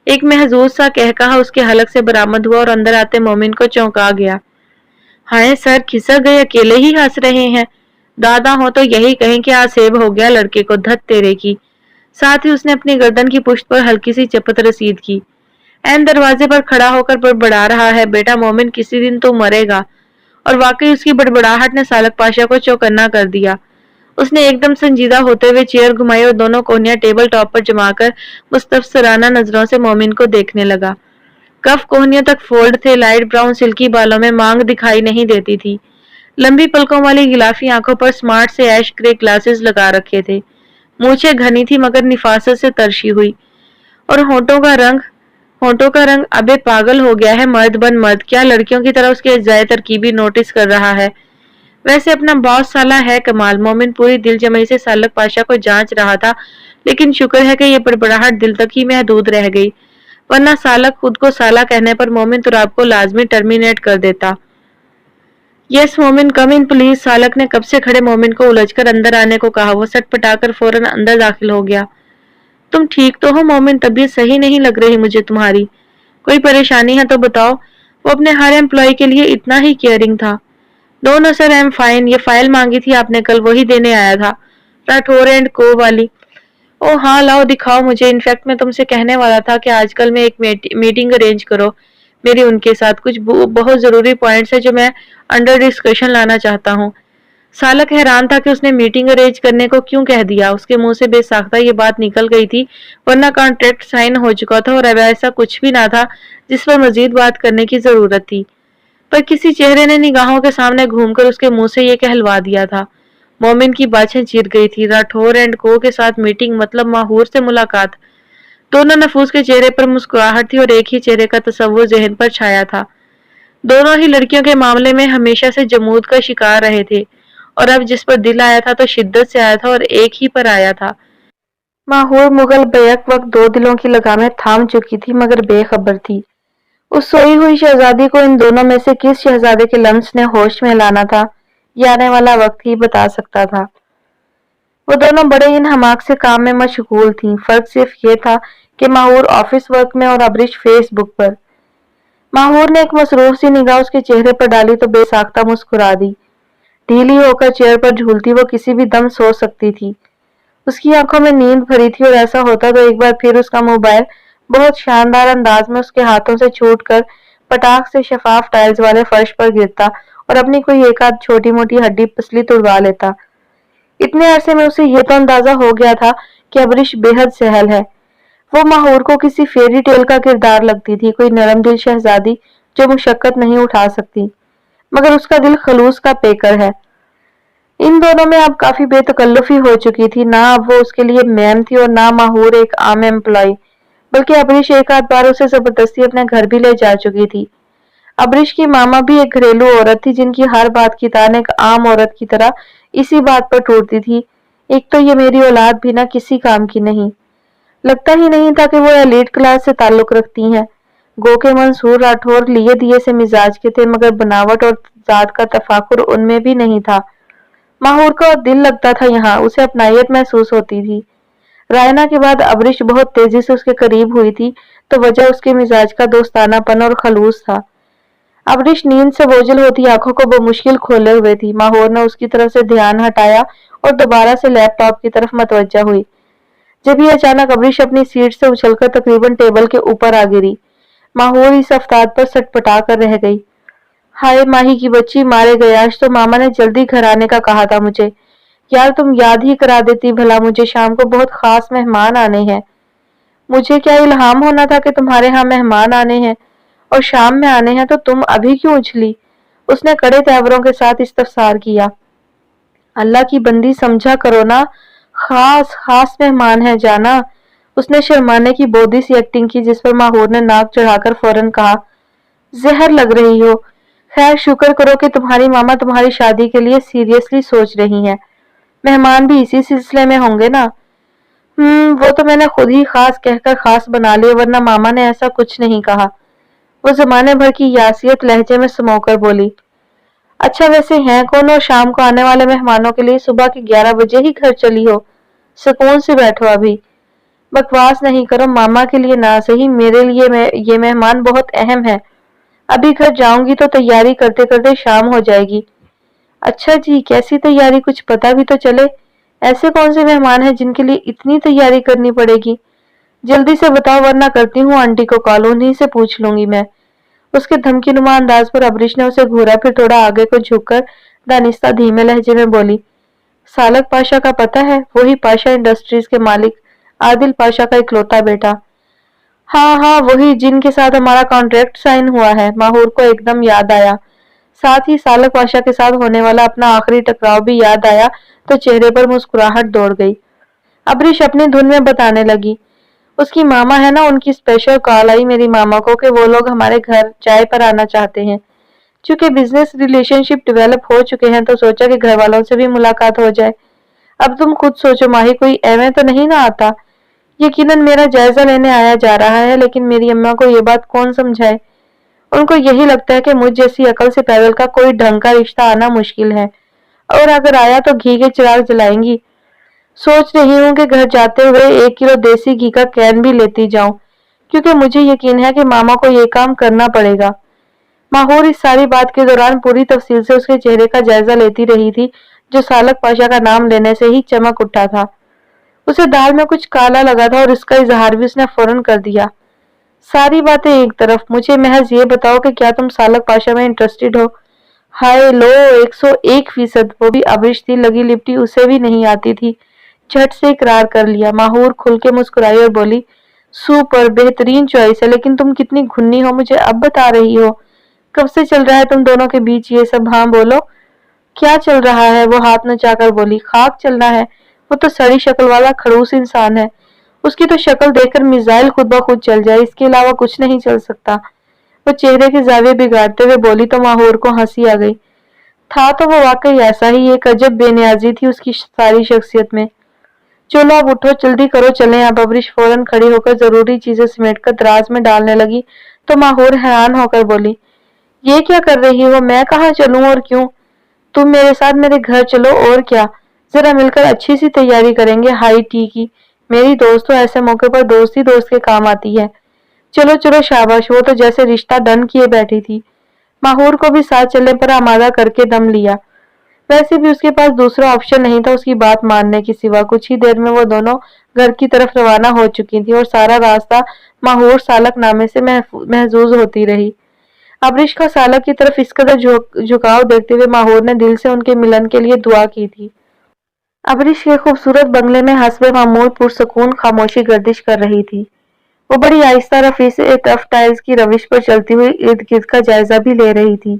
एक महजूज सा कहकहा उसके हलक से बरामद हुआ और अंदर आते मोमिन को चौंका गया। हाय सर, खिसक गए, अकेले ही हंस रहे हैं। दादा हो तो यही कहें कि आसेब हो गया लड़के को, धत तेरे की। साथ ही उसने अपनी गर्दन की पुश्त पर हल्की सी चपत रसीद की। एन दरवाजे पर खड़ा होकर बड़बड़ा रहा है, बेटा मोमिन किसी दिन तो मरेगा। और वाकई उसकी बड़बड़ाहट ने सालक पाशा को चौकन्ना कर दिया। उसने एकदम संजीदा होते हुए चेयर घुमाई और दोनों कोहनियां टेबल टॉप पर जमाकर मुस्तफसराना नजरों से मोमिन को देखने लगा। कफ कोहनियों तक फोल्ड थे, लाइट ब्राउन सिल्की बालों में मांग दिखाई नहीं देती थी। लंबी पलकों वाली गिलाफी आंखों पर स्मार्ट से ऐश ग्रे ग्लासेस लगा रखे थे। मूछें घनी थी मगर निफासत से तरशी हुई। और होंठों का रंग अबे पागल हो गया है, मर्द बन मर्द। क्या लड़कियों की तरह उसके अज्जाए तरकीबी नोटिस कर रहा है। वैसे अपना बॉस साला है कमाल। मोमिन पूरी दिलजमई से सालक पाशा को जांच रहा था, लेकिन शुक्र है कि यह बड़बड़ाहट दिल तक ही महदूद रह गई, वरना सालक खुद को साला कहने पर मोमिन तुराब को लाजमी टर्मिनेट कर देता। यस मोमिन, कम इन प्लीज। सालक ने कब से खड़े मोमिन को उलझकर अंदर आने को कहा। वो सटपटाकर फौरन अंदर दाखिल हो गया। तुम ठीक तो हो मोमिन? तबीयत सही नहीं लग रही मुझे तुम्हारी। कोई परेशानी है तो बताओ। वो अपने हर एम्प्लॉय के लिए इतना ही केयरिंग था। No no sir, I am fine. ये फाइल मांगी थी आपने कल, वही देने आया था, राठौर एंड को वाली। ओ हाँ, लाओ दिखाओ मुझे। इनफैक्ट मैं तुमसे कहने वाला था कि आजकल में एक मीटिंग अरेंज करो मेरी उनके साथ। कुछ बहुत जरूरी पॉइंट्स है जो मैं अंडर डिस्कशन लाना चाहता हूँ। सालक हैरान था कि उसने मीटिंग अरेंज करने को क्यों कह दिया। उसके मुंह से बेसाख्ता ये बात निकल गई थी, वरना कॉन्ट्रैक्ट साइन हो चुका था और अब ऐसा कुछ भी ना था जिस पर मजीद बात करने की जरूरत थी। पर किसी चेहरे ने निगाहों के सामने घूमकर उसके मुंह से ये कहलवा दिया था। मोमिन की बाछें चिर गई थी। राठौर एंड को के साथ मीटिंग मतलब माहूर से मुलाकात। दोनों नफूस के चेहरे पर मुस्कुराहट थी और एक ही चेहरे का तस्वुर जहन पर छाया था। दोनों ही लड़कियों के मामले में हमेशा से जमूद का शिकार रहे थे, और अब जिस पर दिल आया था तो शिद्दत से आया था और एक ही पर आया था। माहूर मुगल बैक वक्त दो दिलों की लगामें थाम चुकी थी, मगर बेखबर थी। उस सोई हुई शहजादी को इन दोनों में से किस शहजादे के लम्स ने होश में लाना था, ये आने वाला वक्त ही बता सकता था। वो दोनों बड़े इन हमाक से काम में मशगूल थीं। फर्क सिर्फ ये था कि माहूर ऑफिस वर्क में और अबरिश फेसबुक पर। माहूर ने एक मसरूफ सी निगाह उसके चेहरे पर डाली तो बेसाख्ता मुस्कुरा दी। ढीली होकर चेयर पर झूलती वो किसी भी दम सो सकती थी। उसकी आंखों में नींद भरी थी और ऐसा होता तो एक बार फिर उसका मोबाइल बहुत शानदार अंदाज में उसके हाथों से छूटकर पटाख से शफाफ टाइल्स वाले फर्श पर गिरता और अपनी कोई एक आध छोटी मोटी हड्डी पसली तुड़वा लेता। इतने अरसे में उसे यह तो अंदाजा हो गया था कि अबरिश बेहद सहल है। वो माहौर को किसी फेरी टेल का किरदार लगती थी, कोई नरम दिल शहजादी जो मुशक्कत नहीं उठा सकती, मगर उसका दिल खलूस का पेकर है। इन दोनों में अब काफी बेतकल्लुफी हो चुकी थी। ना अब वो उसके लिए मैम थी और ना माहूर एक आम एम्प्लॉय। बल्कि अबरीश एक आध बार उसे जबरदस्ती अपने घर भी ले जा चुकी थी। अबरीश की मामा भी एक घरेलू औरत थी जिनकी हर बात की तान एक आम औरत की तरह इसी बात पर टूटती थी, एक तो ये मेरी औलाद भी ना किसी काम की नहीं। लगता ही नहीं था कि वो एलीट क्लास से ताल्लुक रखती हैं। गो के मंसूर राठौर लिए दिए से मिजाज के थे, मगर बनावट और जात का तफाकुर उनमें भी नहीं था। माहौर का दिल लगता था यहाँ, उसे अपनायत महसूस होती थी। रायना के बाद अबरिश बहुत तेजी से उसके करीब हुई थी, तो वजह उसके मिजाज का दोस्तानापन और खलूस था। अबरिश नींद से बोझल होती आंखों को बमुश्किल खोले हुए थी। माहौर ने उसकी तरफ से ध्यान हटाया और दोबारा से लैपटॉप की तरफ मतवज्जा हुई। जब ही अचानक अबरिश अपनी सीट से उछलकर तकरीबन टेबल के ऊपर आ गिरी। माहौर इस अफ्तार पर सटपटा कर रह गई। हाय माही की बच्ची, मारे गए। आज तो मामा ने जल्दी घर आने का कहा था मुझे। यार तुम याद ही करा देती भला, मुझे शाम को बहुत खास मेहमान आने हैं। मुझे क्या इल्हाम होना था कि तुम्हारे यहाँ मेहमान आने हैं और शाम में आने हैं, तो तुम अभी क्यों उछली? उसने कड़े तेवरों के साथ इस्तफसार किया। अल्लाह की बंदी समझा करो ना, खास खास मेहमान है जाना। उसने शर्माने की बोधी सी एक्टिंग की, जिस पर माहौर ने नाक चढ़ाकर फौरन कहा, जहर लग रही हो। खैर शुक्र करो कि तुम्हारी मामा तुम्हारी शादी के लिए सीरियसली सोच रही हैं। मेहमान भी इसी सिलसिले में होंगे ना? वो तो मैंने खुद ही खास कहकर खास बना लिया, वरना मामा ने ऐसा कुछ नहीं कहा। वो जमाने भर की यासियत लहजे में समोकर बोली। अच्छा वैसे हैं कौन, और शाम को आने वाले मेहमानों के लिए सुबह के 11 बजे ही घर चली हो? सुकून से बैठो अभी। बकवास नहीं करो, मामा के लिए ना सही मेरे लिए ये मेहमान बहुत अहम है। अभी घर जाऊंगी तो तैयारी करते करते शाम हो जाएगी। अच्छा जी, कैसी तैयारी, कुछ पता भी तो चले। ऐसे कौन से मेहमान हैं जिनके लिए इतनी तैयारी करनी पड़ेगी? जल्दी से बताओ वरना करती हूँ आंटी को कॉल, उन्हीं से पूछ लूंगी मैं। उसके धमकीनुमा अंदाज पर अबरिश ने उसे घूरा, फिर थोड़ा आगे को झुककर दानिस्ता धीमे लहजे में बोली। सालक पाशा का पता है? वही पाशा इंडस्ट्रीज के मालिक आदिल पाशा का इकलौता बेटा। हाँ हाँ वही, जिनके साथ हमारा कॉन्ट्रैक्ट साइन हुआ है। माहौर को एकदम याद आया। साथ ही सालक पाशा के साथ होने वाला अपना आखिरी टकराव भी याद आया, तो चेहरे पर मुस्कुराहट दौड़ गई। अबरिश अपनी धुन में बताने लगी। उसकी मामा है ना, उनकी स्पेशल कॉल आई मेरी मामा को कि वो लोग हमारे घर चाय पर आना चाहते हैं। चूंकि बिजनेस रिलेशनशिप डेवलप हो चुके हैं, तो सोचा कि घर वालों से भी मुलाकात हो जाए। अब तुम खुद सोचो माही, कोई एवं तो नहीं ना आता? यकीनन मेरा जायजा लेने आया जा रहा है, लेकिन मेरी अम्मा को ये बात कौन समझाए? उनको यही लगता है कि मुझ जैसी अकल से पैदल का कोई ढंग का रिश्ता आना मुश्किल है, और अगर आया तो घी के चिराग जलाएंगी। सोच रही हूँ कि घर जाते हुए 1 किलो देसी घी का कैन भी लेती जाऊं, क्योंकि मुझे यकीन है कि मामा को ये काम करना पड़ेगा। माहौर इस सारी बात के दौरान पूरी तफसील से उसके चेहरे का जायजा लेती रही थी, जो सालक पाशा का नाम लेने से ही चमक उठा था। उसे दाल में कुछ काला लगा था और इसका इजहार भी उसने फौरन कर दिया। सारी बातें एक तरफ, मुझे महज ये बताओ कि क्या तुम सालक पाशा में इंटरेस्टेड हो? हाय लो, 101%। वो भी अबरिश थी, लगी लिपटी उसे भी नहीं आती थी। झट से इकरार कर लिया। माहौर खुल के मुस्कुराई और बोली, सुपर, बेहतरीन चॉइस है, लेकिन तुम कितनी घुन्नी हो मुझे अब बता रही हो? कब से चल रहा है तुम दोनों के बीच ये सब? हाँ बोलो, क्या चल रहा है? वो हाथ नचाकर बोली, खाक चलना है। वो तो सड़ी शक्ल वाला खड़ूस इंसान है, उसकी तो शक्ल देखकर मिसाइल खुद ब खुद चल जाए, इसके अलावा कुछ नहीं चल सकता। वो चेहरे के जाविये बिगाड़ते हुए बोली, तो माहौर को हंसी आ गई। था तो वो वाकई ऐसा ही, एक अजब बेनियाजी थी उसकी सारी शख्सियत में। चलो अब उठो, जल्दी करो, चलें अब। अबरिश फौरन खड़ी होकर जरूरी चीजें समेटकर दराज में डालने लगी, तो माहौर हैरान होकर बोली, ये क्या कर रही हो? मैं कहाँ चलूं और क्यों? तुम मेरे साथ मेरे घर चलो, और क्या। जरा मिलकर अच्छी सी तैयारी करेंगे हाई टी की। मेरी दोस्त, तो ऐसे मौके पर दोस्ती दोस्त के काम आती है। चलो चलो शाबाश। वो तो जैसे रिश्ता डन किए बैठी थी। माहौर को भी साथ चलने पर आमादा करके दम लिया। वैसे भी उसके पास दूसरा ऑप्शन नहीं था उसकी बात मानने के सिवा। कुछ ही देर में वो दोनों घर की तरफ रवाना हो चुकी थी, और सारा रास्ता माहौर सालक नामे से महजूज होती रही। अबरिश का सालक की तरफ इस कदर झुकाव देखते हुए माहौर ने दिल से उनके मिलन के लिए दुआ की थी। अबरिश के खूबसूरत बंगले में हस्बे मामूल पुरसकून खामोशी गर्दिश कर रही थी। वो बड़ी आहिस्ता रफी से टफ टाइल्स की रविश पर चलती हुई इर्द गिर्द का जायजा भी ले रही थी।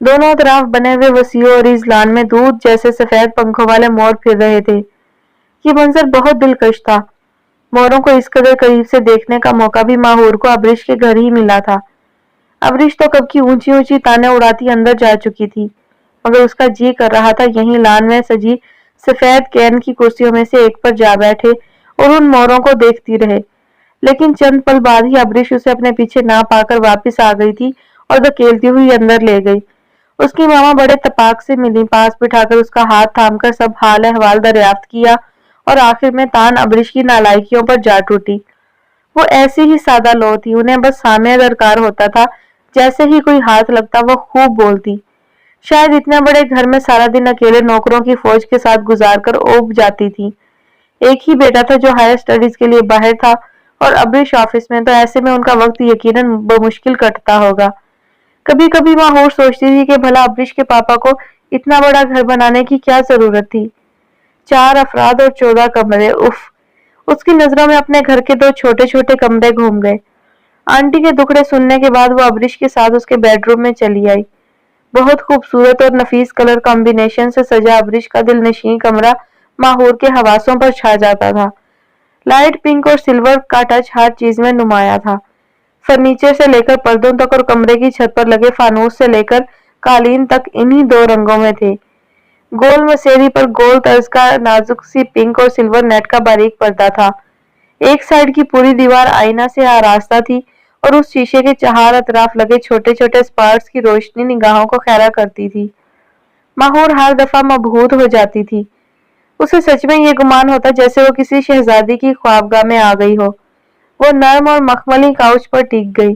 दोनों तरफ बने हुए वसीओ और इस लान में दूध जैसे सफेद पंखों वाले मोर फिर रहे थे। ये मंजर बहुत दिलकश था। موروں کو اس قدر قریب سے دیکھنے کا موقع بھی ماہور کو ابریش کے گھر ہی ملا تھا۔ ابریش تو کب کی اونچی اونچی تانے اڑاتی اندر جا چکی تھی، مگر اس کا جی کر رہا تھا یہیں لان میں سجی سفید کین کی کرسیوں میں سے ایک پر جا بیٹھے اور ان موروں کو دیکھتی رہے۔ لیکن چند پل بعد ہی ابریش اسے اپنے پیچھے نہ پا کر واپس آ گئی تھی اور دھکیلتی ہوئی اندر لے گئی۔ اس کی ماما بڑے تپاک سے ملی، پاس بٹھا کر اس کا ہاتھ تھام کر سب حال احوال دریافت کیا اور آخر میں تان ابریش کی نالائکیوں پر جا ٹوٹی۔ وہ ایسی ہی سادہ لو تھی، انہیں بس سامع درکار ہوتا تھا، جیسے ہی کوئی ہاتھ لگتا وہ خوب بولتی۔ شاید اتنے بڑے گھر میں سارا دن اکیلے نوکروں کی فوج کے ساتھ گزار کر اوب جاتی تھی۔ ایک ہی بیٹا تھا جو ہائر اسٹڈیز کے لیے باہر تھا اور ابریش آفس میں، تو ایسے میں ان کا وقت یقیناً بمشکل کٹتا ہوگا۔ کبھی کبھی ماہور سوچتی تھی کہ بھلا ابریش کے پاپا کو اتنا بڑا گھر بنانے کی کیا ضرورت تھی؟ 4 افراد اور 14 کمرے، اف! اس کی نظروں میں اپنے گھر کے 2 چھوٹے چھوٹے کمرے گھوم گئے۔ آنٹی کے دکڑے سننے کے بعد وہ ابریش کے ساتھ اس کے بیڈ روم میں چلی آئی۔ بہت خوبصورت اور نفیس کلر کمبینیشن سے سجا ابریش کا دل نشیں کمرہ ماہور کے حواسوں پر چھا جاتا تھا۔ لائٹ پنک اور سلور کا ٹچ ہر چیز میں نمایاں تھا۔ فرنیچر سے لے کر پردوں تک اور کمرے کی چھت پر لگے فانوس سے لے کر قالین تک انہی 2 رنگوں میں تھے۔ گول مسیری پر گول طرز کا نازک سی پنک اور سلور نیٹ کا باریک پردہ تھا۔ ایک سائیڈ کی پوری دیوار آئینہ سے آراستہ تھی اور اس شیشے کے چہار اطراف لگے چھوٹے چھوٹے سپاٹس کی روشنی نگاہوں کو خیرہ کرتی تھی۔ ماہور ہر دفعہ مبہوت ہو جاتی تھی۔ اسے سچ میں یہ گمان ہوتا جیسے وہ کسی شہزادی کی خوابگاہ میں آ گئی ہو۔ وہ نرم اور مخملی کاؤچ پر ٹک گئی۔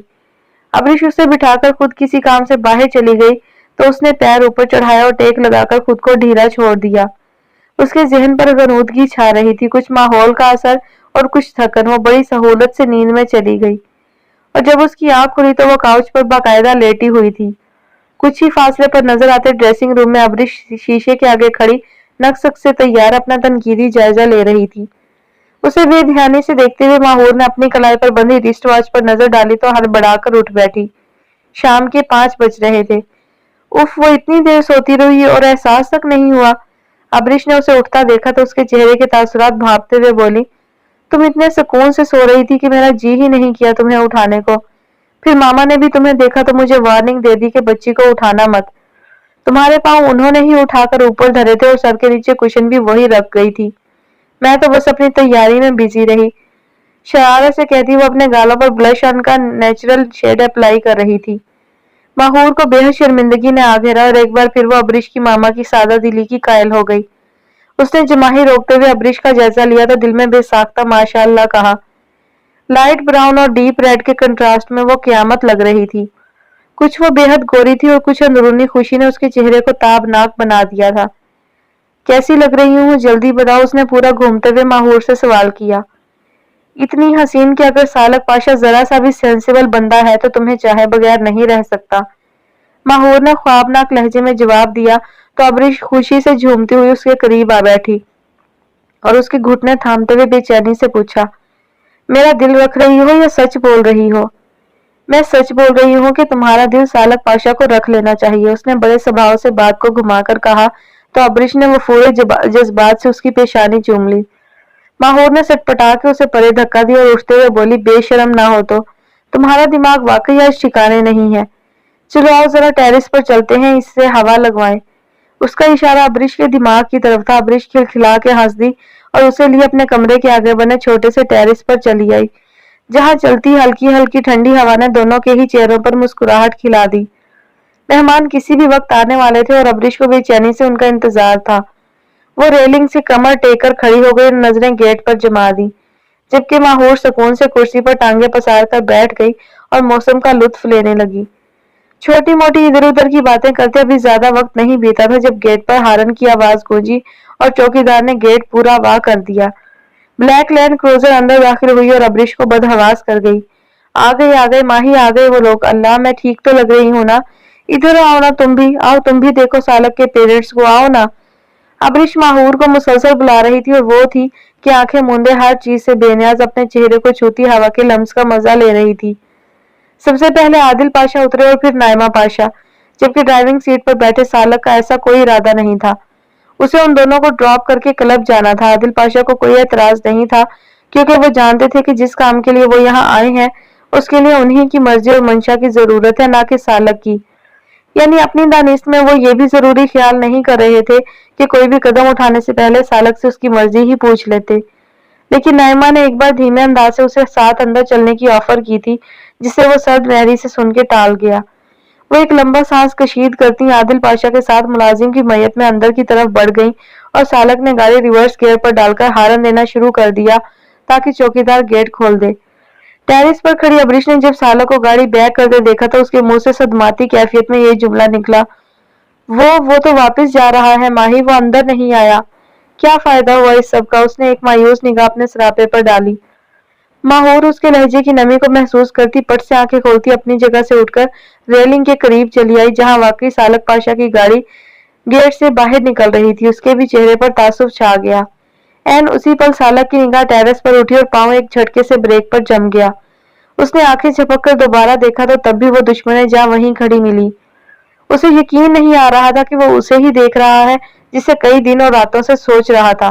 ابریش اسے بٹھا کر خود کسی کام سے باہر چلی گئی تو اس نے پیر اوپر چڑھایا اور ٹیک لگا کر خود کو ڈھیلا چھوڑ دیا۔ اس کے ذہن پر غنودگی چھا رہی تھی، کچھ ماحول کا اثر اور کچھ تھکن۔ وہ بڑی سہولت سے نیند میں چلی گئی اور جب اس کی آنکھ کھلی تو وہ کاؤچ پر باقاعدہ لیٹی ہوئی تھی۔ کچھ ہی فاصلے پر نظر آتے ڈریسنگ روم میں ابریش شیشے کے آگے کھڑی نقص سے تیار اپنا تنقیدی جائزہ لے رہی تھی۔ اسے بے دھیانی سے دیکھتے ہوئے ماہور نے اپنی کلائی پر بندھی رسٹ واچ پر نظر ڈالی تو ہڑبڑا کر اٹھ بیٹھی۔ شام کے 5 بج رہے تھے۔ اف! وہ اتنی دیر سوتی رہی اور احساس تک نہیں ہوا۔ ابریش نے اسے اٹھتا دیکھا تو اس کے چہرے کے تاثرات بھانپتے ہوئے بولی، تم اتنے سکون سے سو رہی تھی کہ میرا جی ہی نہیں کیا تمہیں اٹھانے کو۔ پھر ماما نے بھی تمہیں دیکھا تو مجھے وارننگ دے دی کہ بچی کو اٹھانا مت۔ تمہارے پاؤں انہوں نے ہی اٹھا کر اوپر دھرے تھے اور سر کے نیچے کشن بھی وہی رکھ گئی تھی۔ میں تو بس اپنی تیاری میں بزی رہی، شرارت سے کہتی وہ اپنے گالوں پر بلش آن کا نیچرل شیڈ اپلائی کر رہی تھی۔ ماہور کو بے حد شرمندگی نے آ گھیرا اور ایک بار پھر وہ ابریش کی ماما کی سادہ دلی کی قائل ہو گئی۔ اس نے جماہی روکتے ہوئے ابریش کا جائزہ لیا تو دل میں بے ساختہ ماشاء اللہ کہا۔ لائٹ براؤن اور ڈیپ ریڈ کے کنٹراسٹ میں وہ قیامت لگ رہی تھی۔ کچھ وہ بے حد گوری تھی اور کچھ اندرونی خوشی نے اس کے چہرے کو تابناک بنا دیا تھا۔ کیسی لگ رہی ہوں جلدی بتاؤ، اس نے پورا گھومتے ہوئے ماہور سے سوال کیا۔ اتنی حسین کہ اگر سالک پاشا ذرا سا بھی سینسیبل بندہ ہے تو تمہیں چاہے بغیر نہیں رہ سکتا، ماہور نے خوابناک لہجے میں جواب دیا تو ابریش خوشی سے جھومتی ہوئی اس کے قریب آ بیٹھی اور اس کے گھٹنے تھامتے ہوئے بے چینی سے پوچھا، میرا دل رکھ رہی ہو یا سچ بول رہی ہو؟ میں سچ بول رہی ہوں کہ تمہارا دل سالک پاشا کو رکھ لینا چاہیے، اس نے بڑے سبھاؤ سے بات کو گھما کر کہا تو ابریش نے وفور جذبات سے اس کی پیشانی چوم لی۔ ماہور نے سٹ پٹا کے اسے پرے دھکا دیا اور اٹھتے ہوئے بولی، بے شرم نہ ہو تو تمہارا دماغ واقعی آج ٹھکانے نہیں ہے۔ چلو آؤ ذرا ٹیرس پر چلتے ہیں، اس سے ہوا لگوائیں۔ اس کا اشارہ ابریش کے دماغ کی طرف تھا۔ ابریش کھلکھلا کے ہنس دی اور اسے لیے اپنے کمرے کے آگے بنے چھوٹے سے ٹیرس پر چلی آئی، جہاں چلتی ہلکی ہلکی ٹھنڈی ہوا نے دونوں کے ہی چہروں پر مسکراہٹ کھلا دی۔ مہمان کسی بھی وقت آنے والے تھے اور ابریش کو بے چینی سے ان کا انتظار تھا۔ وہ ریلنگ سے کمر ٹیک کر کھڑی ہو گئی اور نظریں گیٹ پر جما دی، جبکہ ماہور سکون سے کرسی پر ٹانگیں پسار کر بیٹھ گئی اور موسم کا لطف لینے لگی۔ چھوٹی موٹی ادھر ادھر کی باتیں کرتے ابھی زیادہ وقت نہیں بیتا تھا جب گیٹ پر ہارن کی آواز گونجی اور چوکیدار نے گیٹ پورا وا کر دیا۔ بلیک لینڈ کروزر اندر داخل ہوئی اور ابریش کو بدحواس کر گئی۔ آ گئے ماہی، آ گئے وہ لوگ۔ اللہ، میں ٹھیک تو لگ رہی ہوں نا؟ ادھر آؤ نا تم بھی، آؤ تم بھی دیکھو سالک کے پیرنٹس کو، آؤ نا۔ ابریش ماہور کو مسلسل بلا رہی تھی اور وہ تھی کہ آنکھیں موندے ہر چیز سے بے نیاز اپنے چہرے کو چھوتی ہوا کے لمس کا مزہ لے رہی تھی۔ سب سے پہلے عادل پاشا اترے اور پھر نائمہ پاشا، جبکہ ڈرائیونگ سیٹ پر بیٹھے سالک کا ایسا کوئی ارادہ نہیں تھا۔ اسے ان دونوں کو ڈراپ کر کے کلب جانا تھا۔ عادل پاشا کو کوئی اعتراض نہیں تھا क्योंकि वो जानते थे कि जिस काम के लिए वो यहाँ आए हैं उसके लिए उन्हीं की मर्जी और मंशा की जरूरत है, ना कि सालक की। यानी अपनी दानिश में वो ये भी जरूरी ख्याल नहीं कर रहे थे कि कोई भी कदम उठाने से पहले सालक से उसकी मर्जी ही पूछ लेते। लेकिन नाइमा ने एक बार धीमे अंदाज से उसे साथ अंदर चलने की ऑफर की थी, जिसे वो सर्द लहरी से सुन के टाल गया। वो एक लंबा सांस कशीद करती आदिल पाशा के साथ मुलाजिम की मैयत में अंदर की तरफ बढ़ गई और सालक ने गाड़ी रिवर्स गियर पर डालकर हारन देना शुरू कर दिया ताकि चौकीदार गेट खोल दे। टेरिस पर खड़ी अबरीश ने जब सालक को गाड़ी बैक करते देखा तो उसके मुंह से सदमाती कैफियत में ये जुमला निकला, वो तो वापस जा रहा है माही, वो अंदर नहीं आया। क्या फायदा हुआ इस सब का? उसने एक मायूस निगाह अपने सरापे पर डाली। माहौर उसके लहजे की नमी को महसूस करती पट से आंखें खोलती अपनी जगह से उठकर रेलिंग के करीब चली आई, जहां वाकई सालक पाशा की गाड़ी गेट से बाहर निकल रही थी। उसके भी चेहरे पर तासुब छा गया। एन उसी पल सालक की निगाह टेरेस पर उठी और पांव एक झटके से ब्रेक पर जम गया। उसने आंखें झपक कर दोबारा देखा तो तब भी वो दुश्मने जहां वहीं खड़ी मिली। उसे यकीन नहीं आ रहा था कि वो उसे ही देख रहा है जिसे कई दिनों रातों से सोच रहा था।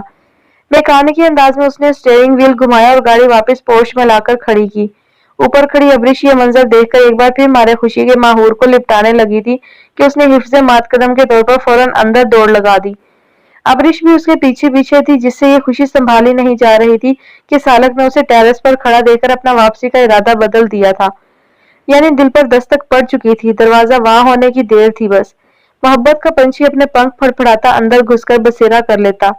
बेखाने के अंदाज में उसने स्टीयरिंग व्हील घुमाया और गाड़ी वापस पोर्च में लाकर खड़ी की। ऊपर खड़ी अबरीश ये मंजर देखकर एक बार फिर मारे खुशी के माहौर को लिपटाने लगी थी कि उसने हिफ्ज़े मात कदम के तौर पर फौरन अंदर दौड़ लगा दी। अबरीश भी उसके पीछे पीछे थी, जिससे ये खुशी संभाली नहीं जा रही थी कि सालक ने उसे टेरेस पर खड़ा देखकर अपना वापसी का इरादा बदल दिया था। यानी दिल पर दस्तक पड़ चुकी थी, दरवाजा वहां होने की देर थी बस। मोहब्बत का पंछी अपने पंख फड़फड़ाता अंदर घुसकर बसेरा कर लेता।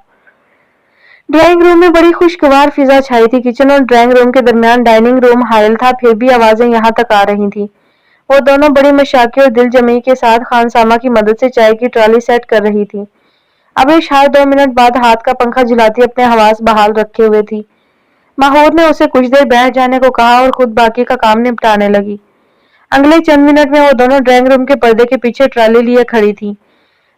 ड्राइंग रूम में बड़ी खुशगवार फिजा छाई थी। किचन और ड्राइंग रूम के दरमियान डाइनिंग रूम हायल था, फिर भी आवाजें यहाँ तक आ रही थी। वो दोनों बड़ी मशाकी और दिल जमी के साथ खानसामा की मदद से चाय की ट्रॉली सेट कर रही थी। अबरीश हर 2 मिनट बाद हाथ का पंखा झुलाती अपने हवास बहाल रखे हुए थी। माहौर ने उसे कुछ देर बैठ जाने को कहा और खुद बाकी का काम निपटाने लगी। अगले चंद मिनट में वो दोनों ड्राइंग रूम के पर्दे के पीछे ट्रॉली लिए खड़ी थी।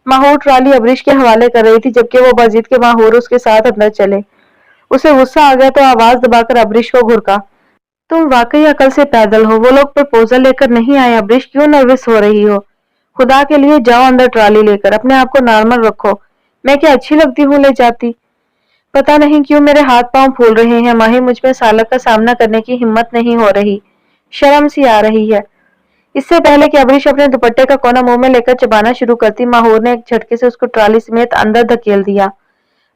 माहौर ट्रॉली अबरीश के हवाले कर रही थी, जबकि वो बाजिद के माहौर उसके साथ अंदर चले। उसे गुस्सा आ गया तो आवाज दबाकर अबरीश को घुरका, तुम वाकई अकल से पैदल हो। वो लोग प्रपोजल लेकर नहीं आए। अबरीश, क्यों नर्वस हो रही हो? खुदा के लिए जाओ अंदर ट्रॉली लेकर, अपने आप को नॉर्मल रखो। मैं क्या अच्छी लगती हूँ ले जाती? पता नहीं क्यों मेरे हाथ पांव फूल रहे हैं माही, मुझ में सालक का सामना करने की हिम्मत नहीं हो रही, शर्म सी आ रही है। इससे पहले कि अबरीश अपने दुपट्टे का कोना मुंह में लेकर चबाना शुरू करती, माहौर ने एक झटके से उसको ट्रॉली समेत अंदर धकेल दिया।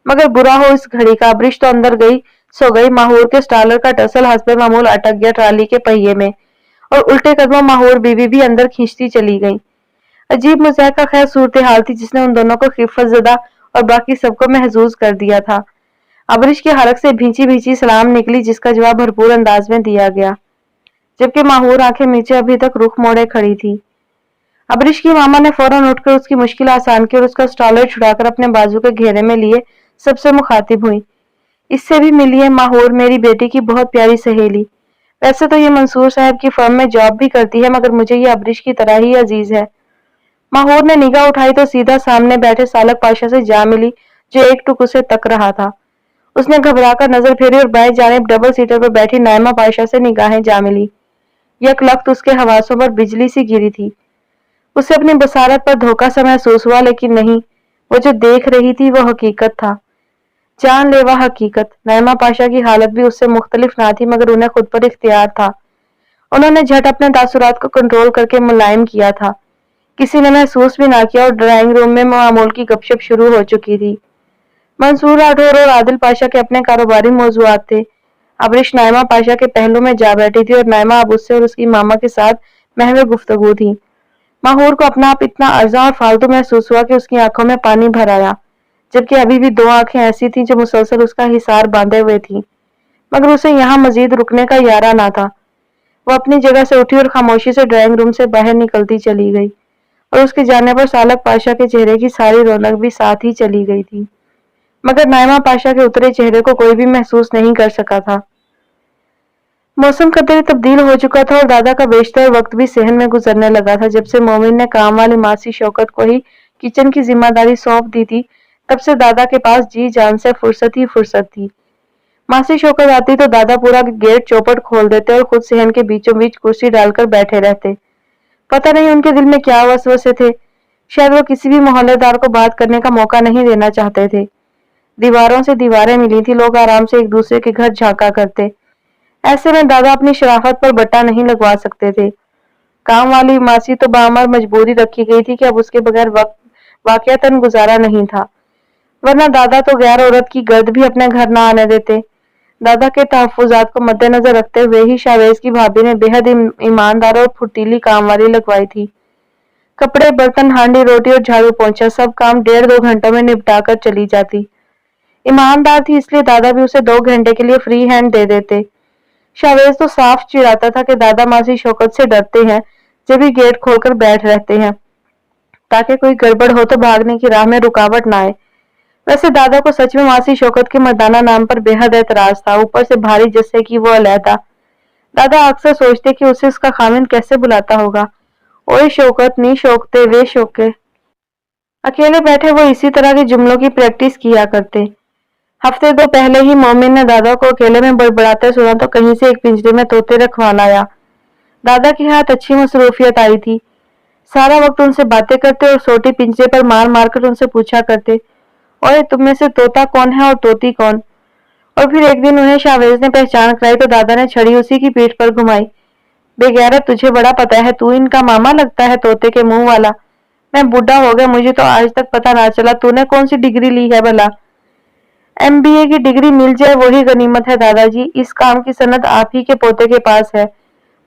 मगर बुरा हो इस घड़ी का, अबरीश तो अंदर गई सो गई। माहौर के स्टॉलर का टसल हस्बे मामूल अटक गया ट्रॉली के पहिए में और उल्टे कदमों माहौर बीवी भी अंदर खींचती चली गई। अजीब मुज़हका खैर सूरत हाल थी जिसने उन दोनों को खिफतज़दा और बाकी सबको महजूज कर दिया था। अबरीश के हलक से भींची भींची सलाम निकली, जिसका जवाब भरपूर अंदाज में दिया गया, जबकि माहौर आंखें नीचे अभी तक रुख मोड़े खड़ी थी। अबरीश की मामा ने फौरन उठकर उसकी मुश्किल आसान की और उसका स्टॉलर छुड़ाकर अपने बाजू के घेरे में लिए सबसे मुखातिब हुई। इससे भी मिलिए माहौर, मेरी बेटी की बहुत प्यारी सहेली। वैसे तो ये मंसूर साहब की फर्म में जॉब भी करती है, मगर मुझे ये अबरीश की तरह ही अजीज है। माहौर ने निगाह उठाई तो सीधा सामने बैठे सालक पाशा से जा मिली, जो एक टुक उसे तक रहा था। उसने घबराकर नजर फेरी और बाएं जानिब डबल सीटर पर बैठी नाइमा पाशा से निगाहें जा मिली। यकलख्त उसके हवासों पर बिजली सी गिरी थी। उसे अपनी बसारत पर धोखा सा महसूस हुआ, लेकिन नहीं, वो जो देख रही थी वो हकीकत था, जानलेवा हकीकत। नाइमा पाशा की हालत भी उससे मुख्तलिफ ना थी, मगर उन्हें खुद पर इख्तियार था। उन्होंने झट अपने तासुरात को कंट्रोल करके मुलायम किया था। किसी ने महसूस भी ना किया और ड्राइंग रूम में मामूल की गपशप शुरू हो चुकी थी। मंसूर राठौर और आदिल पाशा के अपने कारोबारी मौजूआत थे। अबरीश नाइमा पाशा के पहलू में जा बैठी थी और नाइमा अब उससे और उसकी मामा के साथ महवे गुफ्तगू थी। माहौर को अपना आप इतना अर्जा और फालतू महसूस हुआ कि उसकी आंखों में पानी भर आया, जबकि अभी भी 2 आंखें ऐसी थीं जो मुसलसल उसका हिसार बांधे हुए थीं। मगर उसे यहाँ मजीद रुकने का यारा ना था। वो अपनी जगह से उठी और खामोशी से ड्राइंग रूम से बाहर निकलती चली गई और उसके जाने पर सालक पाशा के चेहरे की सारी रौनक भी साथ ही चली गई थी। मगर नाइमा पाशा के उतरे चेहरे को कोई भी महसूस नहीं कर सका था। मौसम कदर तब्दील हो चुका था और दादा का बेशतर वक्त भी सहन में गुजरने लगा था। जब से मोमिन ने काम वाली मासी शौकत को ही किचन की जिम्मेदारी सौंप दी थी, तब से दादा के पास जी जान से फुर्सत ही फुर्सत थी। मासी शौकत आती तो दादा पूरा गेट चौपट खोल देते और खुद सहन के बीचों बीच कुर्सी डालकर बैठे रहते। पता नहीं उनके दिल में क्या वसवसे थे, शायद वो किसी भी मोहल्लेदार को बात करने का मौका नहीं देना चाहते थे। दीवारों से दीवारें मिली थी, लोग आराम से एक दूसरे के घर झांका करते। ऐसे में दादा अपनी शराफत पर बट्टा नहीं लगवा सकते थे। काम वाली मासी तो बामर मजबूरी रखी गई थी कि अब उसके बगैर वक्त वाकयातन गुजारा नहीं था, वरना दादा तो गैर औरत की गर्द भी अपने घर न आने देते। दादा के तहफ्फुजात को मद्देनजर रखते हुए ही शाहवेज की भाभी ने बेहद ईमानदार और फुर्तीली काम वाली लगवाई थी। कपड़े, बर्तन, हांडी, रोटी और झाड़ू पोंछा सब काम 1.5-2 घंटों में निपटा कर चली जाती। ईमानदार थी इसलिए दादा भी उसे 2 घंटे के लिए फ्री हैंड दे देते। शाहवेज तो साफ चिढ़ाता था कि दादा मासी शौकत से डरते हैं, जब भी गेट खोलकर बैठ रहते हैं ताकि कोई गड़बड़ हो तो भागने की राह में रुकावट ना आए। वैसे दादा को सच में मासी शौकत के मर्दाना नाम पर बेहद एतराज था, ऊपर से भारी जस्से की वो अलहदा। दादा अक्सर सोचते कि उसे उसका खामिन कैसे बुलाता होगा। ओए शौकत, नहीं शौकते वे शौके। अकेले बैठे वो इसी तरह के जुमलों की प्रैक्टिस किया करते। हफ्ते 2 पहले ही मोमिन ने दादा को अकेले में बड़बड़ाते सुना तो कहीं से एक पिंजरे में तोते रखवा लाया। दादा के हाथ अच्छी मसरूफियत आई थी, सारा वक्त उनसे बातें करते और सोटी पिंजरे पर मार मार कर उनसे पूछा करते, और तुम में से तोता कौन है और तोती कौन। और फिर एक दिन उन्हें शाहवेज ने पहचान कराई तो दादा ने छड़ी उसी की पीठ पर घुमाई। बेगैरत, तुझे बड़ा पता है, तू इनका मामा लगता है, तोते के मुंह वाला। मैं बूढ़ा हो गया, मुझे तो आज तक पता ना चला तूने कौन सी डिग्री ली है भला। MBA की डिग्री मिल जाए वही गनीमत है दादाजी, इस काम की सनद आप ही के पोते के पास है।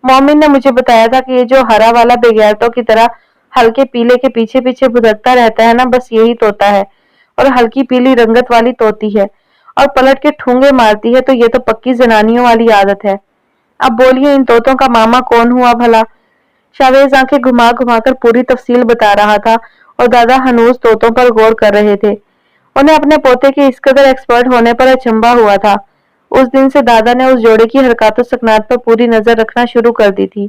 मोमिन ने मुझे बताया था कि ये जो हरा वाला बेगैरतों की तरह हल्के पीले के पीछे पीछे भुदकता रहता है ना, बस यही तोता है, और हल्की पीली रंगत वाली तोती है, और पलट के ठूंगे मारती है, तो ये तो पक्की जनानियों वाली आदत है। अब बोलिए इन तोतों का मामा कौन हुआ भला। शाहवेज आंखें घुमा घुमा कर पूरी तफसील बता रहा था और दादा हनूज तोतों पर गौर कर रहे थे। उन्हें अपने पोते के इस कदर एक्सपर्ट होने पर अचंभा हुआ था। उस दिन से दादा ने उस जोड़े की हरकत सकनात पर पूरी नजर रखना शुरू कर दी थी।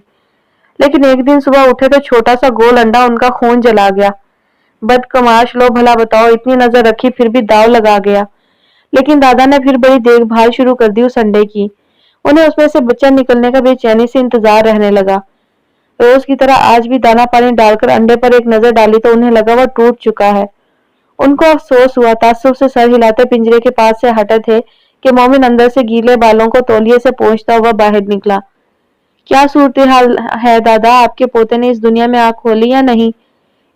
लेकिन एक दिन सुबह उठे तो छोटा सा गोल अंडा उनका खून जला गया। बदकमाश, लो भला बताओ, इतनी नजर रखी फिर भी दाव लगा गया। लेकिन दादा ने फिर बड़ी देखभाल शुरू कर दी उस अंडे की। उन्हें उसमें से बच्चा निकलने का बेचैनी से इंतजार रहने लगा। रोज की तरह आज भी दाना पानी डालकर अंडे पर एक नजर डाली तो उन्हें लगा वह टूट चुका है। उनको अफसोस हुआ, ताज्जुब से सर हिलाते पिंजरे के पास से हटे थे कि मोमिन अंदर से गीले बालों को तौलिए से पोंछता हुआ बाहर निकला। क्या सूरत हाल है दादा, आपके पोते ने इस दुनिया में आंख खोली या नहीं।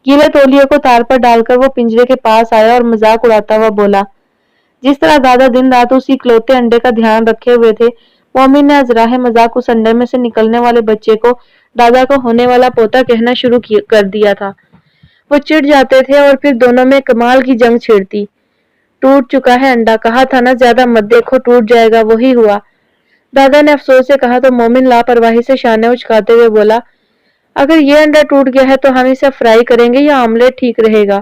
गीले तौलिए को तार पर डालकर वो पिंजरे के पास आया और मजाक उड़ाता हुआ बोला। जिस तरह दादा दिन रात उसी इकलौते अंडे का ध्यान रखे हुए थे, मोमिन ने अजराहे मजाक उस अंडे में से निकलने वाले बच्चे को दादा को होने वाला पोता कहना शुरू कर दिया था। वो चिढ़ जाते थे और फिर दोनों में कमाल की जंग छिड़ती। टूट चुका है अंडा, कहा था ना ज्यादा मत देखो टूट जाएगा, वही हुआ। दादा ने अफसोस से कहा तो मोमिन लापरवाही से शाने उचकाते हुए बोला, अगर ये अंडा टूट गया है तो हम इसे फ्राई करेंगे या आमलेट ठीक रहेगा।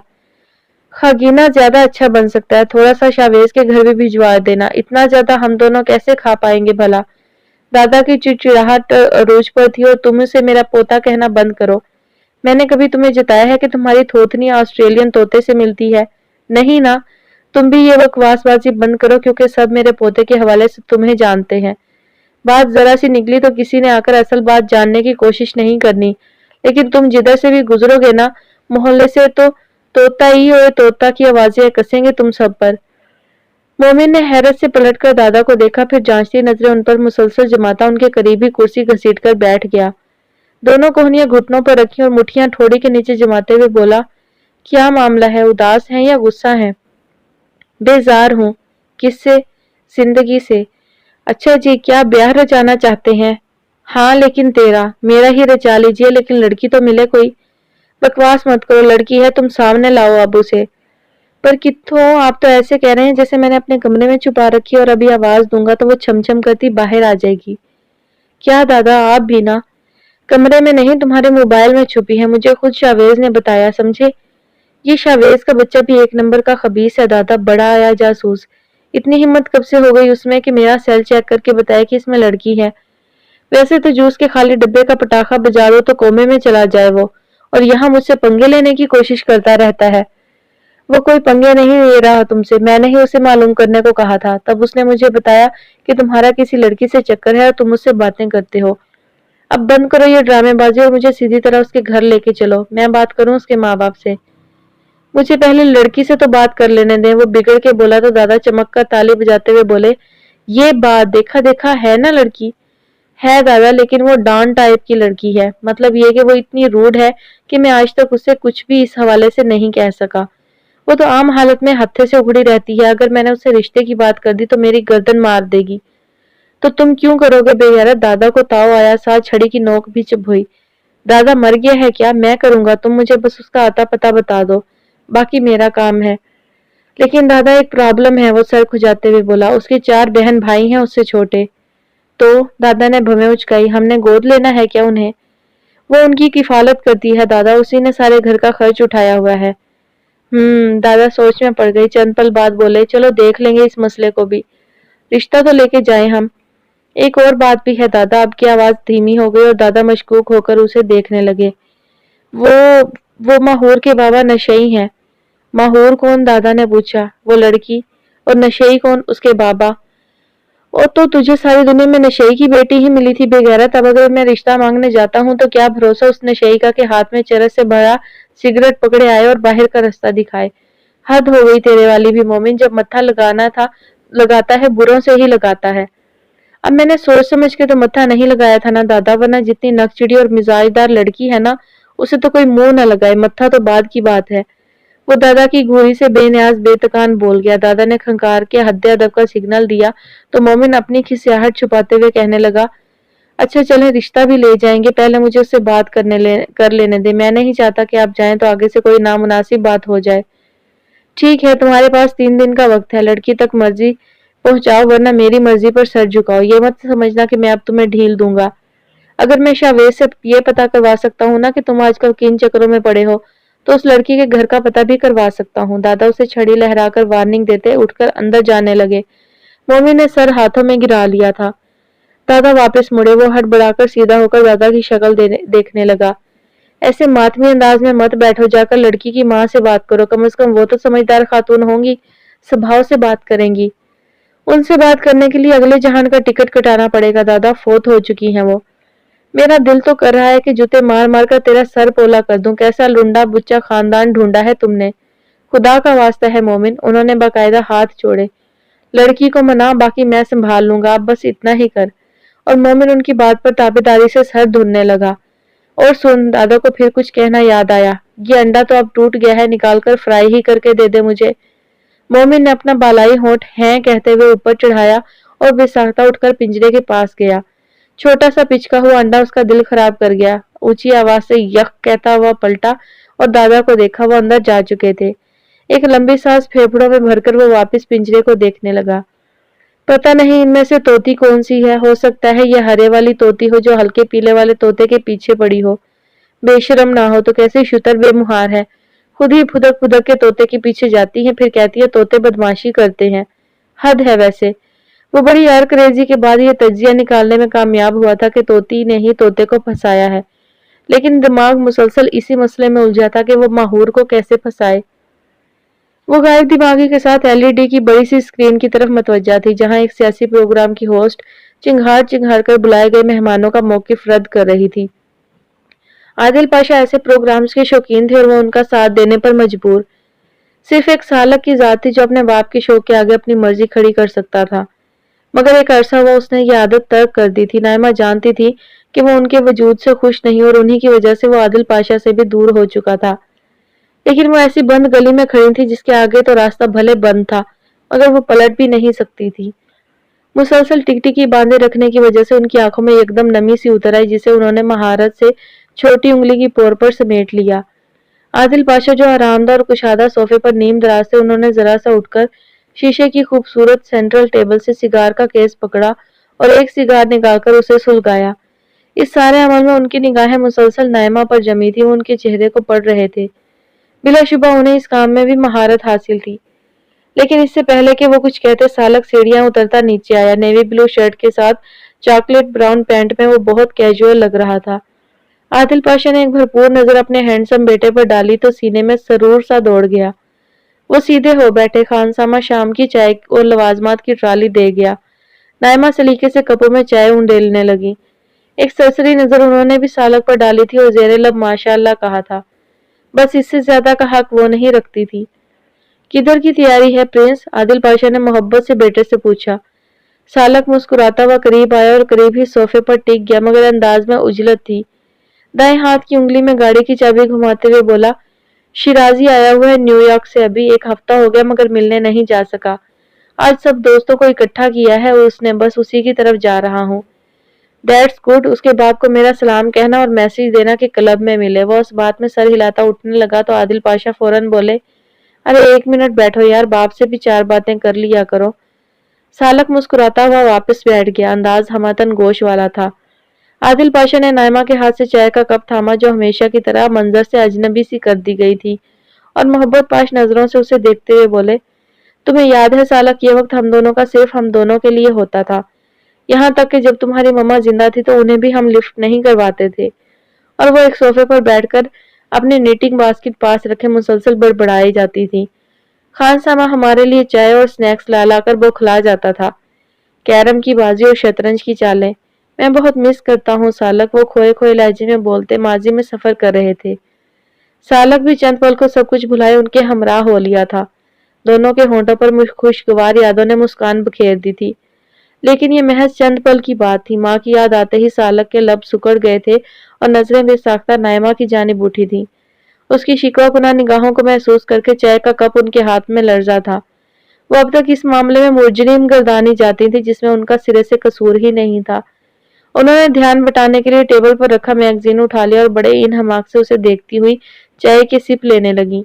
खागीना ज्यादा अच्छा बन सकता है, थोड़ा सा शाहवेज के घर भी भिजवा देना, इतना ज्यादा हम दोनों कैसे खा पाएंगे भला। दादा की चिड़चिड़ाहट अरूज पर थी। और तुम उसे मेरा पोता कहना बंद करो। मैंने कभी तुम्हें जताया है कि तुम्हारी थोथनी ऑस्ट्रेलियन तोते से मिलती है? नहीं ना। तुम भी ये बकवासबाजी बंद करो, क्योंकि सब मेरे पोते के हवाले से तुम्हें जानते हैं। बात जरा सी निकली तो किसी ने आकर असल बात जानने की कोशिश नहीं करनी, लेकिन तुम जिधर से भी गुजरोगे ना, मोहल्ले से तो तोता ही और तोता की आवाजें कसेंगे तुम सब पर। मोमिन ने हैरत से पलटकर दादा को देखा, फिर जांचती नजरें उन पर मुसलसल जमाता उनके करीबी कुर्सी घसीट कर बैठ गया। दोनों कोहनियां घुटनों पर रखी और मुठ्ठियां ठोड़ी के नीचे जमाते हुए बोला, क्या मामला है, उदास हैं या गुस्सा है? बेजार हूं। किससे? जिंदगी से। अच्छा जी, क्या ब्याह रचाना चाहते हैं? हाँ, लेकिन तेरा। मेरा ही रचा लीजिए, लेकिन लड़की तो मिले कोई। बकवास मत करो, लड़की है, तुम सामने लाओ अबू से। पर कित्थों, आप तो ऐसे कह रहे हैं जैसे मैंने अपने कमरे में छुपा रखी और अभी आवाज दूंगा तो वो छमछम करती बाहर आ जाएगी। क्या दादा, आप भी ना। कमरे में नहीं, तुम्हारे मोबाइल में छुपी है, मुझे खुद शाहवेज ने बताया, समझे। ये शाहवेज का बच्चा भी एक नंबर का खबीस है दादा, बड़ा आया जासूस। इतनी हिम्मत कब से हो गई उसमें कि मेरा सेल चेक करके बताया कि इसमें लड़की है। वैसे तो जूस के खाली डिब्बे का पटाखा बजा दो तो कोमे में चला जाए वो, और यहाँ मुझसे पंगे लेने की कोशिश करता रहता है। वो कोई पंगे नहीं ले रहा तुमसे, मैंने ही उसे मालूम करने को कहा था। तब उसने मुझे बताया कि तुम्हारा किसी लड़की से चक्कर है और तुम उससे बातें करते हो। अब बंद करो ये ड्रामेबाजी और मुझे सीधी तरह उसके घर लेके चलो, मैं बात करूं उसके माँ बाप से। मुझे पहले लड़की से तो बात कर लेने दें, वो बिगड़ के बोला तो दादा चमक कर ताली बजाते हुए बोले, ये बात, देखा देखा है ना लड़की। है दादा, लेकिन वो डॉन टाइप की लड़की है, मतलब ये कि वो इतनी रूड है कि मैं आज तक उससे कुछ भी इस हवाले से नहीं कह सका। वो तो आम हालत में हत्थे से उखड़ी रहती है, अगर मैंने उससे रिश्ते की बात कर दी तो मेरी गर्दन मार देगी। तो तुम क्यों करोगे बेगैरत? दादा को ताव आया, साथ छड़ी की नोक भी चुभ हुई। दादा मर गया है क्या? मैं करूंगा, तुम मुझे बस उसका आता पता बता दो, बाकी मेरा काम है। लेकिन दादा एक प्रॉब्लम है, वो सर खुजाते हुए बोला, उसके 4 बहन भाई हैं उससे छोटे। तो दादा ने भवें उचकाई, हमने गोद लेना है क्या उन्हें? वो उनकी किफालत करती है दादा, उसी ने सारे घर का खर्च उठाया हुआ है। दादा सोच में पड़ गई, चंद पल बाद बोले, चलो देख लेंगे इस मसले को भी, रिश्ता तो लेके जाए हम। एक और बात भी है दादा। अब की आवाज धीमी हो गई और दादा मशकूक होकर उसे देखने लगे। वो वो माहौर के बाबा नशई हैं। माहौर कौन? दादा ने पूछा। वो लड़की। और नशई कौन? उसके बाबा। और तो तुझे सारी दुनिया में नशई की बेटी ही मिली थी बेगैरत। अब अगर मैं रिश्ता मांगने जाता हूँ तो क्या भरोसा उस नशई का के हाथ में चरस से भरा सिगरेट पकड़े आए और बाहर का रास्ता दिखाए। हद हो गई तेरे वाली भी मोमिन, जब मत्था लगाना था लगाता है बुरों से ही लगाता है। अब मैंने सोच समझ के तो मत्था नहीं लगाया था ना दादा, वरना जितनी नकचिड़ी और मिजाजदार लड़की है ना, उसे तो कोई मुंह न लगाए, मत्था तो बाद की बात है। वो दादा की घूरी से बेनियाज बेतकान बोल गया। दादा ने खंकार के हद्दे अदब का सिग्नल दिया तो मोमिन अपनी खिसियाहट छुपाते हुए कहने लगा, अच्छा चले रिश्ता भी ले जाएंगे, पहले मुझे उससे बात कर लेने दे। मैं नहीं चाहता कि आप जाएं तो आगे से कोई नामुनासिब बात हो जाए। ठीक है, तुम्हारे पास 3 दिन का वक्त है, लड़की तक मर्जी पहुंचाओ वरना मेरी मर्जी पर सर झुकाओ। ये मत समझना कि मैं अब तुम्हें ढील दूंगा। अगर मैं शावेज से ये पता करवा सकता हूँ ना कि तुम आजकल किन चक्करों में पड़े हो, तो उस लड़की के घर का पता भी करवा सकता हूँ। दादा उसे छड़ी लहराकर वार्निंग देते उठकर अंदर जाने लगे। मोमी ने सर हाथों में गिरा लिया था। दादा वापस मुड़े। वो हड़बड़ाकर सीधा होकर दादा की शक्ल देखने लगा। ऐसे मातमी अंदाज में मत बैठो, जाकर लड़की की माँ से बात करो, कम से कम वो तो समझदार खातून होंगी, स्वभाव से बात करेंगी। उनसे बात करने के लिए अगले जहान का टिकट कटाना पड़ेगा दादा, फोत हो चुकी हैं वो। मेरा दिल तो कर रहा है कि जूते मार मार कर तेरा सर पोला कर दूं। कैसा लुंडा बुच्चा खानदान ढूंढा है तुमने। खुदा का वास्ता है मोमिन, उन्होंने बाकायदा हाथ जोड़े, लड़की को मना, बाकी मैं संभाल लूंगा, आप बस इतना ही कर। और मोमिन उनकी बात पर ताबेदारी से सर धुनने लगा। और सुन, दादा को फिर कुछ कहना याद आया, ये अंडा तो अब टूट गया है, निकाल कर फ्राई ही करके दे दे मुझे। मोमिन ने अपना बालाई होंठ हैं कहते हुए ऊपर चढ़ाया और बेसाख्ता उठकर पिंजरे के पास गया। छोटा सा पिचका हुआ अंडा उसका दिल खराब कर गया। ऊंची आवाज से यक कहता हुआ पलटा और दादा को देखा, वो अंदर जा चुके थे। एक लंबी सांस फेफड़ों में भरकर वो वापस पिंजरे को देखने लगा। पता नहीं इनमें से तोती कौन सी है, हो सकता है ये हरे वाली तोती हो जो हल्के पीले वाले तोते के पीछे पड़ी हो। बेशरम ना हो तो कैसे शुतर बेमुहार है, खुद ही फुदक फुदक के तोते के पीछे जाती है, फिर कहती है तोते बदमाशी करते हैं। हद है वैसे। वो बड़ी अर्करेजी के बाद ये तज्जिया निकालने में कामयाब हुआ था कि तोती ने ही तोते को फंसाया है, लेकिन दिमाग मुसलसल इसी मसले में उलझा था कि वो माहूर को कैसे फंसाए। वो गायब दिमागी के साथ एलईडी की बड़ी सी स्क्रीन की तरफ मतवज्जा थी, जहां एक सियासी प्रोग्राम की होस्ट चिंघाड़ चिंघाड़ कर बुलाए गए मेहमानों का मौकिफ रद्द कर रही थी। आदिल पाशा ऐसे प्रोग्राम्स के शौकीन थे और वो उनका साथ देने पर मजबूर। सिर्फ एक सालक की जात थी जो अपने बाप के शौक के आगे अपनी मर्जी खड़ी कर सकता था, मगर एक अरसा हुआ उसने ये आदत तर्क कर दी थी। नाइमा जानती थी कि वो उनके वजूद से खुश नहीं और उन्हीं की वजह से वो आदिल पाशा से भी दूर हो चुका था। लेकिन वो ऐसी बंद गली में खड़ी थी जिसके आगे तो रास्ता भले बंद था, मगर वो पलट भी नहीं सकती थी। मुसलसल टिकटिकी बांधे रखने की वजह से उनकी आंखों में एकदम नमी सी उतर आई, जिसे उन्होंने महारत से छोटी उंगली की पोर पर समेट लिया। आदिल पाशा जो आरामदार और कुशादा सोफे पर नीम दराज थे, उन्होंने जरा सा उठकर शीशे की खूबसूरत सेंट्रल टेबल से सिगार का केस पकड़ा और एक सिगार निकालकर उसे सुलगाया। इस सारे अमल में उनकी निगाहें मुसलसल नाइमा पर जमी थी, वो उनके चेहरे को पढ़ रहे थे। बिलाशुबा उन्हें इस काम में भी महारत हासिल थी। लेकिन इससे पहले कि वो कुछ कहते, सालक सीढ़ियां उतरता नीचे आया। नेवी ब्लू शर्ट के साथ चॉकलेट ब्राउन पैंट में वो बहुत कैजुअल लग रहा था। आदिल पाशा ने एक भरपूर नजर अपने हैंडसम बेटे पर डाली तो सीने में सरूर सा दौड़ गया। वो सीधे हो बैठे। खानसामा शाम की चाय और लवाजमात की ट्राली दे गया। नाइमा सलीके से कपों में चाय उंडेलने लगी। एक सरसरी नजर उन्होंने भी सालक पर डाली थी और जेरे लब माशाअल्लाह कहा था। बस इससे ज्यादा का हक वो नहीं रखती थी। किधर की तैयारी है प्रिंस? आदिल पाशा ने मोहब्बत से बेटे से पूछा। सालक मुस्कुराता हुआ करीब आया और करीब ही सोफे पर टिक गया, मगर अंदाज में उजलत थी। दाएं हाथ की उंगली में गाड़ी की चाबी घुमाते हुए बोला, शिराजी आया हुआ है न्यूयॉर्क से, अभी एक हफ्ता हो गया मगर मिलने नहीं जा सका। आज सब दोस्तों को इकट्ठा किया है और उसने, बस उसी की तरफ जा रहा हूँ। That's good. उसके बाप को मेरा सलाम कहना और मैसेज देना कि क्लब में मिले। वो उस बात में सर हिलाता उठने लगा तो आदिल पाशा फौरन बोले, अरे 1 मिनट बैठो यार, बाप से भी 4 बातें कर लिया करो। सालक मुस्कुराता हुआ वापस बैठ गया। अंदाज हमतन गोश वाला था। आदिल पाशा ने नाइमा के हाथ से चाय का कप थामा, जो हमेशा की तरह मंजर से अजनबी सी कर दी गई थी, और मोहब्बत पाश नजरों से उसे देखते हुए बोले, तुम्हें याद है सालक, ये वक्त हम दोनों का सिर्फ हम दोनों के लिए होता था। यहाँ तक कि जब तुम्हारी मम्मा जिंदा थी तो उन्हें भी हम लिफ्ट नहीं करवाते थे, और वो एक सोफे पर बैठकर अपनी नीटिंग बास्केट पास रखे मुसलसल बड़बड़ाई जाती थी। खान सामा हमारे लिए चाय और स्नैक्स ला लाकर बौखला जाता था। कैरम की बाजी और शतरंज की चालें मैं बहुत मिस करता हूँ सालक, वो खोए खोए लहजे में बोलते माजी में सफर कर रहे थे। सालक भी चंद पल को सब कुछ भुलाए उनके हमराह हो लिया था। दोनों के होंठों पर खुशगवार यादों ने मुस्कान बखेर दी थी, लेकिन ये महज चंद पल की बात थी। माँ की याद आते ही सालक के लब सुकड़ गए थे और नजरें बेसाख्ता नाइमा की जानिब उठी थी। उसकी शिकवा निगाहों को महसूस करके चाय का कप उनके हाथ में लर्जा था। वो अब तक इस मामले में मुजरिम गर्दानी जाती थी जिसमें उनका सिरे से कसूर ही नहीं था। उन्होंने ध्यान बटाने के लिए टेबल पर रखा मैगजीन उठा लिया और बड़े इन हमाक से उसे देखती हुई चाय की सिप लेने लगी।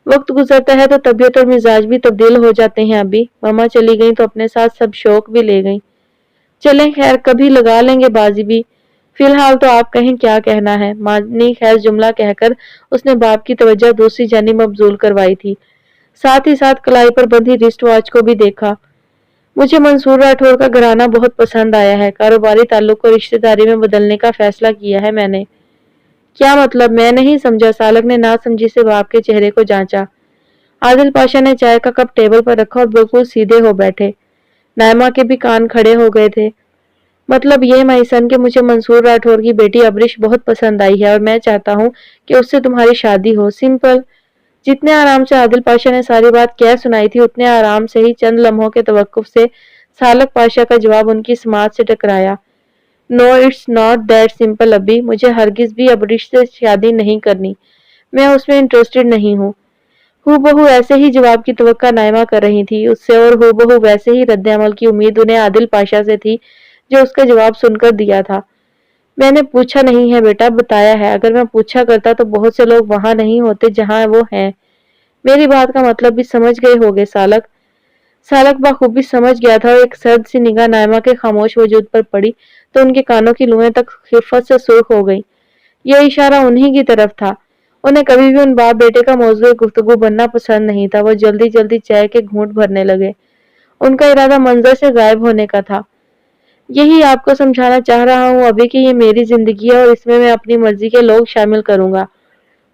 वक्त गुजरता है तो तबीयत और मिजाज भी तब्दील हो जाते हैं। अभी मम्मा चली गई तो अपने साथ सब शौक भी ले गई। चलें खैर, कभी लगा लेंगे बाजी भी। फिलहाल तो आप कहें क्या कहना है। मानी खैर जुमला कहकर उसने बाप की तवज्जो दूसरी जानिब मबजूल करवाई थी। साथ ही साथ कलाई पर बंधी रिस्ट वॉच को भी देखा। मुझे मंसूर राठौर का घराना बहुत पसंद आया है। कारोबारी ताल्लुक को रिश्तेदारी में बदलने का फैसला किया है मैंने। क्या मतलब? मैं नहीं समझा। सालक ने नासमझी से बाप के चेहरे को जांचा। आदिल पाशा ने चाय का कप टेबल पर रखा और बिल्कुल सीधे हो बैठे। नायमा के भी कान खड़े हो गए थे। मतलब ये माइसन, कि मुझे मंसूर राठौर की बेटी अबरिश बहुत पसंद आई है और मैं चाहता हूँ कि उससे तुम्हारी शादी हो। सिंपल। जितने आराम से आदिल पाशा ने सारी बात कह सुनाई थी, उतने आराम से ही चंद लम्हों के तवक्कुफ से सालक पाशा का जवाब उनकी समात से टकराया। No, it's not that simple अभी। मुझे हरगिज भी अबरिश से शादी नहीं करनी। मैं उसमें इंटरेस्टेड नहीं हूँ। हूबहू ऐसे ही जवाब की तवक्का नाइमा कर रही थी उससे, और हूबहू वैसे ही रद्द अमल की उम्मीद उन्हें आदिल पाशा से थी जो उसका जवाब सुनकर दिया था। मैंने पूछा नहीं है बेटा, बताया है। अगर मैं पूछा करता तो बहुत से लोग वहां नहीं होते जहां वो हैं। मेरी बात का मतलब भी समझ गए होगे सालक। सालक बखूबी समझ गया था और एक सर्द सी निगाह नाइमा के खामोश वजूद पर पड़ी तो उनके कानों की लुएं तक खिफत से सुर्ख हो गई। यह इशारा उन्हीं की तरफ था। उन्हें कभी भी उन बाप बेटे का मौजूद गुफ्तगू बनना पसंद नहीं था। वो जल्दी जल्दी चाय के घूंट भरने लगे। उनका इरादा मंजर से गायब होने का था। यही आपको समझाना चाह रहा हूँ अभी कि ये मेरी जिंदगी है और इसमें मैं अपनी मर्जी के लोग शामिल करूंगा।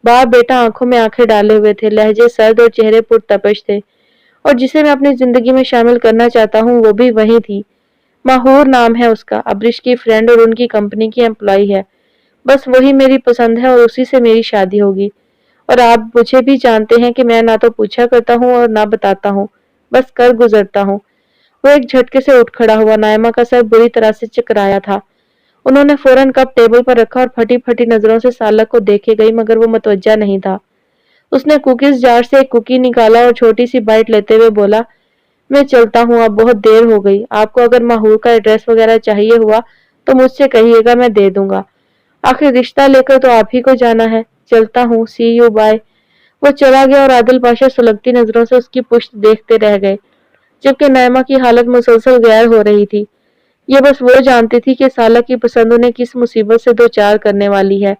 बाप बेटा आंखों में आंखें डाले हुए थे, लहजे सर्द और चेहरे पुरतपश थे। और जिसे मैं अपनी जिंदगी में शामिल करना चाहता हूँ वो भी वही थी। माहूर नाम है उसका, अबरिश की फ्रेंड और उनकी कंपनी की एम्प्लॉय है। बस वही मेरी पसंद है और उसी से मेरी शादी होगी। और आप मुझे भी जानते हैं कि मैं ना तो पूछा करता हूँ और ना बताता हूँ, बस कर गुजरता हूँ। वो एक झटके से उठ खड़ा हुआ। नायमा का सर बुरी तरह से चकराया था। उन्होंने फौरन कप टेबल पर रखा और फटी फटी नजरों से सालक को देखे गई, मगर वो मतवज्जा नहीं था। उसने कुकीज जार से एक कुकी निकाला और छोटी सी बाइट लेते हुए बोला, मैं चलता हूँ, अब बहुत देर हो गई। आपको अगर माहूर का एड्रेस वगैरह चाहिए हुआ तो मुझसे कहिएगा, मैं दे दूंगा। आखिर रिश्ता लेकर तो आप ही को जाना है। चलता हूँ, सी यू, बाय। वो चला गया और आदिल पाशा सुलगती नजरों से उसकी पुश्त देखते रह गए, जबकि नायमा की हालत मुसलसल गैर हो रही थी। ये बस वो जानती थी कि साला की पसंद उन्हें किस मुसीबत से दो चार करने वाली है।